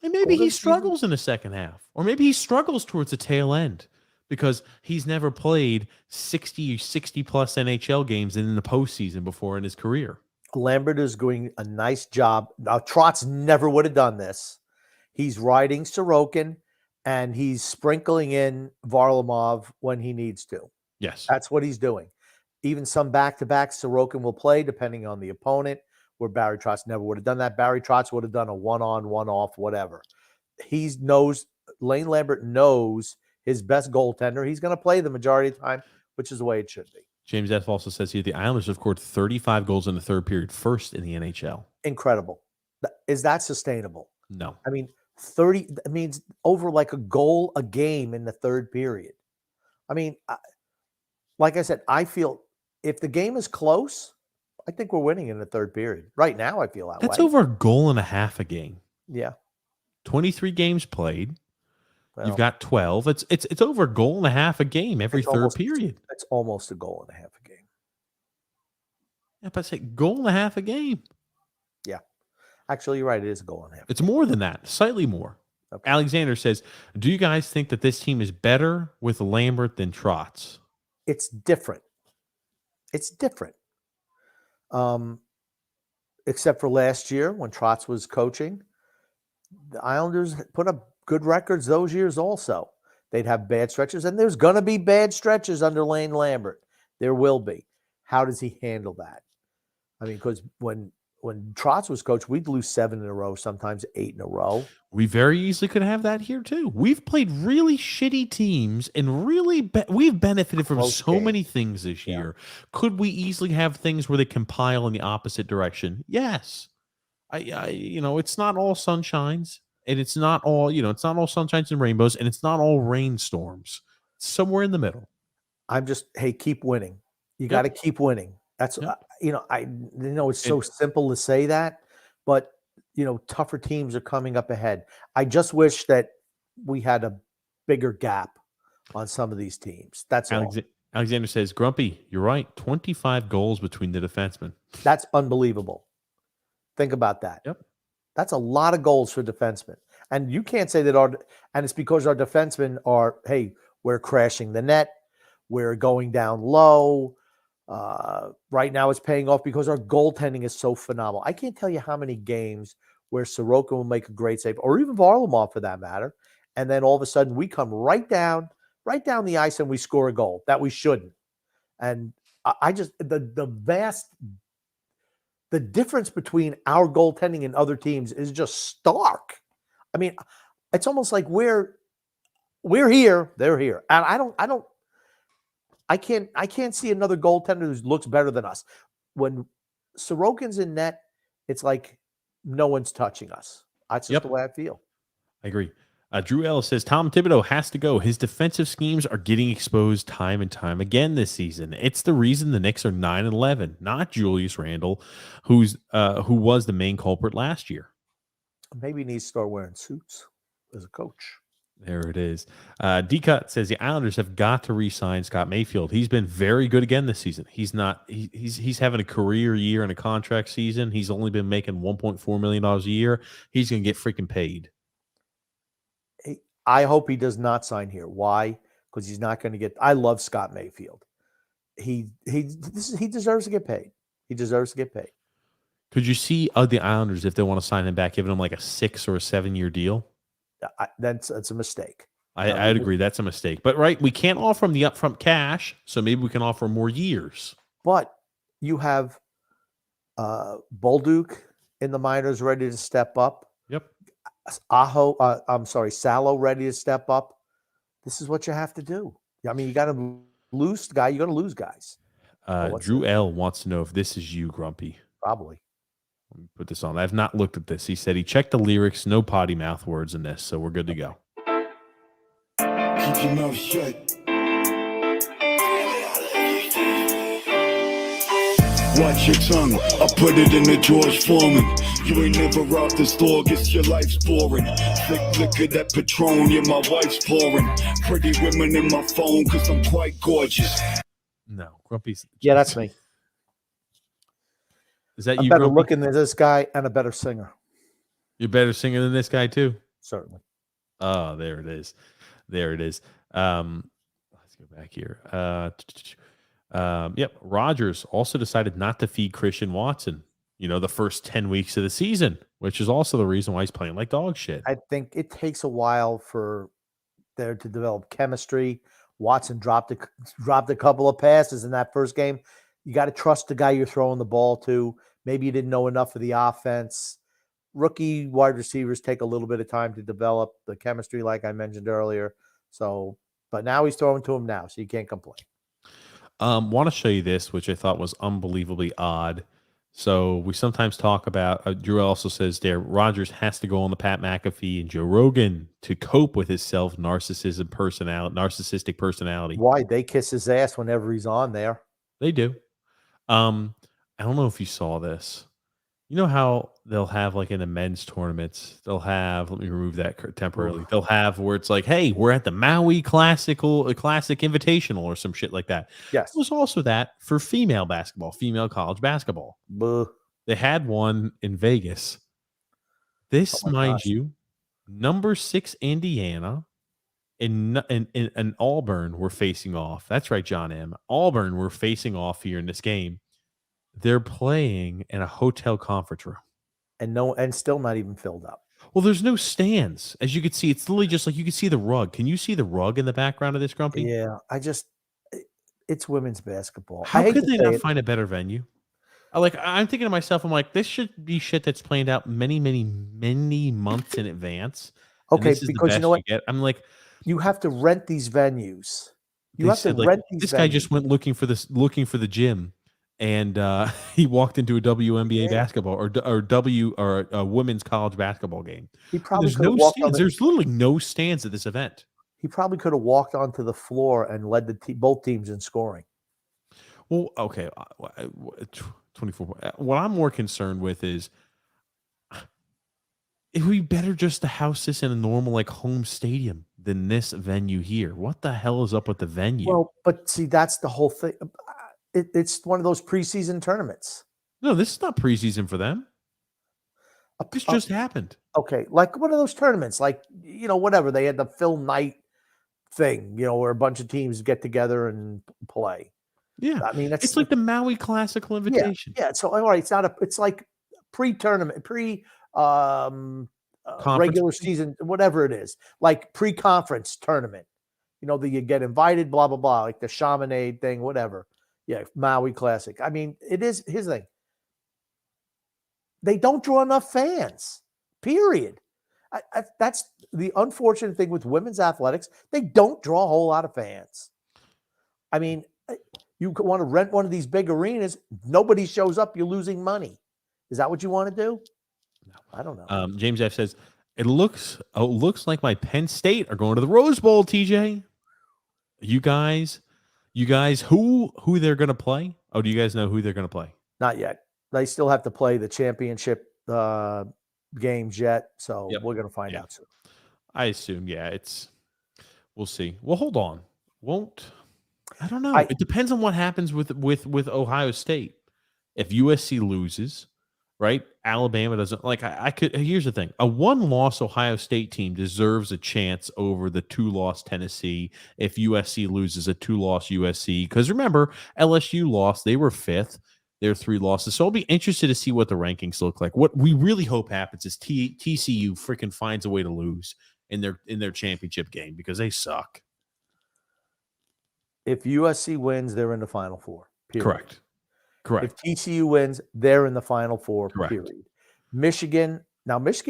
A: And maybe he struggles in the second half. Or maybe he struggles towards the tail end. because he's never played 60 plus NHL games in the postseason before in his career.
B: Lambert is doing a nice job. Now, Trotz never would have done this. He's riding Sorokin, and he's sprinkling in Varlamov when he needs to.
A: Yes.
B: That's what he's doing. Even some back-to-back Sorokin will play depending on the opponent, where Barry Trotz never would have done that. Barry Trotz would have done a one-on, one-off, whatever. Lane Lambert knows his best goaltender. He's going to play the majority of the time, which is the way it should be.
A: James F. also says here the Islanders have scored 35 goals in the third period, first in the NHL.
B: Incredible. Is that sustainable?
A: No.
B: I mean, 30, that means over like a goal a game in the third period. I mean, like I said, I feel if the game is close, I think we're winning in the third period. Right now, I feel that
A: That's
B: way.
A: over a goal and a half a game.
B: Yeah.
A: 23 games played.
B: Well,
A: You've got 12. It's over a goal and a half a game every third period.
B: It's almost a goal and a half a game.
A: Yeah, but I say goal and a half a game.
B: Yeah. Actually, you're right. It is a goal and a half.
A: It's more than that, slightly more.
B: Okay.
A: Alexander says, do you guys think that this team is better with Lambert than Trotz?
B: It's different. It's different. Except for last year when Trotz was coaching, the Islanders put up good records those years also. They'd have bad stretches, and there's going to be bad stretches under Lane Lambert. There will be. How does he handle that? I mean, because when Trotz was coach, we'd lose 7 in a row, sometimes 8 in a row.
A: We very easily could have that here too. We've played really shitty teams and we've benefited from
B: Close
A: so
B: game.
A: many things this
B: Yeah.
A: year. Could we easily have things where they compile in the opposite direction? Yes. It's not all sunshines, and it's not all sunshines and rainbows, and it's not all rainstorms. It's somewhere in the middle.
B: Hey, keep winning. You got to keep winning. That's, I know it's so simple to say that, but tougher teams are coming up ahead. I just wish that we had a bigger gap on some of these teams. That's all.
A: Alexander says, Grumpy, you're right. 25 goals between the defensemen.
B: That's unbelievable. Think about that.
A: Yep.
B: That's a lot of goals for defensemen. And you can't say that and it's because our defensemen are, hey, we're crashing the net. We're going down low. Right now it's paying off because our goaltending is so phenomenal. I can't tell you how many games where Sorokin will make a great save, or even Varlamov for that matter. And then all of a sudden we come right down the ice and we score a goal that we shouldn't. And I just, the difference between our goaltending and other teams is just stark. I mean, it's almost like we're here, they're here. And I can't see another goaltender who looks better than us. When Sorokin's in net, it's like no one's touching us. That's just the way I feel.
A: I agree. Drew Ellis says Tom Thibodeau has to go. His defensive schemes are getting exposed time and time again this season. It's the reason the Knicks are 9-11, not Julius Randle, who was the main culprit last year.
B: Maybe he needs to start wearing suits as a coach.
A: There it is. D-Cut says the Islanders have got to re-sign Scott Mayfield. He's been very good again this season. He's having a career year and a contract season. He's only been making $1.4 million a year. He's going to get freaking paid.
B: I hope he does not sign here. Why? Because he's not going to get. I love Scott Mayfield. He deserves to get paid. He deserves to get paid.
A: Could you see the Islanders, if they want to sign him back, giving him like a 6 or a 7 year deal?
B: That's a mistake.
A: I'd agree. That's a mistake. But we can't offer him the upfront cash, so maybe we can offer him more years.
B: But you have Bolduc in the minors ready to step up.
A: Yep.
B: Salo ready to step up. This is what you have to do. I mean, you got to lose the guy. You're going to lose guys.
A: Drew L wants to know if this is you, Grumpy.
B: Probably.
A: Let me put this on. I've not looked at this. He said he checked the lyrics, no potty mouth words in this, so we're good to go.
G: Keep your mouth shut. Watch your tongue, I put it in the George Foreman. You ain't never robbed the store, guess your life's boring. Thick liquor, that Patron, yeah, my wife's pouring. Pretty women in my phone, cause I'm quite gorgeous.
A: No, Grumpy's.
B: Yeah, that's me.
A: Is that
B: I'm
A: you,
B: better
A: Grumpy?
B: looking than this guy and a better singer.
A: You're better singer than this guy, too?
B: Certainly.
A: Oh, there it is. There it is. back here. Yep. Rodgers also decided not to feed Christian Watson, the first 10 weeks of the season, which is also the reason why he's playing like dog shit.
B: I think it takes a while for there to develop chemistry. Watson dropped a couple of passes in that first game. You got to trust the guy you're throwing the ball to. Maybe you didn't know enough of the offense. Rookie wide receivers take a little bit of time to develop the chemistry, like I mentioned earlier. So, but now he's throwing to him now, so you can't complain.
A: Want to show you this, which I thought was unbelievably odd. So we sometimes talk about, Drew also says there, Rodgers has to go on the Pat McAfee and Joe Rogan to cope with his narcissistic personality.
B: Why? They kiss his ass whenever he's on there.
A: They do. I don't know if you saw this. You know how they'll have, like, in the men's tournaments, they'll have, let me remove that temporarily. They'll have where it's like, hey, we're at the Maui Classic Invitational or some shit like that.
B: Yes.
A: There's also that for female basketball, female college basketball.
B: Buh.
A: They had one in Vegas. This, mind you, number 6 Indiana and Auburn were facing off. That's right, John M. Auburn were facing off here in this game. They're playing in a hotel conference room.
B: And still not even filled up.
A: Well, there's no stands. As you can see, it's literally just like you can see the rug. Can you see the rug in the background of this, Grumpy?
B: Yeah, it's women's basketball.
A: How could they not find a better venue? I'm thinking to myself, I'm like, this should be shit that's planned out many, many, many months in advance.
B: Okay, because you know what?
A: I'm like,
B: you have to rent these venues. You have to rent these
A: this
B: venues.
A: guy just went looking for the gym. And he walked into a WNBA basketball or a women's college basketball game.
B: He probably
A: There's no stands. There's literally no stands at this event.
B: He probably could have walked onto the floor and led both teams in scoring.
A: Well, okay, 24. What I'm more concerned with is, it would be better just to house this in a normal home stadium than this venue here. What the hell is up with the venue?
B: Well, but see, that's the whole thing. It's one of those preseason tournaments.
A: No, this is not preseason for them. This just happened.
B: Okay, like one of those tournaments, whatever. They had the Phil Knight thing, where a bunch of teams get together and play.
A: Yeah,
B: I mean,
A: it's like the Maui Classical Invitation.
B: Yeah. So all right, it's like pre-tournament, regular season, whatever it is, like pre-conference tournament. That you get invited, blah blah blah, like the Chamonix thing, whatever. Yeah, Maui Classic. I mean, it is his thing. They don't draw enough fans, period. That's the unfortunate thing with women's athletics. They don't draw a whole lot of fans. I mean, you want to rent one of these big arenas. Nobody shows up. You're losing money. Is that what you want to do? No, I don't know.
A: James F. says, it looks like my Penn State are going to the Rose Bowl, TJ. You guys, who they're going to play? Oh, do you guys know who they're going to play?
B: Not yet. They still have to play the championship games yet, so we're going to find out soon.
A: I assume, we'll see. Well, hold on. I don't know. It depends on what happens with Ohio State. If USC loses, right? Alabama doesn't here's the thing. A 1-loss Ohio State team deserves a chance over the 2-loss Tennessee if USC loses a 2-loss USC. Because remember, LSU lost. They were 5th. They're 3 losses. So I'll be interested to see what the rankings look like. What we really hope happens is TCU freaking finds a way to lose in their championship game because they suck.
B: If USC wins, they're in the Final Four. Period.
A: Correct.
B: If TCU wins, they're in the Final Four.
A: Correct.
B: Period. Michigan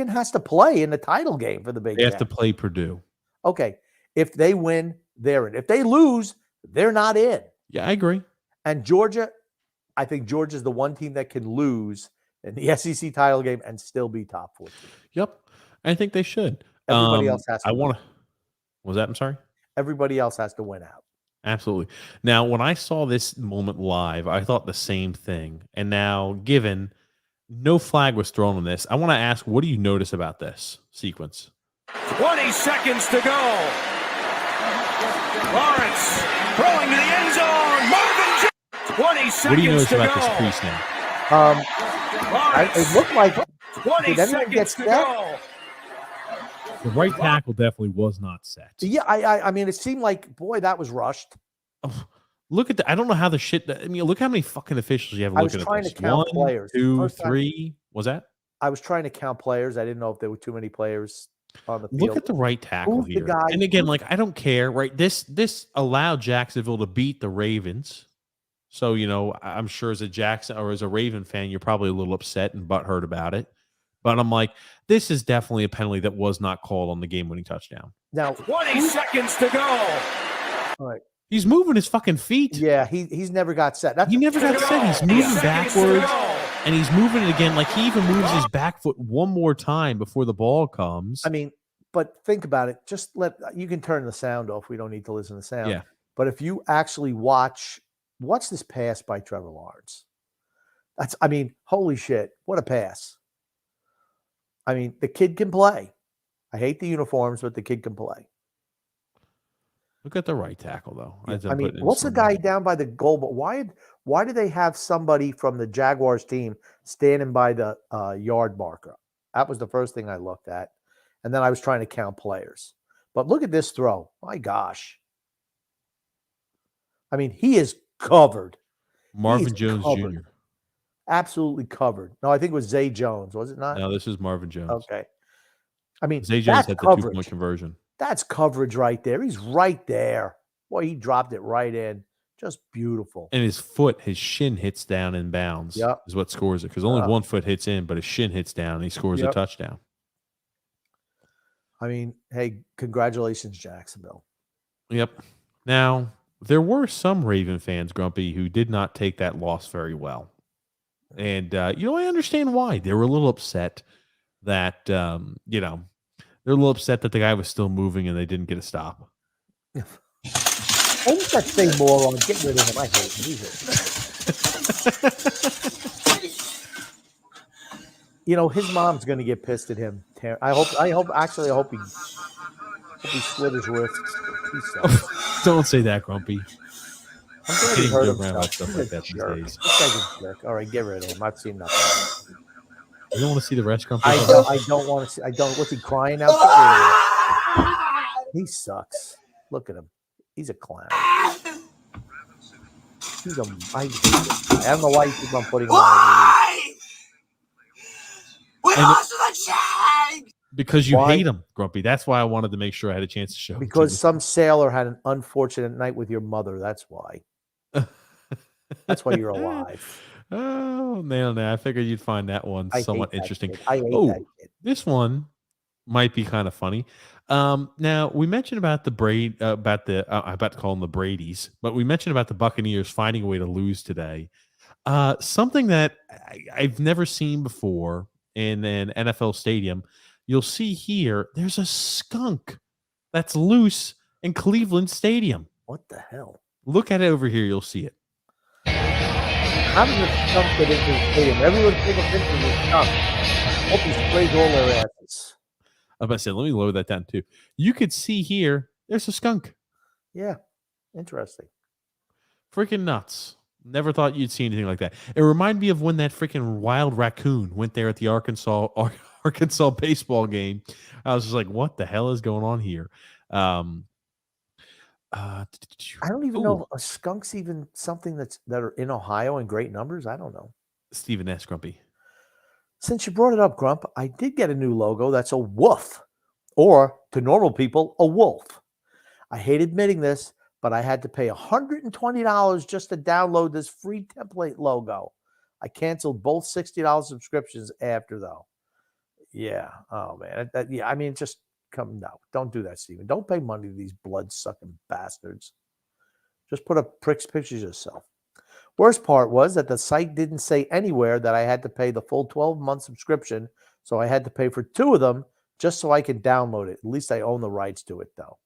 B: has to play in the title game for the Big Ten.
A: They have to play Purdue.
B: Okay. If they win, they're in. If they lose, they're not in.
A: Yeah, I agree.
B: And Georgia, I think Georgia's the one team that can lose in the SEC title game and still be top 14.
A: Yep. I think they should.
B: Everybody else has to win.
A: Was that? I'm sorry?
B: Everybody else has to win out.
A: Absolutely. Now, when I saw this moment live, I thought the same thing. And now, given no flag was thrown on this, I want to ask, what do you notice about this sequence?
E: 20 seconds to go. Lawrence throwing to the end zone. Marvin Jones. 20 seconds to go.
A: What do you notice about this crease now?
B: It looked like
E: 20 seconds to go.
A: The right tackle definitely was not set.
B: Yeah, I mean, it seemed like, boy, that was rushed.
A: Look at I don't know how the shit. I mean, look how many fucking officials you have
B: I was
A: looking at
B: trying
A: this.
B: to count
A: 1,
B: players.
A: 2,
B: First time-
A: 3. Was that?
B: I was trying to count players. I didn't know if there were too many players on the field.
A: Look at the right tackle
B: Who's the
A: here.
B: guy-
A: And again, like I don't care, right? This allowed Jacksonville to beat the Ravens. So, I'm sure as a Jackson or as a Raven fan, you're probably a little upset and butthurt about it. But I'm like, this is definitely a penalty that was not called on the game-winning touchdown.
B: Now,
E: 20 seconds to go.
B: all right.
A: He's moving his fucking feet.
B: Yeah, he's never got set. That's
A: He never got set. He's moving
E: Seconds to
A: backwards.
E: go.
A: And he's moving it again. Like he even moves his back foot one more time before the ball comes.
B: I mean, but think about it. Just you can turn the sound off. We don't need to listen to the sound.
A: Yeah.
B: But if you actually watch this pass by Trevor Lawrence, holy shit, what a pass. I mean, the kid can play. I hate the uniforms, but the kid can play.
A: Look at the right tackle, though.
B: I mean, what's the guy down by the goal? But why do they have somebody from the Jaguars team standing by the yard marker? That was the first thing I looked at. And then I was trying to count players. But look at this throw. My gosh. I mean, he is covered.
A: Marvin
B: He's
A: Jones
B: covered.
A: Jr.
B: Absolutely covered. No, I think it was Zay Jones, was it not?
A: No, this is Marvin Jones.
B: Okay. I mean,
A: Zay Jones
B: that's
A: had the
B: coverage.
A: 2-point conversion.
B: That's coverage right there. He's right there. Boy, he dropped it right in. Just beautiful.
A: And his shin hits down in bounds.
B: Yep.
A: Is what scores it. Because only one foot hits in, but his shin hits down and he scores a
B: Yep.
A: touchdown.
B: I mean, hey, congratulations, Jacksonville.
A: Yep. Now, there were some Raven fans, Grumpy, who did not take that loss very well. And, I understand why. They were a little upset that, they're a little upset that the guy was still moving and they didn't get a stop.
B: Why does that say more on? Get rid of him. I hate him. His mom's going to get pissed at him. I hope he slit his wrists. He sucks.
A: Don't say that, Grumpy.
B: I'm glad he
A: Getting
B: hurt
A: joke around about
B: himself.
A: stuff
B: He's
A: like
B: a
A: that these
B: jerk.
A: days.
B: This guy's a jerk. All right, get rid of him. I've seen nothing.
A: You don't want to see the rest, Grumpy?
B: I don't want to see. I don't. What's he crying out there? He sucks. Look at him. He's a clown. I don't know why you keep on putting him on.
A: Because you
B: Why?
A: hate him, Grumpy. That's why I wanted to make sure I had a chance to show it to
B: Because
A: you.
B: some sailor had an unfortunate night with your mother. That's why. That's why you're alive.
A: Oh, man. I figured you'd find that one
B: I hate
A: somewhat
B: that
A: interesting.
B: kid. I hate
A: Oh,
B: that kid.
A: this one might be kind of funny. Now we mentioned about the I'm about to call them the Brady's, but we mentioned about the Buccaneers finding a way to lose today. Something that I've never seen before in an NFL stadium. You'll see here, there's a skunk that's loose in Cleveland Stadium.
B: What the hell?
A: Look at it over here. You'll see it.
B: How does the skunk get into the stadium? Everyone take a picture of the skunk. Hope he sprays all their asses.
A: I was about to say, let me lower that down too. You could see here, there's a skunk.
B: Yeah. Interesting.
A: Freaking nuts. Never thought you'd see anything like that. It reminded me of when that freaking wild raccoon went there at the Arkansas baseball game. I was just like, what the hell is going on here?
B: I don't even know if a skunk's even something that are in Ohio in great numbers. I don't know.
A: Stephen S. Grumpy.
B: Since you brought it up, Grump, I did get a new logo that's a wolf, or to normal people, a wolf. I hate admitting this, but I had to pay $120 just to download this free template logo. I canceled both $60 subscriptions after, though. Yeah. Oh, man. I mean, just no. Don't do that, Stephen. Don't pay money to these blood-sucking bastards. Just put up pictures yourself. Worst part was that the site didn't say anywhere that I had to pay the full 12-month subscription, so I had to pay for 2 of them just so I could download it. At least I own the rights to it, though.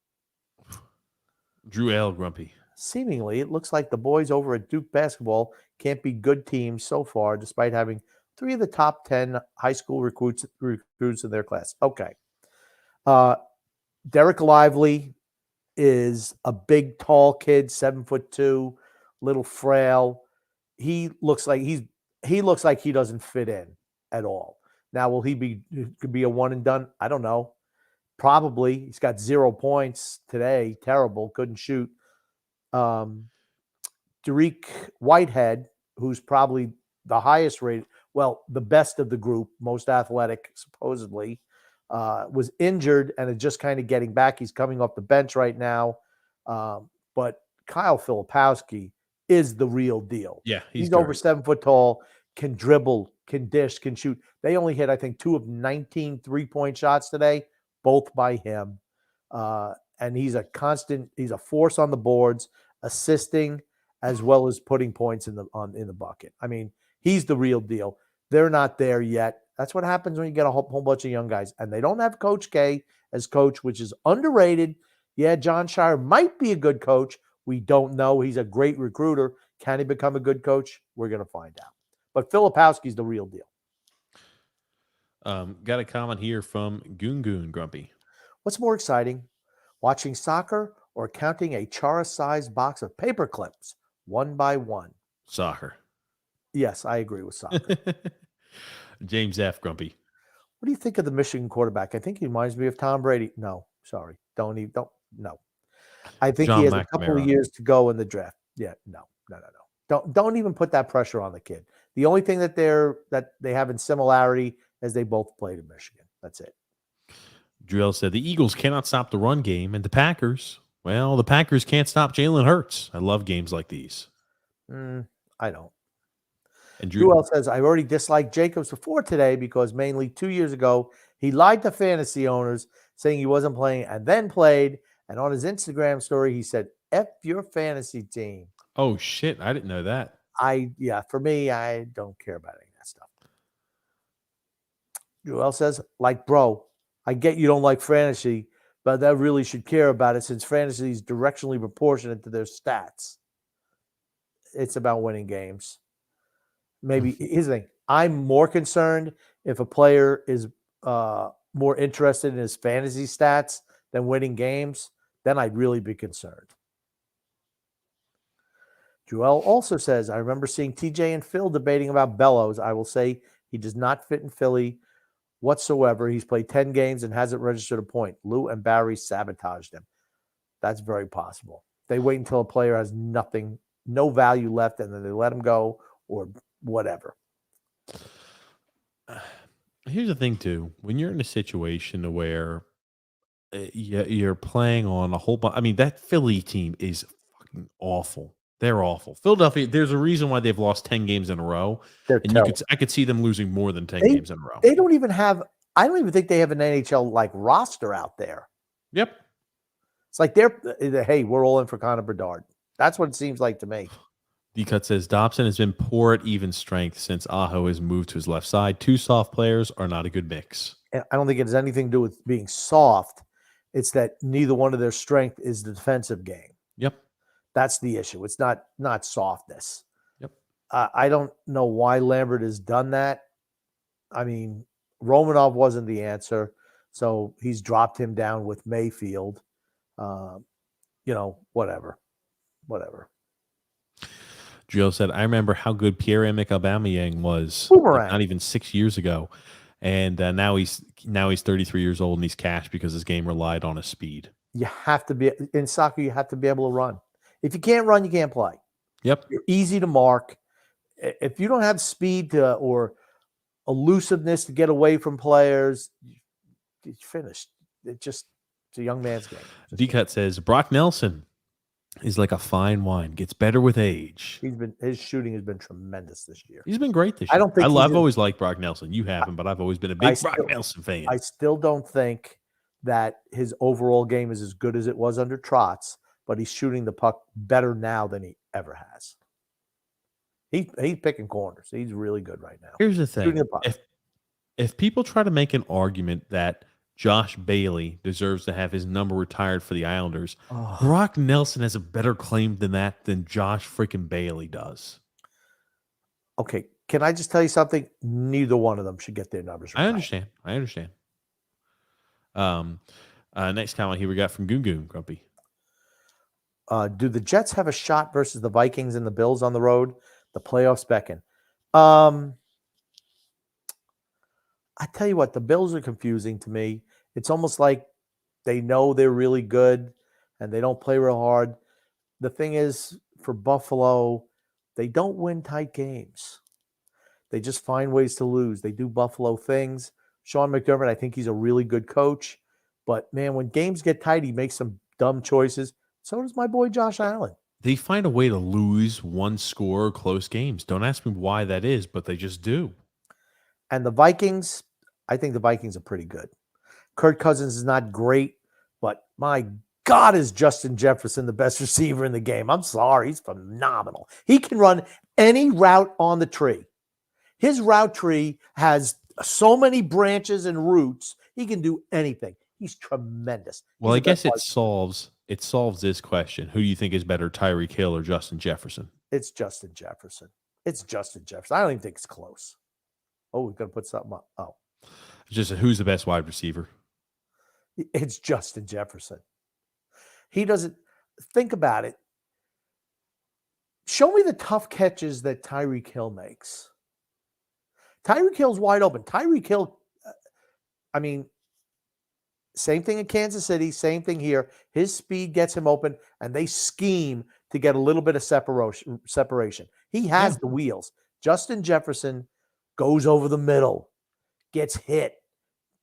A: Drew L. Grumpy.
B: Seemingly, it looks like the boys over at Duke basketball can't be good teams so far, despite having 3 of the top 10 high school recruits in their class. Okay. Derek Lively is a big, tall kid, 7'2", little frail. He looks like he doesn't fit in at all. Now, will he could be a one and done? I don't know. Probably. He's got 0 points today. Terrible. Couldn't shoot. Dariq Whitehead, who's probably the highest rated, well, the best of the group, most athletic, supposedly, was injured and is just kind of getting back. He's coming off the bench right now. But Kyle Filipowski is the real deal.
A: Yeah,
B: He's over 7 foot tall, can dribble, can dish, can shoot. They only hit, I think, 2 of 19 3-point shots today, both by him. And he's a force on the boards, assisting as well as putting points in the bucket. I mean, he's the real deal. They're not there yet. That's what happens when you get a whole bunch of young guys. And they don't have Coach K as coach, which is underrated. Yeah, John Shire might be a good coach. We don't know. He's a great recruiter. Can he become a good coach? We're going to find out. But Filipowski's the real deal.
A: Got a comment here from Goon Grumpy.
B: What's more exciting, watching soccer or counting a Chara-sized box of paper clips one by one?
A: Soccer.
B: Yes, I agree with soccer.
A: James F. Grumpy.
B: What do you think of the Michigan quarterback? I think he reminds me of Tom Brady. No, sorry. Don't. No. I think
A: John
B: he has
A: McNamara.
B: a couple of years to go in the draft. Yeah, no. Don't even put that pressure on the kid. The only thing that they have in similarity is they both played in Michigan. That's it.
A: Drill said the Eagles cannot stop the run game, and the Packers can't stop Jalen Hurts. I love games like these.
B: I don't.
A: And
B: Drew says, I already disliked Jacobs before today because mainly 2 years ago, he lied to fantasy owners saying he wasn't playing and then played. And on his Instagram story, he said, F your fantasy team.
A: Oh, shit. I didn't know that.
B: For me, I don't care about any of that stuff. Joel says, bro, I get you don't like fantasy, but that really should care about it since fantasy is directionally proportionate to their stats. It's about winning games. Maybe here's the thing. I'm more concerned if a player is more interested in his fantasy stats than winning games, then I'd really be concerned. Joel also says, I remember seeing TJ and Phil debating about Bellows. I will say he does not fit in Philly whatsoever. He's played 10 games and hasn't registered a point. Lou and Barry sabotaged him. That's very possible. They wait until a player has no value left, and then they let him go or whatever.
A: Here's the thing, too. When you're in a situation where you're playing on a whole bunch, I mean, that Philly team is fucking awful. They're awful. Philadelphia, there's a reason why they've lost 10 games in a row. I could see them losing more than 10 games in a row.
B: They don't even have, I don't even think they have an NHL roster out there.
A: Yep.
B: It's like hey, we're all in for Connor Bedard. That's what it seems like to me.
A: D-Cut says Dobson has been poor at even strength since Aho has moved to his left side. Two soft players are not a good mix. And
B: I don't think it has anything to do with being soft. It's that neither one of their strength is the defensive game.
A: Yep.
B: That's the issue. It's not softness.
A: Yep.
B: I don't know why Lambert has done that. I mean, Romanov wasn't the answer, so he's dropped him down with Mayfield. Whatever.
A: Joe said, I remember how good Pierre-Emerick Aubameyang was not even 6 years ago. And now he's 33 years old and he's cashed because his game relied on his speed.
B: You have to be in soccer. You have to be able to run. If you can't run, you can't play.
A: Yep.
B: You're easy to mark. If you don't have speed or elusiveness to get away from players, you're finished. It's a young man's game.
A: D-Cut says Brock Nelson is like a fine wine, gets better with age.
B: His shooting has been tremendous this year.
A: He's been great this year. I've always liked Brock Nelson. You haven't, but I've always been a big Brock Nelson fan.
B: I still don't think that his overall game is as good as it was under Trotz, but he's shooting the puck better now than he ever has. He's picking corners. He's really good right now.
A: Here's the thing. If people try to make an argument that Josh Bailey deserves to have his number retired for the Islanders, Brock Nelson has a better claim than Josh freaking Bailey does.
B: Okay. Can I just tell you something? Neither one of them should get their numbers retired.
A: I understand. Next comment here we got from Goon Grumpy.
B: Do the Jets have a shot versus the Vikings and the Bills on the road? The playoffs beckon. I tell you what, the Bills are confusing to me. It's almost like they know they're really good and they don't play real hard. the thing is, for Buffalo, they don't win tight games. They just find ways to lose. They do Buffalo things. Sean McDermott, I think he's a really good coach. But, man, when games get tight, he makes some dumb choices. So does my boy Josh Allen.
A: They find a way to lose one score close games. Don't ask me why that is, but they just do.
B: And the Vikings, I think the Vikings are pretty good. Kirk Cousins is not great, but my God, is Justin Jefferson the best receiver in the game? I'm sorry. He's phenomenal. He can run any route on the tree. His route tree has so many branches and roots. He can do anything. He's tremendous.
A: Well,
B: He's
A: I
B: the
A: guess
B: best
A: it solves this question. Who do you think is better, Tyreek Hill or Justin Jefferson?
B: It's Justin Jefferson. It's Justin Jefferson. I don't even think it's close. Oh, we're going to put something up. Oh,
A: It's just who's the best wide receiver?
B: it's Justin Jefferson. He doesn't think about it. Show me the tough catches that Tyreek Hill makes. Tyreek Hill's wide open. Tyreek Hill, I mean, same thing in Kansas City, same thing here. His speed gets him open, and they scheme to get a little bit of separation. He has the wheels. Justin Jefferson goes over the middle, gets hit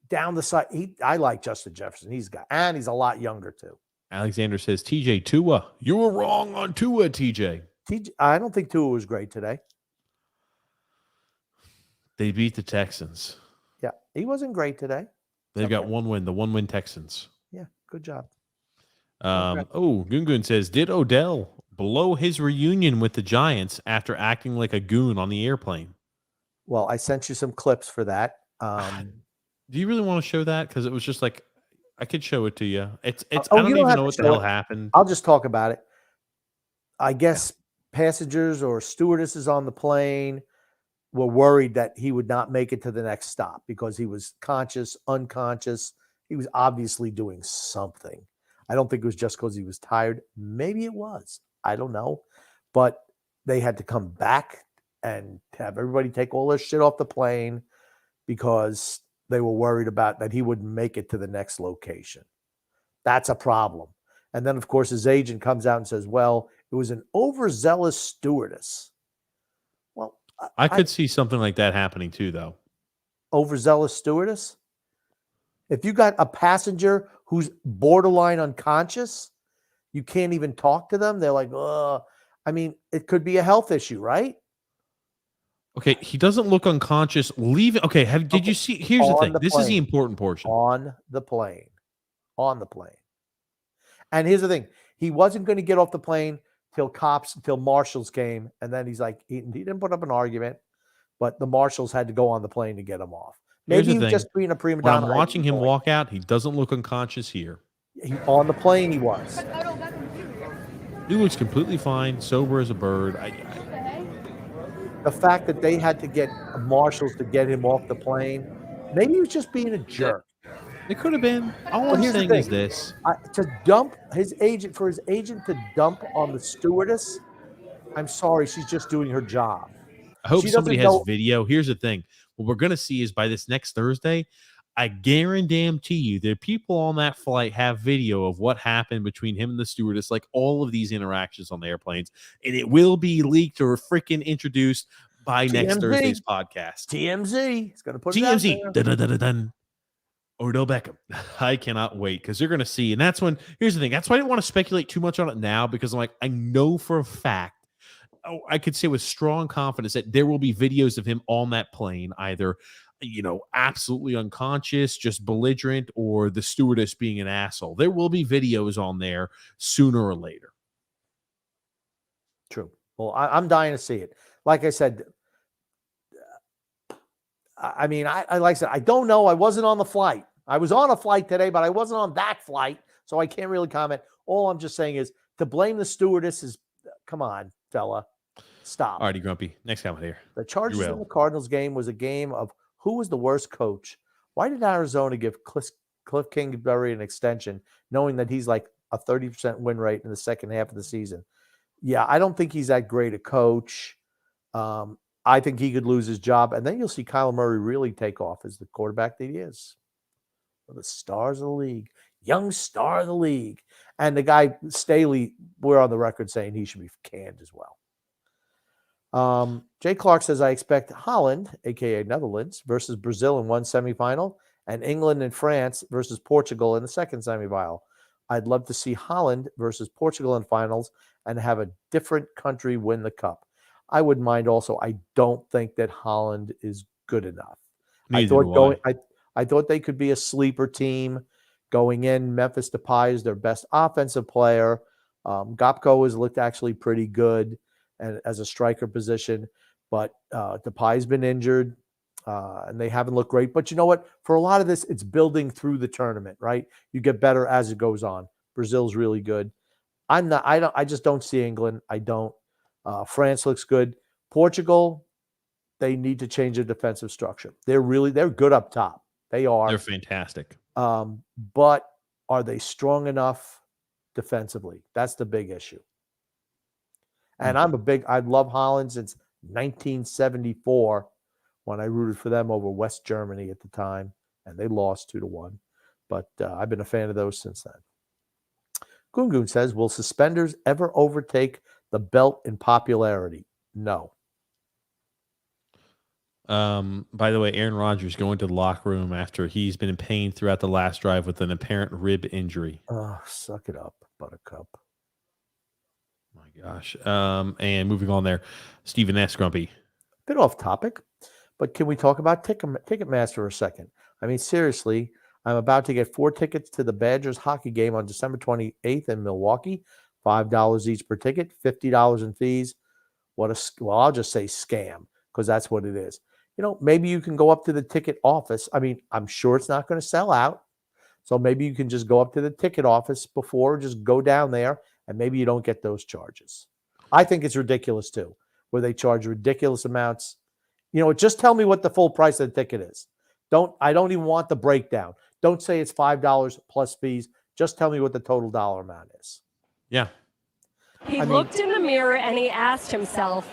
B: down the side. I like Justin Jefferson. He's a lot younger too.
A: Alexander says, TJ Tua. You were wrong on Tua, TJ.
B: I don't think Tua was great today.
A: They beat the Texans.
B: Yeah, he wasn't great today.
A: They've got one win, the one-win Texans.
B: Yeah, good job.
A: Gungun says, did Odell blow his reunion with the Giants after acting like a goon on the airplane?
B: Well, I sent you some clips for that.
A: Do you really want to show that? Because it was just like, I could show it to you. I
B: you
A: don't even
B: have
A: know
B: to
A: what the
B: show
A: hell
B: it.
A: happened.
B: I'll just talk about it. I guess passengers or stewardesses on the plane were worried that he would not make it to the next stop because he was conscious, unconscious. He was obviously doing something. I don't think it was just because he was tired. Maybe it was. I don't know. But they had to come back and have everybody take all their shit off the plane because they were worried about that he wouldn't make it to the next location. That's a problem. And then, of course, his agent comes out and says, well, it was an overzealous stewardess. Well,
A: I could see something like that happening too, though.
B: Overzealous stewardess? If you got a passenger who's borderline unconscious, you can't even talk to them. They're like, oh, I mean, it could be a health issue, right?
A: Okay, he doesn't look unconscious. Okay, did you see? Here's the thing. This is the important portion.
B: On the plane. And here's the thing. He wasn't going to get off the plane till marshals came. And then he's like, he didn't put up an argument, but the marshals had to go on the plane to get him off. Maybe he was just being a prima
A: when
B: donna.
A: I'm watching him walk out, he doesn't look unconscious here.
B: On the plane, he was.
A: He looks completely fine, sober as a bird.
B: The fact that they had to get marshals to get him off the plane, maybe he was just being a jerk.
A: It could have been. All I'm saying is this:
B: to dump his agent to dump on the stewardess. I'm sorry, she's just doing her job.
A: I hope somebody has video. Here's the thing: what we're gonna see is by this next Thursday, I guarantee you, the people on that flight have video of what happened between him and the stewardess, like all of these interactions on the airplanes, and it will be leaked or freaking introduced by next Thursday's podcast.
B: TMZ. He's gonna put
A: TMZ. Odell Beckham. I cannot wait because you're going to see. And that's when, here's the thing. That's why I didn't want to speculate too much on it now because I'm like, I know for a fact, I could say with strong confidence that there will be videos of him on that plane, either, absolutely unconscious, just belligerent, or the stewardess being an asshole. There will be videos on there sooner or later.
B: True. Well, I'm dying to see it. Like I said, I mean, I like I said, I don't know. I wasn't on the flight. I was on a flight today, but I wasn't on that flight, so I can't really comment. All I'm just saying is to blame the stewardess is, come on, fella, stop.
A: All righty, Grumpy. Next comment here.
B: The Chargers and the Cardinals game was a game of who was the worst coach. Why did Arizona give Cliff Kingsbury an extension, knowing that he's like a 30% win rate in the second half of the season? Yeah, I don't think he's that great a coach. I think he could lose his job, and then you'll see Kyler Murray really take off as the quarterback that he is. One of the stars of the league. young star of the league. And the guy, Staley, we're on the record saying he should be canned as well. Jay Clark says, I expect Holland, a.k.a. Netherlands, versus Brazil in one semifinal, and England and France versus Portugal in the second semifinal. I'd love to see Holland versus Portugal in finals and have a different country win the cup. I wouldn't mind also. I don't think that Holland is good enough. I thought they could be a sleeper team going in. Memphis Depay is their best offensive player. Gopko has looked actually pretty good and as a striker position, but Depay's been injured and they haven't looked great. But you know what? For a lot of this, it's building through the tournament, right? You get better as it goes on. Brazil's really good. I just don't see England. I don't. France looks good. Portugal, they need to change their defensive structure. They're good up top. They are.
A: They're fantastic.
B: But are they strong enough defensively? That's the big issue. And I love Holland since 1974 when I rooted for them over West Germany at the time, and they lost 2-1. But I've been a fan of those since then. Gungun says, will suspenders ever overtake the belt in popularity? No.
A: By the way, Aaron Rodgers going to the locker room after he's been in pain throughout the last drive with an apparent rib injury.
B: Oh, suck it up, Buttercup.
A: My gosh. And moving on there, Stephen S. Grumpy.
B: Bit off topic, but can we talk about Ticketmaster for a second? I mean, seriously, I'm about to get 4 tickets to the Badgers hockey game on December 28th in Milwaukee. $5 each per ticket, $50 in fees. I'll just say scam, because that's what it is. You know, maybe you can go up to the ticket office. I mean, I'm sure it's not going to sell out. So maybe you can just go up to the ticket office before, just go down there, and maybe you don't get those charges. I think it's ridiculous too, where they charge ridiculous amounts. You know, just tell me what the full price of the ticket is. I don't even want the breakdown. Don't say it's $5 plus fees. Just tell me what the total dollar amount is.
A: Yeah.
H: He looked in the mirror and he asked himself,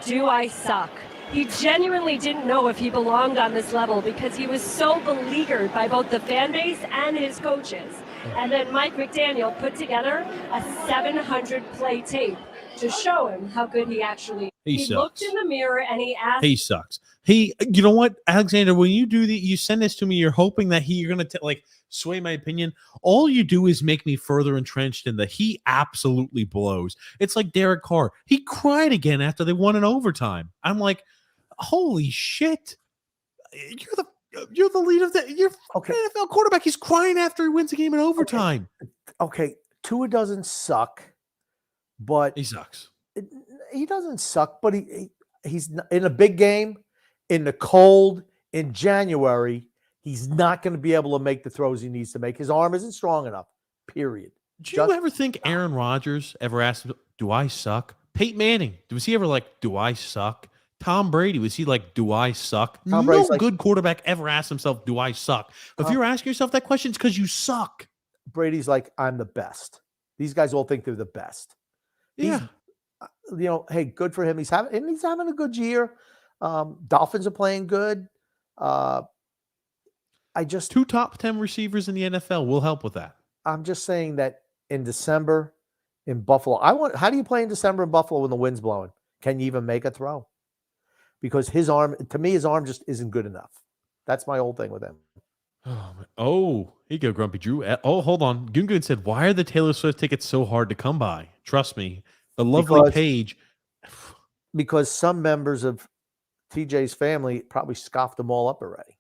H: do I suck? He genuinely didn't know if he belonged on this level because he was so beleaguered by both the fan base and his coaches. And then Mike McDaniel put together a 700-play tape to show him how good he actually is. He looked in the mirror and he asked.
A: He sucks. You know what, Alexander, when you do you send this to me, you're hoping that you're going to sway my opinion. All you do is make me further entrenched in he absolutely blows. It's like Derek Carr. He cried again after they won in overtime. I'm like, holy shit. You're the lead of you're NFL quarterback. He's crying after he wins a game in overtime.
B: Okay. Tua doesn't suck, but
A: he sucks.
B: He doesn't suck, but he's in a big game, in the cold, in January. He's not going to be able to make the throws he needs to make. His arm isn't strong enough, period.
A: Do you ever think Aaron Rodgers ever asked him, do I suck? Peyton Manning, was he ever do I suck? Tom Brady, was he do I suck? No good quarterback ever asked himself, do I suck? If you're asking yourself that question, it's because you suck.
B: Brady's I'm the best. These guys all think they're the best.
A: Yeah.
B: Hey, good for him. He's having a good year. Dolphins are playing good.
A: 2 top 10 receivers in the NFL will help with that.
B: I'm just saying that in December in Buffalo, how do you play in December in Buffalo when the wind's blowing? Can you even make a throw? Because his arm just isn't good enough. That's my whole thing with him.
A: Oh, here you go, Grumpy Drew. Oh, hold on. Gungun said, why are the Taylor Swift tickets so hard to come by? Trust me, the lovely Paige.
B: Because some members of TJ's family probably scoffed them all up already.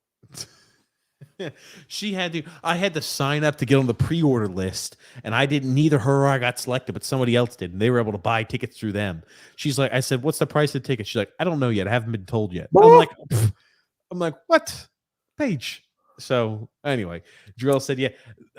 A: I had to sign up to get on the pre-order list, and neither her or I got selected, but somebody else did, and they were able to buy tickets through them. She's like, I said, what's the price of the ticket? She's like, I don't know yet. I haven't been told yet. I'm like, what? Paige. So anyway, Drill said, yeah,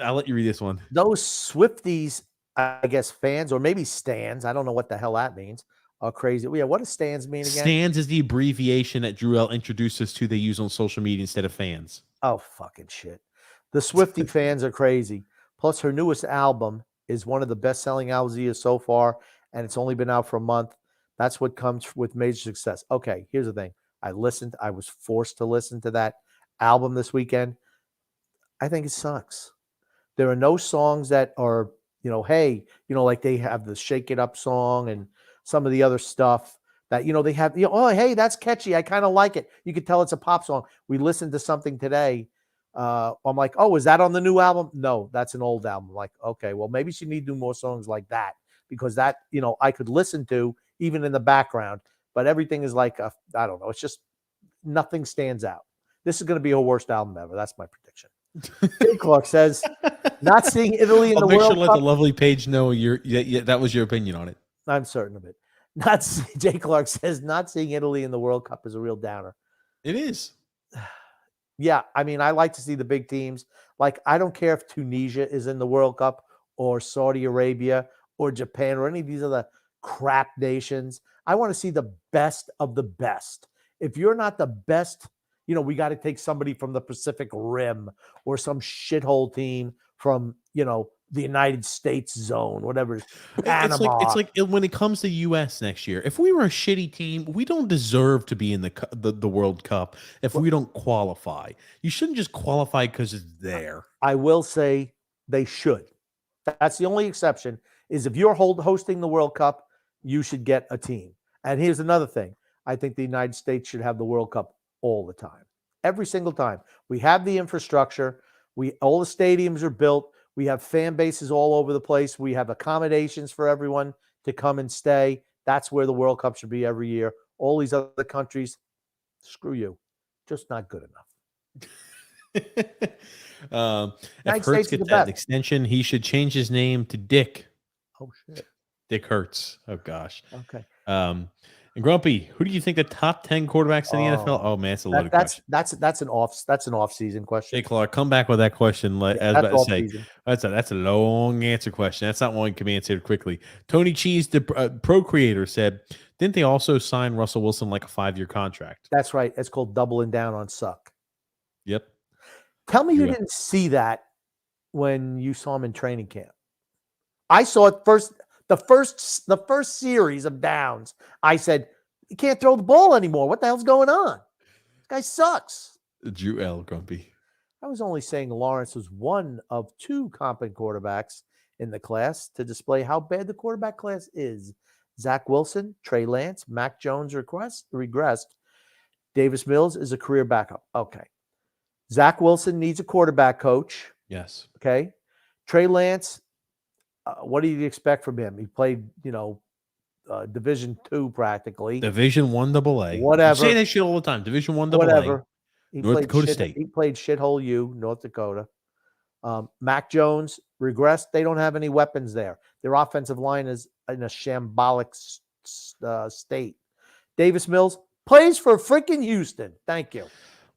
A: I'll let you read this one.
B: Those Swifties, I guess fans, or maybe stands, I don't know what the hell that means, are crazy. Yeah, what does stands mean again?
A: Stands is the abbreviation that Drew L introduced us to. They use on social media instead of fans.
B: Oh, fucking shit. The Swiftie fans are crazy. Plus, her newest album is one of the best-selling albums of the year so far, and it's only been out for a month. That's what comes with major success. Okay, here's the thing. I was forced to listen to that album this weekend. I think it sucks. There are no songs that are, hey, like they have the Shake It Up song and some of the other stuff that, they have, oh, hey, that's catchy. I kind of like it. You could tell it's a pop song. We listened to something today. I'm like, oh, is that on the new album? No, that's an old album. I'm like, okay, well, maybe she need to do more songs like that because that, I could listen to even in the background, but everything is like, I don't know. It's just nothing stands out. This is going to be her worst album ever. That's my prediction. Jay Clark says, not seeing Italy in the
A: make
B: World
A: sure let
B: Cup.
A: the lovely Paige know that was your opinion on it.
B: I'm certain of it. Jay Clark says, not seeing Italy in the World Cup is a real downer.
A: It is.
B: Yeah, I mean, I like to see the big teams. Like, I don't care if Tunisia is in the World Cup or Saudi Arabia or Japan or any of these other crap nations. I want to see the best of the best. If you're not the best, we got to take somebody from the Pacific Rim or some shithole team from, the United States zone, whatever. Panama.
A: It's like when it comes to U.S. next year. If we were a shitty team, we don't deserve to be in the World Cup if we don't qualify. You shouldn't just qualify because it's there.
B: I will say they should. That's the only exception is if you're hosting the World Cup, you should get a team. And here's another thing. I think the United States should have the World Cup all the time. Every single time. We have the infrastructure. All the stadiums are built. We have fan bases all over the place. We have accommodations for everyone to come and stay. That's where the World Cup should be every year. All these other countries, screw you. Just not good enough.
A: If Hurts gets that extension, he should change his name to Dick.
B: Oh, shit.
A: Dick Hurts. Oh, gosh.
B: Okay.
A: And Grumpy, who do you think the top 10 quarterbacks in the NFL? Oh man, it's a loaded question.
B: That's an off-season question.
A: Hey Clark, come back with that question. That's a long answer question. That's not one can be answered quickly. Tony Cheese, the pro creator, said, didn't they also sign Russell Wilson like a 5-year contract?
B: That's right. It's called doubling down on suck.
A: Yep.
B: Tell me you didn't see that when you saw him in training camp. I saw it first. The first series of downs, I said, you can't throw the ball anymore. What the hell's going on? This guy sucks.
A: Drew L. Grumpy.
B: I was only saying Lawrence was one of 2 competent quarterbacks in the class to display how bad the quarterback class is. Zach Wilson, Trey Lance, Mac Jones regressed. Davis Mills is a career backup. Okay. Zach Wilson needs a quarterback coach.
A: Yes.
B: Okay. Trey Lance, what do you expect from him? He played, Division II practically.
A: Division I AA.
B: Whatever.
A: You say that shit all the time. Division I AA.
B: Whatever.
A: North Dakota State.
B: He played shithole U, North Dakota. Mac Jones regressed. They don't have any weapons there. Their offensive line is in a shambolic state. Davis Mills plays for freaking Houston. Thank you.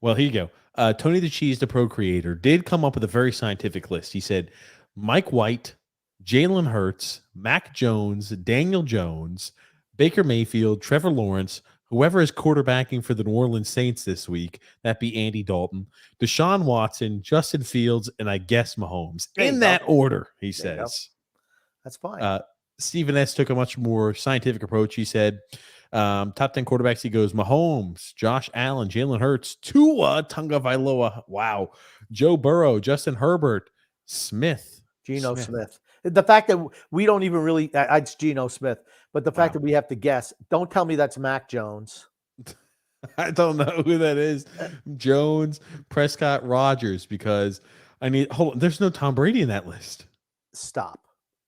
A: Well, here you go. Tony the Cheese, the pro creator, did come up with a very scientific list. He said Mike White, Jalen Hurts, Mac Jones, Daniel Jones, Baker Mayfield, Trevor Lawrence, whoever is quarterbacking for the New Orleans Saints this week, that be Andy Dalton, Deshaun Watson, Justin Fields, and I guess Mahomes. In that order, he says.
B: That's fine.
A: Stephen S. took a much more scientific approach. He said, top 10 quarterbacks, he goes Mahomes, Josh Allen, Jalen Hurts, Tua Tagovailoa, wow, Joe Burrow, Justin Herbert,
B: Geno Smith. The fact that we don't even really, it's Geno Smith, but the fact that we have to guess, don't tell me that's Mac Jones.
A: I don't know who that is. Jones, Prescott, Rodgers, because hold on, there's no Tom Brady in that list.
B: Stop.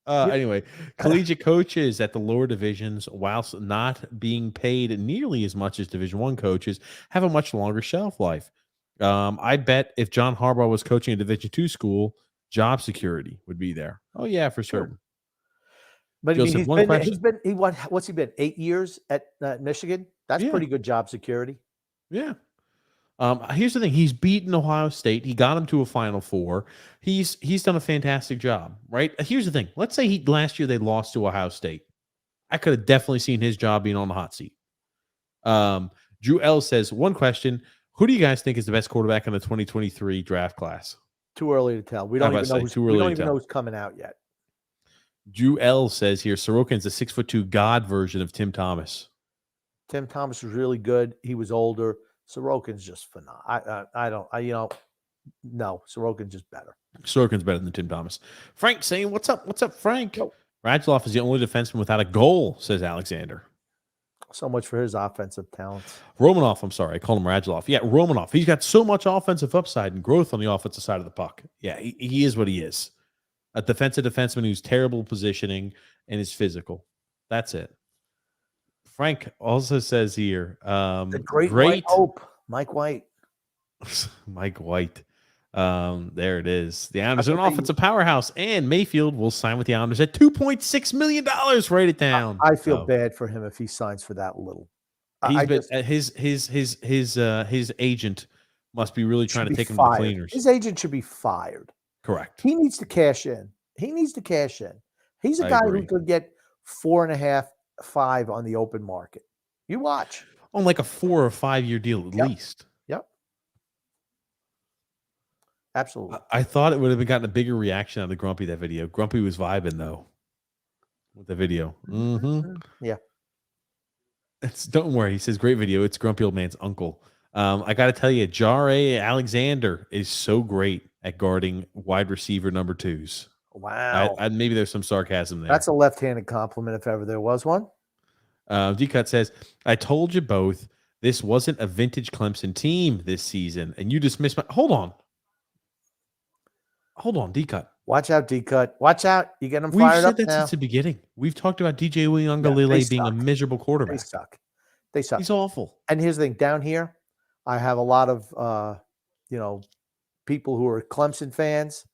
A: Anyway, collegiate coaches at the lower divisions, whilst not being paid nearly as much as Division I coaches, have a much longer shelf life. I bet if John Harbaugh was coaching a Division II school, job security would be there. Oh yeah, for certain.
B: But Joseph, what's he been? 8 years at Michigan? That's pretty good job security.
A: Yeah. Here's the thing. He's beaten Ohio State. He got him to a Final Four. He's done a fantastic job, right? Here's the thing. Let's say last year they lost to Ohio State. I could have definitely seen his job being on the hot seat. Drew L says, one question. Who do you guys think is the best quarterback in the 2023 draft class?
B: Too early to tell. We don't even know who's coming out yet.
A: Drew L says here, Sorokin's a 6'2" God version of Tim Thomas.
B: Tim Thomas was really good. He was older. Sorokin's just phenomenal. No, Sorokin's just better.
A: Sorokin's better than Tim Thomas. Frank saying, "What's up? What's up, Frank?" Radulov is the only defenseman without a goal, says Alexander.
B: So much for his offensive talent.
A: Romanov, I'm sorry, I called him Radulov. Yeah, Romanov. He's got so much offensive upside and growth on the offensive side of the puck. Yeah, he is what he is. A defensive defenseman who's terrible positioning and is physical. That's it. Frank also says here,
B: The great White hope, Mike White.
A: Mike White. There it is. The Islanders are an offensive powerhouse, and Mayfield will sign with the Islanders at $2.6 million. Write it down.
B: I feel bad for him if he signs for that little.
A: His agent must be really trying to take him to cleaners.
B: His agent should be fired.
A: Correct.
B: He needs to cash in. He's a guy who could get 4.5, 5 on the open market. You watch.
A: On like a 4 or 5 year deal at least.
B: Yep. Absolutely.
A: I thought it would have gotten a bigger reaction out of Grumpy, that video. Grumpy was vibing though with the video. Mm-hmm.
B: Yeah.
A: Don't worry. He says, great video. It's Grumpy Old Man's uncle. I got to tell you, Jare Alexander is so great at guarding wide receiver number 2s.
B: Wow.
A: Maybe there's some sarcasm there.
B: That's a left-handed compliment if ever there was one.
A: D-Cut says, I told you both this wasn't a vintage Clemson team this season, and you dismissed my... Hold on, D-Cut.
B: Watch out, D-Cut. Watch out. You get them
A: We've
B: fired up
A: said that
B: now.
A: since the beginning. We've talked about DJ Uyunglele being a miserable
B: They
A: quarterback.
B: suck. They suck.
A: He's awful.
B: And here's the thing. Down here, I have a lot of, people who are Clemson fans.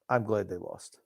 B: I'm glad they lost.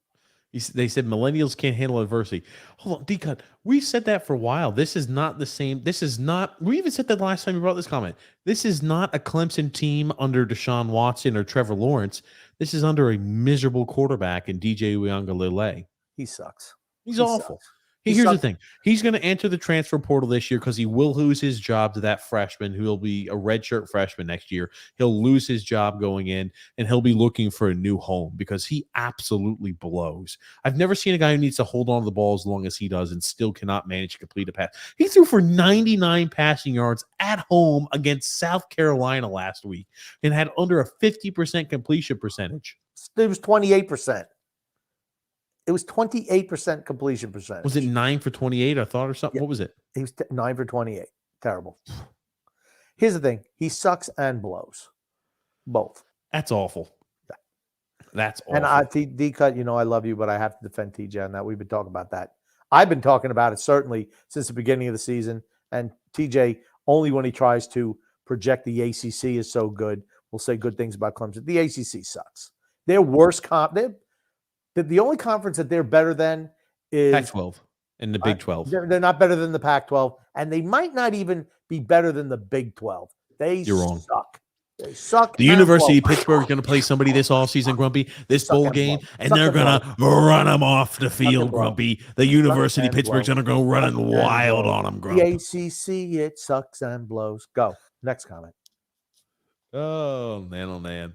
A: They said millennials can't handle adversity. Hold on, D-Cut. We said that for a while. This is not the same. This is not. We even said that the last time we brought this comment. This is not a Clemson team under Deshaun Watson or Trevor Lawrence. This is under a miserable quarterback in DJ Uyunglele.
B: He sucks.
A: He's awful. Here's the thing. He's going to enter the transfer portal this year because he will lose his job to that freshman who will be a redshirt freshman next year. He'll lose his job going in, and he'll be looking for a new home because he absolutely blows. I've never seen a guy who needs to hold on to the ball as long as he does and still cannot manage to complete a pass. He threw for 99 passing yards at home against South Carolina last week and had under a 50% completion percentage.
B: It was 28%. It was 28% completion percentage.
A: Was it 9 for 28, I thought, or something?
B: Yeah.
A: What was it?
B: He was 9 for 28. Terrible. Here's the thing. He sucks and blows. Both.
A: That's awful. That's awful.
B: And D-Cut, I love you, but I have to defend TJ on that. We've been talking about that. I've been talking about it certainly since the beginning of the season. And TJ, only when he tries to project the ACC is so good, will say good things about Clemson. The ACC sucks. Their worst the only conference that they're better than is
A: Pac-12 and the Big 12.
B: They're not better than the Pac-12, and they might not even be better than the Big 12.
A: You're wrong.
B: Suck. They suck.
A: The University of Pittsburgh is going to play somebody this offseason, Grumpy, this bowl game, and they're going to run them off the field, Grumpy. The University of Pittsburgh's going to go running wild on them, Grumpy.
B: The ACC, it sucks and blows. Go. Next comment.
A: Oh, man.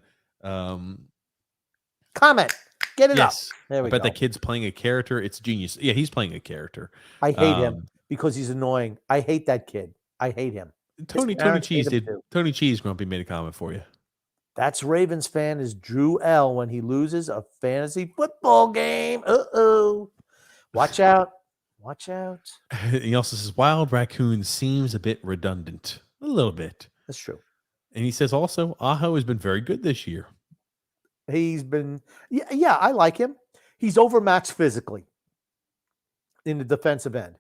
B: Comment. Get it up. There we go.
A: I bet the kid's playing a character. It's genius. Yeah, he's playing a character.
B: I hate him because he's annoying. I hate that kid. I hate him.
A: Tony Cheese, Grumpy, made a comment for you.
B: That's Ravens fan is Drew L when he loses a fantasy football game. Uh-oh. Watch out. Watch out.
A: He also says, Wild Raccoon seems a bit redundant. A little bit.
B: That's true.
A: And he says also, Aho has been very good this year.
B: He's been, yeah, I like him. He's overmatched physically in the defensive end,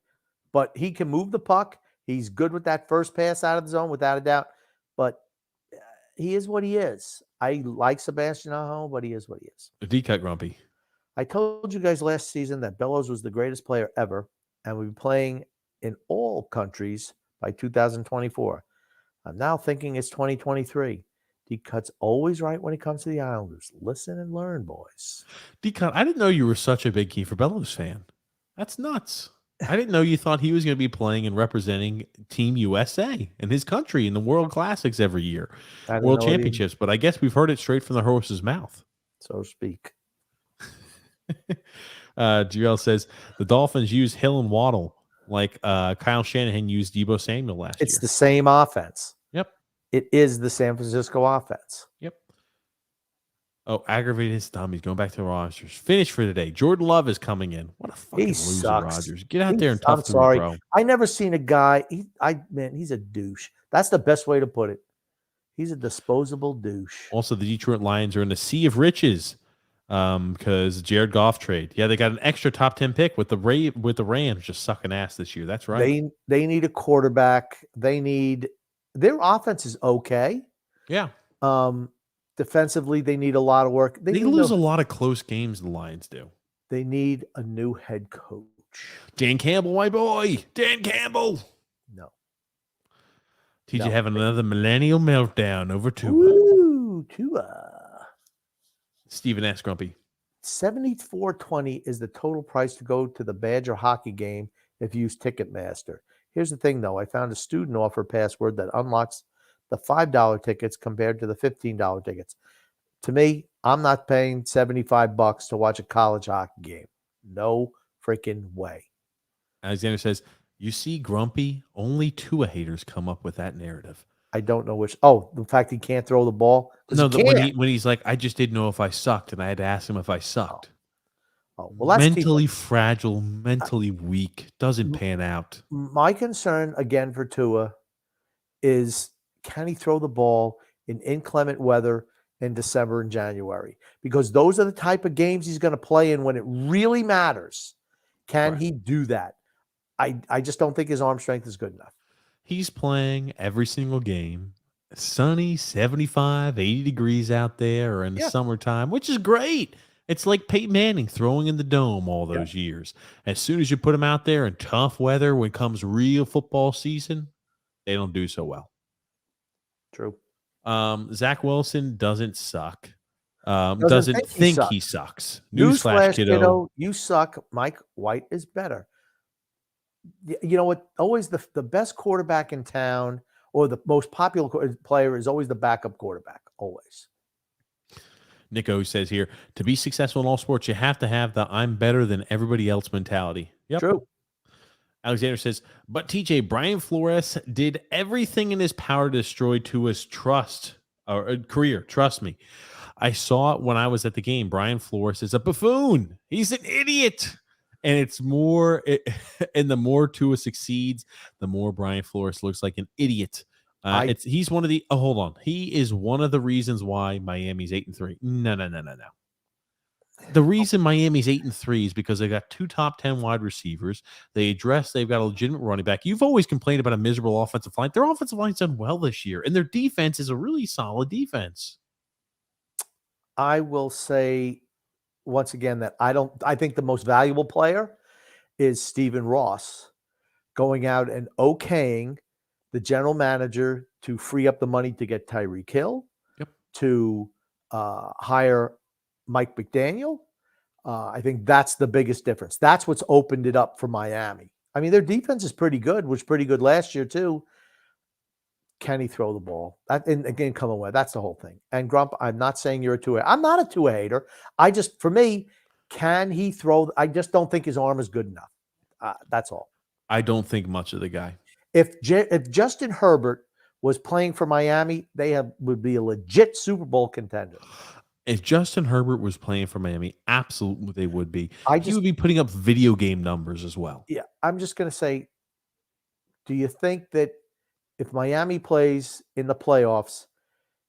B: but he can move the puck. He's good with that first pass out of the zone, without a doubt. But he is what he is. I like Sebastian Aho, but he is what he is.
A: A D-Cut, Grumpy.
B: I told you guys last season that Bellows was the greatest player ever, and we'll be playing in all countries by 2024. I'm now thinking it's 2023. D-Cut's always right when it comes to the Islanders. Listen and learn, boys.
A: D-Cut, I didn't know you were such a big Kiefer Bellows fan. That's nuts. I didn't know you thought he was going to be playing and representing Team USA and his country in the World Classics every year, World Championships. But I guess we've heard it straight from the horse's mouth,
B: so to speak.
A: GL says the Dolphins use Hill and Waddle like Kyle Shanahan used Deebo Samuel last year.
B: It's the same offense.
A: Yep.
B: It is the San Francisco offense.
A: Yep. Oh, aggravated his thumb. He's going back to the Rodgers. Finish for today. Jordan Love is coming in. What a fucking
B: He
A: loser,
B: sucks.
A: Rodgers. Get out there and
B: I'm
A: tough to
B: sorry.
A: bro.
B: I never seen a guy. Man, he's a douche. That's the best way to put it. He's a disposable douche.
A: Also, the Detroit Lions are in a sea of riches because Jared Goff trade. Yeah, they got an extra top 10 pick with the Rams just sucking ass this year. That's right.
B: They need a quarterback. Their offense is okay.
A: Yeah.
B: Defensively, they need a lot of work.
A: They lose a lot of close games, the Lions do.
B: They need a new head coach.
A: Dan Campbell, my boy. Dan Campbell.
B: No.
A: TJ
B: No.
A: having another millennial meltdown over Tua.
B: Ooh, Tua.
A: Stephen S. Grumpy.
B: $74.20 is the total price to go to the Badger hockey game if you use Ticketmaster. Here's the thing, though. I found a student offer password that unlocks the $5 tickets compared to the $15 tickets. To me, I'm not paying $75 to watch a college hockey game. No freaking way.
A: Alexander says, you see, Grumpy, only Tua haters come up with that narrative.
B: I don't know which. Oh, the fact he can't throw the ball?
A: No, when he's like, I just didn't know if I sucked, and I had to ask him if I sucked.
B: Oh, well, that's
A: mentally fragile, mentally weak, doesn't pan out.
B: My concern, again, for Tua is, can he throw the ball in inclement weather in December and January? Because those are the type of games he's going to play in when it really matters. Can he do that? I just don't think his arm strength is good enough.
A: He's playing every single game. Sunny, 75, 80 degrees out there or in the summertime, which is great. It's like Peyton Manning throwing in the dome all those years. As soon as you put him out there in tough weather when comes real football season, they don't do so well.
B: True.
A: Zach Wilson doesn't suck. Doesn't think he sucks.
B: Newsflash,
A: kiddo.
B: You suck. Mike White is better. You know what? Always the best quarterback in town or the most popular player is always the backup quarterback. Always.
A: Nico says here, to be successful in all sports, you have to have the I'm better than everybody else mentality. Yep.
B: True.
A: Alexander says, but TJ, Brian Flores did everything in his power to destroy Tua's career. Trust me. I saw it when I was at the game. Brian Flores is a buffoon. He's an idiot. And and the more Tua succeeds, the more Brian Flores looks like an idiot. He's one of the. Oh, hold on. He is one of the reasons why Miami's 8-3. No. The reason Miami's 8-3 is because they got 2 top 10 wide receivers. They've got a legitimate running back. You've always complained about a miserable offensive line. Their offensive line's done well this year, and their defense is a really solid defense.
B: I will say once again that I think the most valuable player is Stephen Ross going out and okaying the general manager to free up the money to get Tyreek Hill, to hire Mike McDaniel. I think that's the biggest difference. That's what's opened it up for Miami. I mean, their defense is pretty good, was pretty good last year too. Can he throw the ball? And again, come away. That's the whole thing. And Grump, I'm not saying you're a Tua. I'm not a Tua hater. For me, can he throw? I just don't think his arm is good enough. That's all.
A: I don't think much of the guy.
B: If Justin Herbert was playing for Miami, would be a legit Super Bowl contender.
A: If Justin Herbert was playing for Miami, absolutely they would be. He would be putting up video game numbers as well.
B: Yeah, I'm just going to say, do you think that if Miami plays in the playoffs,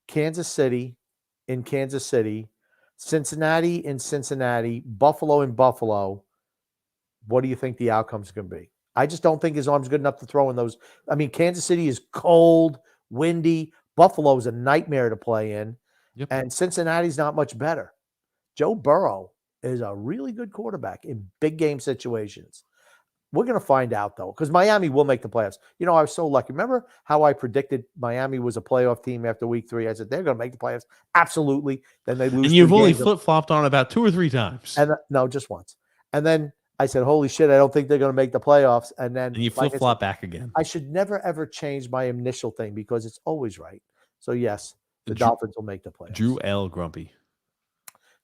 B: Kansas City in Kansas City, Cincinnati in Cincinnati, Buffalo in Buffalo, what do you think the outcome's going to be? I just don't think his arm's good enough to throw in those. I mean, Kansas City is cold, windy. Buffalo is a nightmare to play in.
A: Yep.
B: And Cincinnati's not much better. Joe Burrow is a really good quarterback in big game situations. We're going to find out, though, because Miami will make the playoffs. You know, I was so lucky. Remember how I predicted Miami was a playoff team after week 3? I said, they're going to make the playoffs. Absolutely. Then they lose.
A: And you've only flip-flopped on about 2 or 3 times.
B: And no, just once. And then I said, holy shit, I don't think they're going to make the playoffs. And then
A: you flip-flop back again.
B: I should never, ever change my initial thing because it's always right. So, yes, the Dolphins will make the playoffs.
A: Drew L. Grumpy.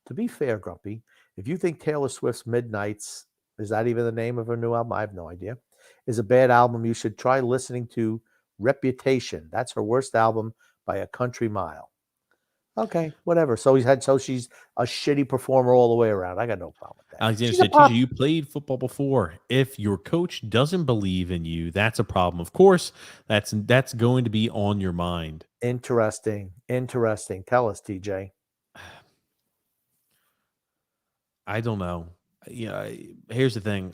B: To be fair, Grumpy, if you think Taylor Swift's Midnights, is that even the name of her new album? I have no idea. Is a bad album, you should try listening to Reputation. That's her worst album by a country mile. Okay, whatever. So she's a shitty performer all the way around. I got no problem with that.
A: Alexander
B: She's a
A: said,
B: pop-
A: TJ, you played football before. If your coach doesn't believe in you, that's a problem. Of course, that's going to be on your mind.
B: Interesting. Tell us, TJ.
A: I don't know. Here's the thing.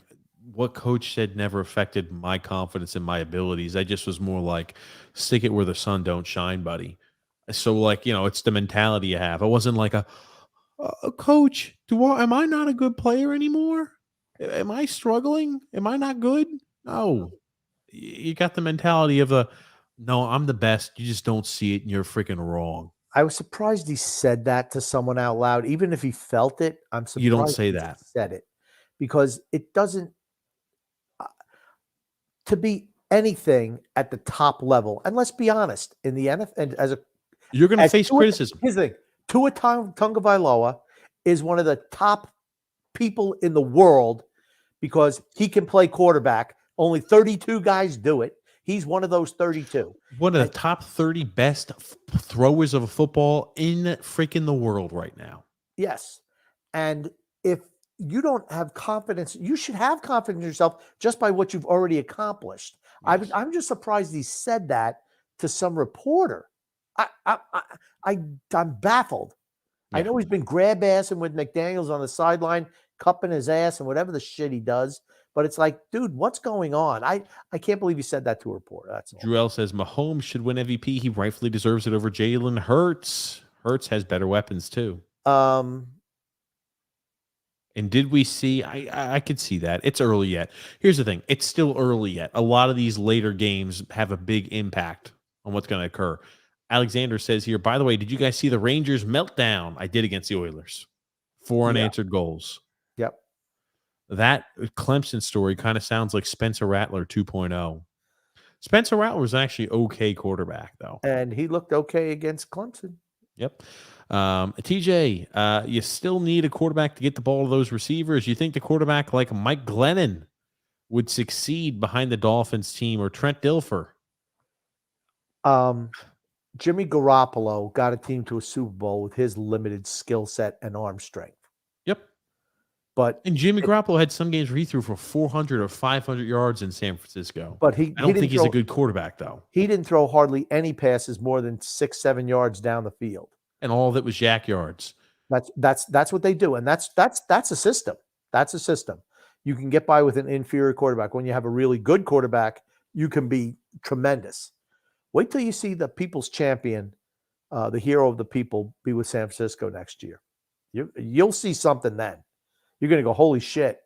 A: What coach said never affected my confidence in my abilities. I just was more like, stick it where the sun don't shine, buddy. So, like, it's the mentality you have. I wasn't like a coach. Am I not a good player anymore? Am I struggling? Am I not good? No. You got the mentality of no, I'm the best. You just don't see it, and you're freaking wrong.
B: I was surprised he said that to someone out loud. Even if he felt it, I'm surprised
A: You don't say
B: he
A: that.
B: said it, because it doesn't to be anything at the top level. And let's be honest, in the NFL, and
A: You're going to face criticism.
B: Here's the thing: Tua Tagovailoa is one of the top people in the world because he can play quarterback. Only 32 guys do it. He's one of those 32.
A: One of the top 30 best throwers of a football in freaking the world right now.
B: Yes. And if you don't have confidence, you should have confidence in yourself just by what you've already accomplished.
A: Yes.
B: I'm just surprised he said that to some reporter. I'm baffled.
A: Yeah.
B: I know he's been grab assing with McDaniels on the sideline, cupping his ass and whatever the shit he does. But it's like, dude, what's going on? I can't believe he said that to a reporter. That's all.
A: Drew L says Mahomes should win MVP. He rightfully deserves it over Jalen Hurts. Hurts has better weapons too. And did we see? I could see that. It's early yet. Here's the thing. It's still early yet. A lot of these later games have a big impact on what's going to occur. Alexander says here, by the way, did you guys see the Rangers meltdown? I did against the Oilers. 4 unanswered goals.
B: Yep.
A: That Clemson story kind of sounds like Spencer Rattler 2.0. Spencer Rattler was actually okay quarterback, though.
B: And he looked okay against Clemson.
A: Yep. TJ, you still need a quarterback to get the ball to those receivers. You think the quarterback like Mike Glennon would succeed behind the Dolphins team, or Trent Dilfer?
B: Jimmy Garoppolo got a team to a Super Bowl with his limited skill set and arm strength.
A: Yep.
B: And
A: Jimmy Garoppolo had some games where he threw for 400 or 500 yards in San Francisco.
B: But
A: I don't think he's a good quarterback, though.
B: He didn't throw hardly any passes more than 6-7 yards down the field.
A: And all of it was jack yards.
B: That's what they do. And that's a system. That's a system. You can get by with an inferior quarterback. When you have a really good quarterback, you can be tremendous. Wait till you see the people's champion, the hero of the people, be with San Francisco next year. You'll see something then. You're going to go, holy shit.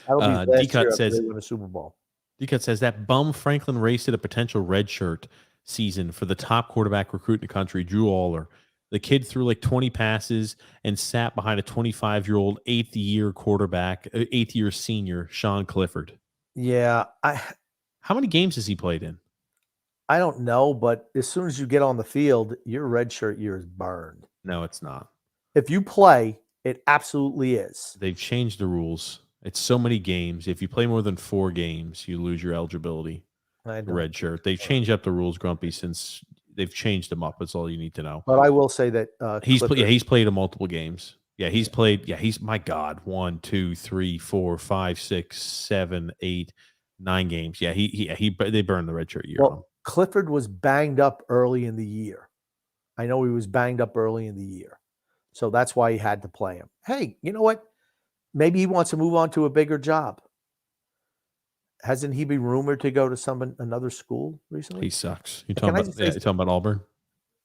B: That'll be last year after they win a Super Bowl.
A: D-Cut says that bum Franklin raced at a potential redshirt season for the top quarterback recruit in the country, Drew Aller. The kid threw like 20 passes and sat behind a 25-year-old eighth-year senior, Sean Clifford.
B: Yeah.
A: How many games has he played in?
B: I don't know, but as soon as you get on the field, your redshirt year is burned.
A: No, it's not.
B: If you play, it absolutely is.
A: They've changed the rules. It's so many games. If you play more than 4 games, you lose your eligibility. Red shirt. They've changed up the rules, Grumpy, since they've changed them up. That's all you need to know.
B: But I will say that
A: he's played in multiple games. Yeah, he's played. Yeah, he's my God. 1, 2, 3, 4, 5, 6, 7, 8, 9 games. Yeah, they burned the red shirt year.
B: Well, Clifford was banged up early in the year. I know he was banged up early in the year. So that's why he had to play him. Hey, you know what? Maybe he wants to move on to a bigger job. Hasn't he been rumored to go to another school recently?
A: He sucks. You're talking about Auburn?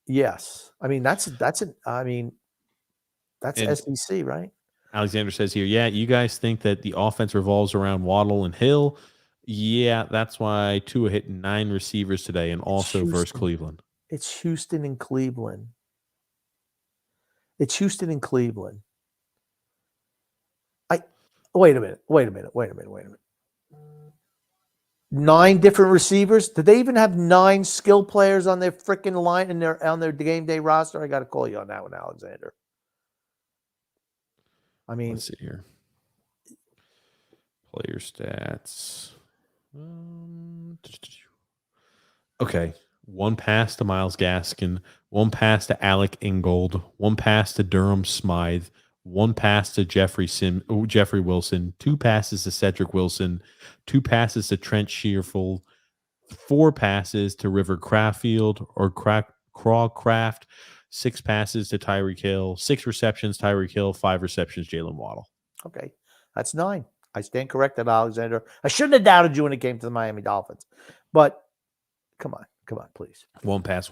B: Yes. I mean, that's SEC, right?
A: Alexander says here, yeah, you guys think that the offense revolves around Waddle and Hill. Yeah, that's why Tua hit 9 receivers today and also versus Cleveland.
B: It's Houston and Cleveland. Wait a minute. 9 different receivers? Did they even have 9 skill players on their freaking line and on their game day roster? I got to call you on that one, Alexander. I mean,
A: let's see here. Player stats. Okay. 1 pass to Miles Gaskin, 1 pass to Alec Ingold, 1 pass to Durham Smythe, 1 pass to Jeffrey Wilson, 2 passes to Cedric Wilson, 2 passes to Trent Shearfield, 4 passes to River Crawfield or Crawcraft, 6 passes to Tyreek Hill, 6 receptions, Tyreek Hill, 5 receptions, Jalen Waddle.
B: Okay, that's 9. I stand corrected, Alexander. I shouldn't have doubted you when it came to the Miami Dolphins. But come on, please.
A: 1 pass.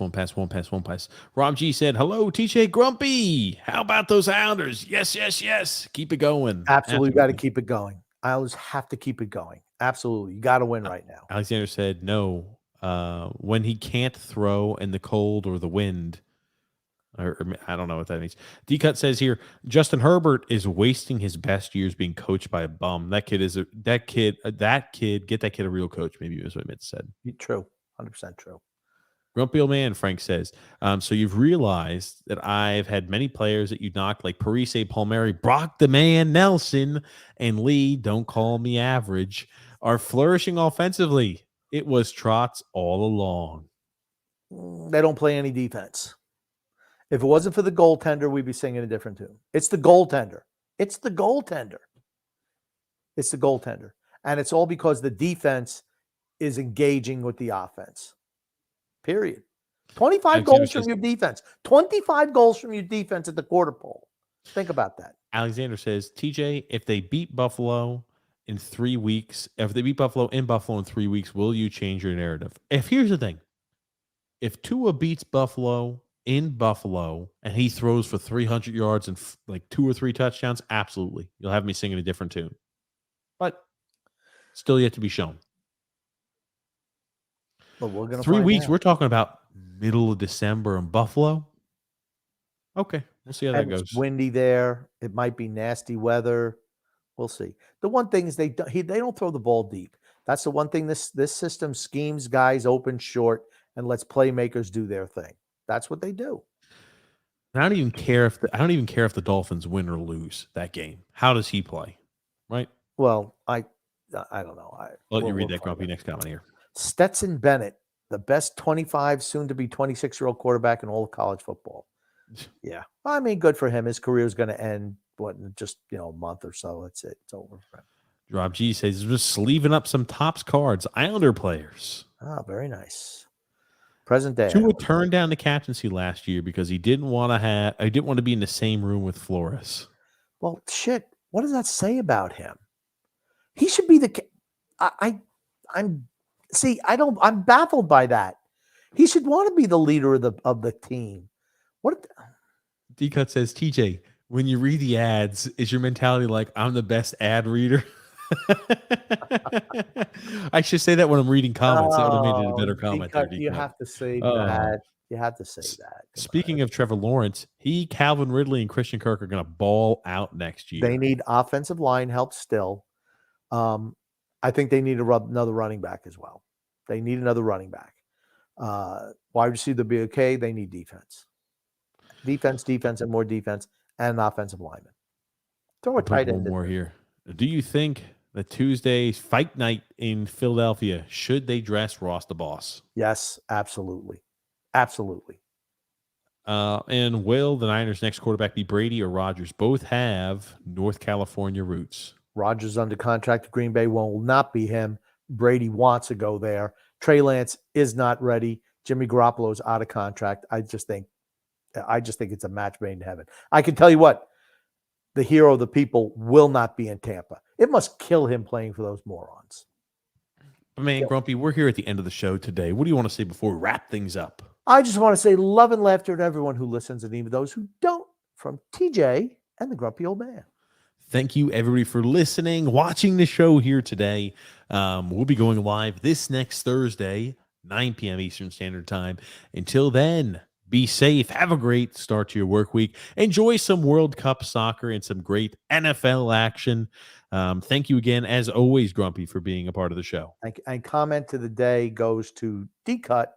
A: Rob G said, hello, TJ Grumpy. How about those Hounders? Yes. Keep it going.
B: Absolutely got to keep it going. I always have to keep it going. Absolutely. You got to win right now.
A: Alexander said, no, when he can't throw in the cold or the wind, or I don't know what that means. D-Cut says here, Justin Herbert is wasting his best years being coached by a bum. That kid, get that kid a real coach. Maybe is what Mitch said.
B: True. 100% true.
A: Grumpy old man, Frank says. So you've realized that I've had many players that you knocked, like Parise, Palmieri, Brock the Man, Nelson, and Lee, don't call me average, are flourishing offensively. It was Trotz all along.
B: They don't play any defense. If it wasn't for the goaltender, we'd be singing a different tune. It's the goaltender. And it's all because the defense is engaging with the offense. Period. 25 goals from your defense. 25 goals from your defense at the quarter pole. Think about that.
A: Alexander says, TJ, if they beat Buffalo in 3 weeks, if they beat Buffalo in 3 weeks, will you change your narrative? Here's the thing. If Tua beats Buffalo in Buffalo and he throws for 300 yards and like 2 or 3 touchdowns, absolutely. You'll have me singing a different tune. But still yet to be shown.
B: But we're going to
A: 3 weeks. We're talking about middle of December in Buffalo. Okay, we'll see how that goes.
B: It's windy there. It might be nasty weather. We'll see. The one thing is they don't throw the ball deep. That's the one thing this system schemes guys open short and lets playmakers do their thing. That's what they do.
A: I don't even care if the Dolphins win or lose that game. How does he play? Right?
B: Well, I don't know.
A: I'll let you read that grumpy next comment here.
B: Stetson Bennett, the best 25, soon to be 26-year-old quarterback in all of college football. Yeah. I mean, good for him. His career is going to end in just a month or so. That's it. It's over for him.
A: Rob G says just sleeving up some Topps cards, Islander players.
B: Ah, very nice. Present day.
A: Tua turned down the captaincy last year because he didn't want to be in the same room with Flores.
B: Well, shit. What does that say about him? He should be I'm baffled by that. He should want to be the leader of the team.
A: D-Cut says, TJ, when you read the ads, is your mentality like, I'm the best ad reader? I should say that when I'm reading comments. That would have made it a better comment there, D-Cut.
B: You have to say that. You have to say that.
A: Speaking of Trevor Lawrence, Calvin Ridley, and Christian Kirk are going to ball out next year.
B: They need offensive line help still. I think they need another running back as well. They need another running back. Wide receiver be okay. They need defense. Defense, and more defense, and an offensive lineman. Throw a tight end.
A: One more here. Do you think that Tuesday's fight night in Philadelphia, should they dress Ross the Boss?
B: Yes, absolutely. Absolutely.
A: And will the Niners' next quarterback be Brady or Rodgers? Both have North California roots.
B: Rodgers under contract to Green Bay will not be him. Brady wants to go there. Trey Lance is not ready. Jimmy Garoppolo is out of contract. I just think it's a match made in heaven. I can tell you what, the hero of the people will not be in Tampa. It must kill him playing for those morons.
A: Man, Grumpy, we're here at the end of the show today. What do you want to say before we wrap things up?
B: I just want to say love and laughter to everyone who listens and even those who don't, from TJ and the Grumpy Old Man.
A: Thank you, everybody, for listening, watching the show here today. We'll be going live this next Thursday, 9 p.m. Eastern Standard Time. Until then, be safe. Have a great start to your work week. Enjoy some World Cup soccer and some great NFL action. Thank you again, as always, Grumpy, for being a part of the show.
B: And comment to the day goes to D-Cut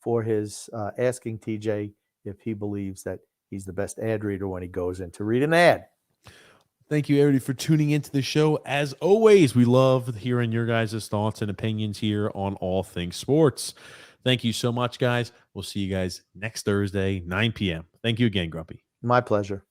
B: for his asking TJ if he believes that he's the best ad reader when he goes in to read an ad.
A: Thank you, everybody, for tuning into the show. As always, we love hearing your guys' thoughts and opinions here on all things sports. Thank you so much, guys. We'll see you guys next Thursday, 9 p.m. Thank you again, Grumpy.
B: My pleasure.